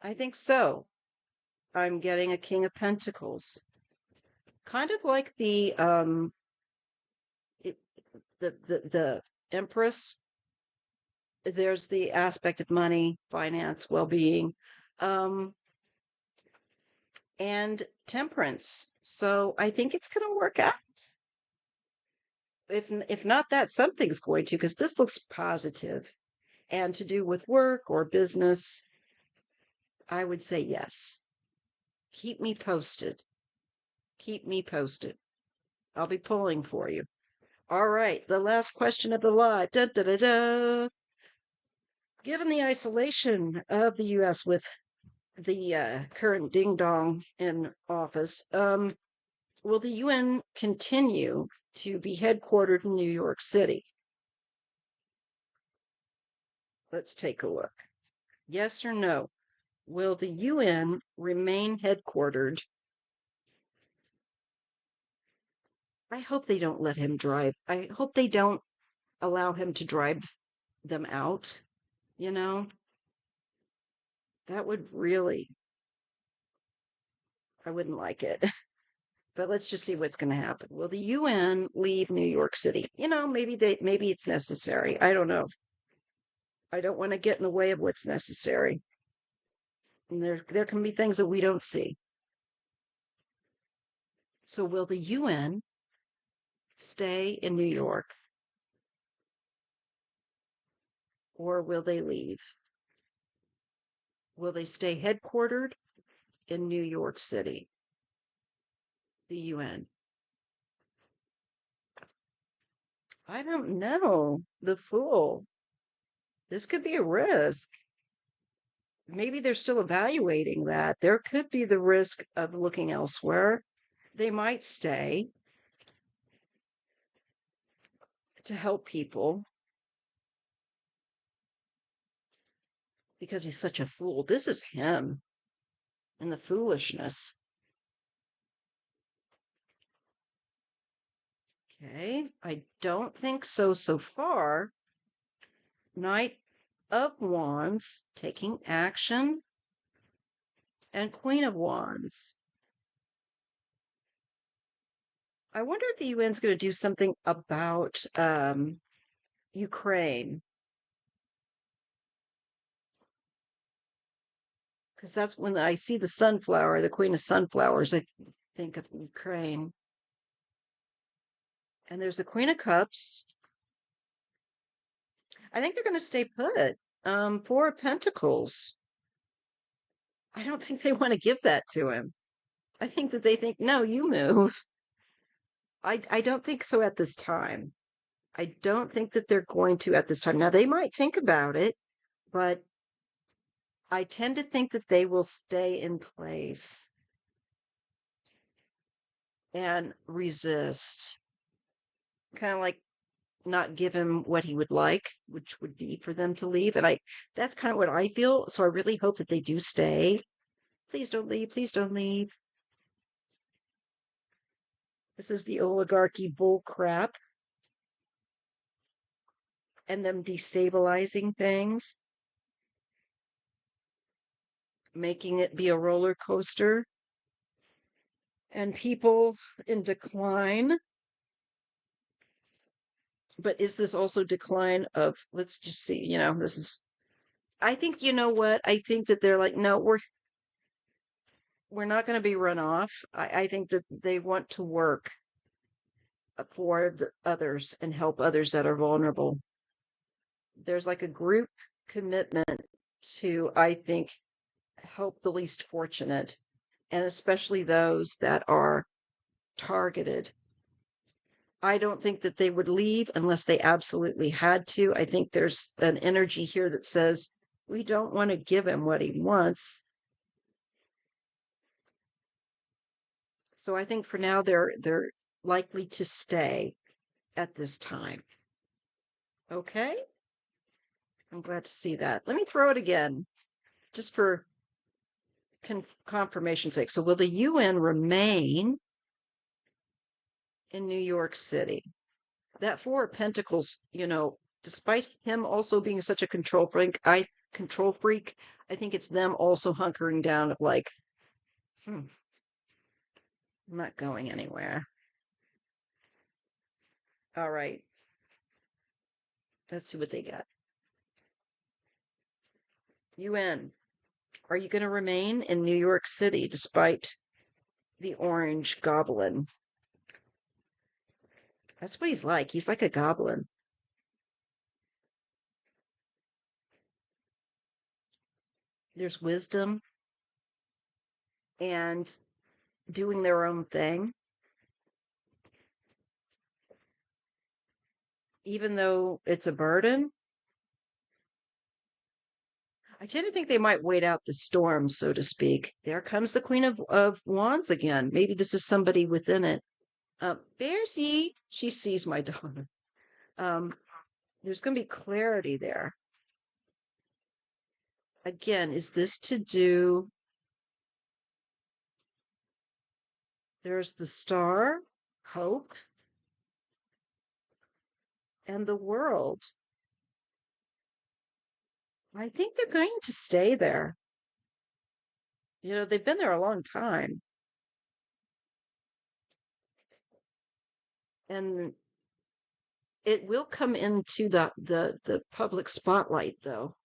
I think so. I'm getting a King of Pentacles. Kind of like the Empress. There's the aspect of money, finance, well-being, and temperance. So I think it's going to work out. If not that, something's going to, because this looks positive and to do with work or business. I would say yes. Keep me posted. Keep me posted. I'll be pulling for you. All right, the last question of the live. Da, da, da, da. Given the isolation of the U.S. with the current ding-dong in office, will the UN continue to be headquartered in New York City? Let's take a look. Yes or no? Will the UN remain headquartered? I hope they don't let him drive. I hope they don't allow him to drive them out. You know, that would really, I wouldn't like it. But let's just see what's going to happen. Will the UN leave New York City? Maybe it's necessary. I don't know. I don't want to get in the way of what's necessary. And there can be things that we don't see. So will the UN stay in New York or will they leave? Will they stay headquartered in New York City? The UN. I don't know. The Fool. This could be a risk. Maybe they're still evaluating that. There could be the risk of looking elsewhere. They might stay to help people because he's such a fool. This is him and the foolishness. Okay, I don't think so so far. Knight of Wands taking action and Queen of Wands. I wonder if the UN's going to do something about Ukraine. Because that's when I see the sunflower, the Queen of Sunflowers, I think of Ukraine. And there's the Queen of Cups. I think they're going to stay put. Four of Pentacles. I don't think they want to give that to him. I think that they think, no, you move. I don't think so at this time. I don't think that they're going to at this time. Now, they might think about it, but I tend to think that they will stay in place and resist. Kind of like not give him what he would like, which would be for them to leave. And that's kind of what I feel. So I really hope that they do stay. Please don't leave. Please don't leave. This is the oligarchy bull crap and them destabilizing things, making it be a roller coaster and people in decline. But is this also decline of, let's just see, this is, I think, you know what? I think that they're like, no, we're not going to be run off. I think that they want to work for the others and help others that are vulnerable. There's like a group commitment to, I think, help the least fortunate, and especially those that are targeted. I don't think that they would leave unless they absolutely had to. I think there's an energy here that says we don't want to give him what he wants. So I think for now they're likely to stay at this time. Okay? I'm glad to see that. Let me throw it again, just for confirmation's sake. So will the UN remain in New York City? That Four of Pentacles, despite him also being such a control freak, I think it's them also hunkering down of like, I'm not going anywhere. All right. Let's see what they got. UN, are you going to remain in New York City despite the orange goblin? That's what he's like. He's like a goblin. There's wisdom and doing their own thing. Even though it's a burden, I tend to think they might wait out the storm, so to speak. There comes the Queen of Wands again. Maybe this is somebody within it. Bearsy, she sees my daughter. There's going to be clarity there. Again, is this to do? There's the star, hope, and the world. I think they're going to stay there. They've been there a long time. And it will come into the public spotlight though.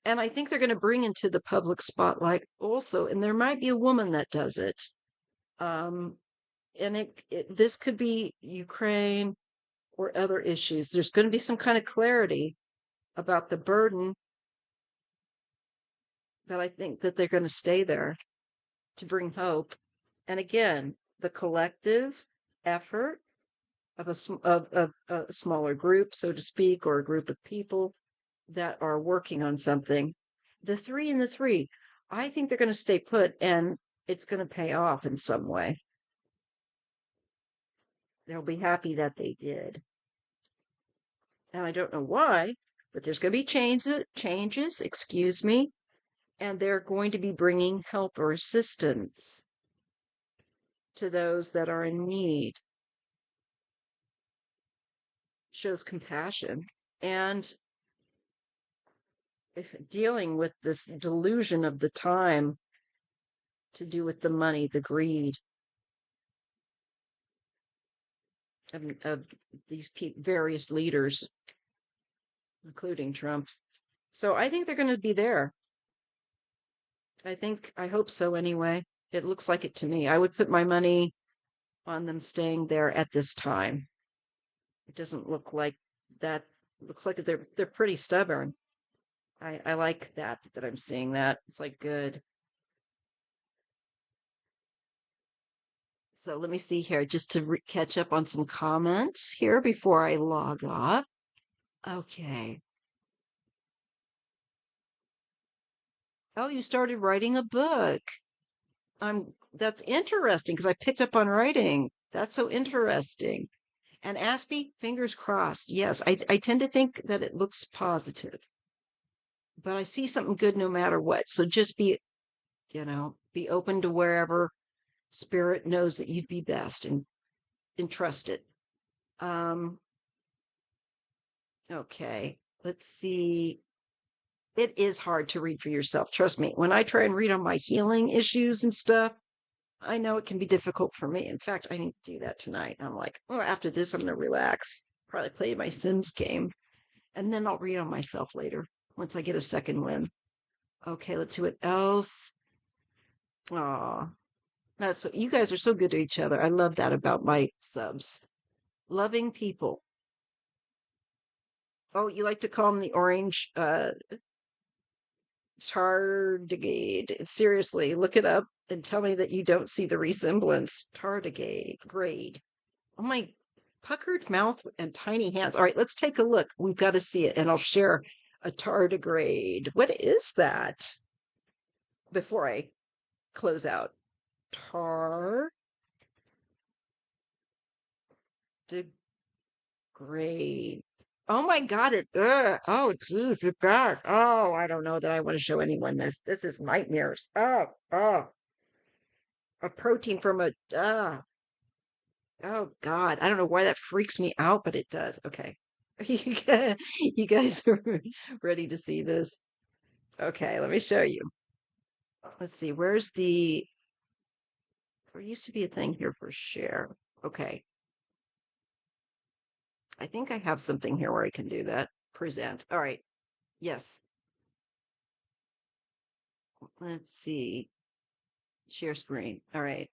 And I think they're going to bring into the public spotlight also, and there might be a woman that does it. Um, and this could be Ukraine or other issues. There's going to be some kind of clarity about the burden, but I think that they're going to stay there to bring hope. And again, the collective effort of of a smaller group, so to speak, or a group of people that are working on something. The three and the three, I think they're going to stay put and it's going to pay off in some way. They'll be happy that they did. And I don't know why, but there's going to be changes, excuse me, and they're going to be bringing help or assistance to those that are in need. Shows compassion and dealing with this delusion of the time to do with the money, the greed of these various leaders, including Trump. So I think they're going to be there. I hope so anyway. It looks like it to me. I would put my money on them staying there at this time. It doesn't look like that. Looks like they're pretty stubborn. I like that I'm seeing that. It's like good. So let me see here, just to catch up on some comments here before I log off. Okay. Oh, you started writing a book. That's interesting because I picked up on writing. That's so interesting. And Aspie, fingers crossed. Yes, I tend to think that it looks positive, but I see something good no matter what. So just be open to wherever spirit knows that you'd be best and trust it. Um, okay, let's see. It is hard to read for yourself. Trust me. When I try and read on my healing issues and stuff, I know it can be difficult for me. In fact, I need to do that tonight. I'm like, oh, after this, I'm going to relax, probably play my Sims game, and then I'll read on myself later once I get a second win. Okay, let's see what else. Aw, you guys are so good to each other. I love that about my subs. Loving people. Oh, you like to call them the orange tardigrade. Seriously, look it up and tell me that you don't see the resemblance. Tardigrade. Grade. Oh my, puckered mouth and tiny hands. All right, let's take a look. We've got to see it, and I'll share a tardigrade. What is that? Before I close out. Tardigrade. Oh my God, oh geez, it does. Oh, I don't know that I want to show anyone this. This is nightmares. Oh, a protein from oh God. I don't know why that freaks me out, but it does. Okay. You guys are ready to see this? Okay, let me show you. Let's see. There used to be a thing here for share. Okay. I think I have something here where I can do that. Present. All right. Yes. Let's see. Share screen. All right.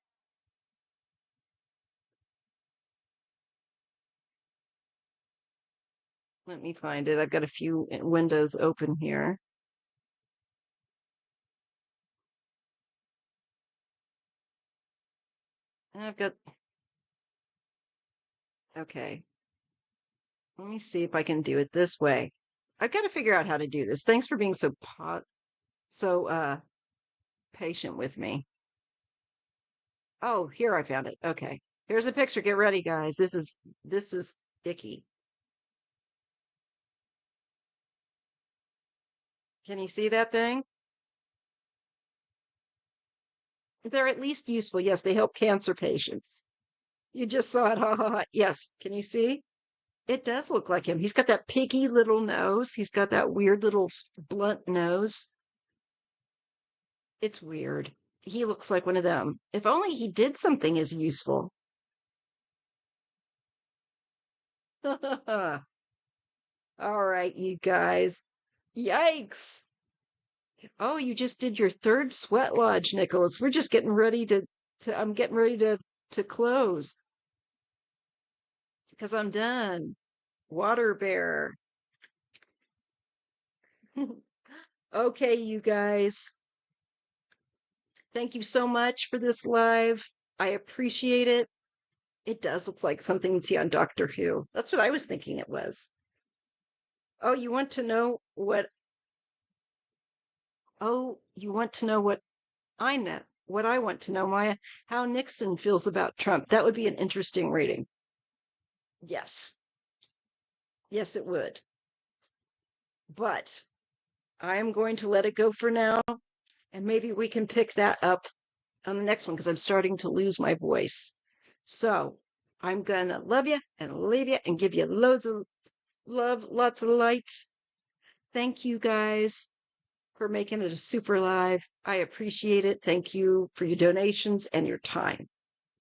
Let me find it. I've got a few windows open here. And I've got, okay. Let me see if I can do it this way. I've got to figure out how to do this. Thanks for being so patient with me. Oh, here I found it. Okay. Here's a picture. Get ready, guys. This is icky. Can you see that thing? They're at least useful. Yes, they help cancer patients. You just saw it. Ha ha ha. Yes. Can you see? It does look like him. He's got that piggy little nose. He's got that weird little blunt nose. It's weird. He looks like one of them. If only he did something as useful. All right, you guys. Yikes. Oh, you just did your third sweat lodge, Nicholas. We're just getting ready to I'm getting ready to close because I'm done. Water bear. Okay, you guys. Thank you so much for this live. I appreciate it. It does look like something you'd see on Doctor Who. That's what I was thinking it was. Oh, you want to know what? Oh, you want to know what I know? What I want to know, Maya? How Nixon feels about Trump. That would be an interesting reading. Yes. Yes, it would. But I am going to let it go for now. And maybe we can pick that up on the next one because I'm starting to lose my voice. So I'm going to love you and leave you and give you loads of love, lots of light. Thank you guys for making it a super live. I appreciate it. Thank you for your donations and your time.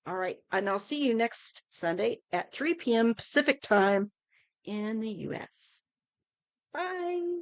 All right. And I'll see you next Sunday at 3 p.m. Pacific time in the US. Bye.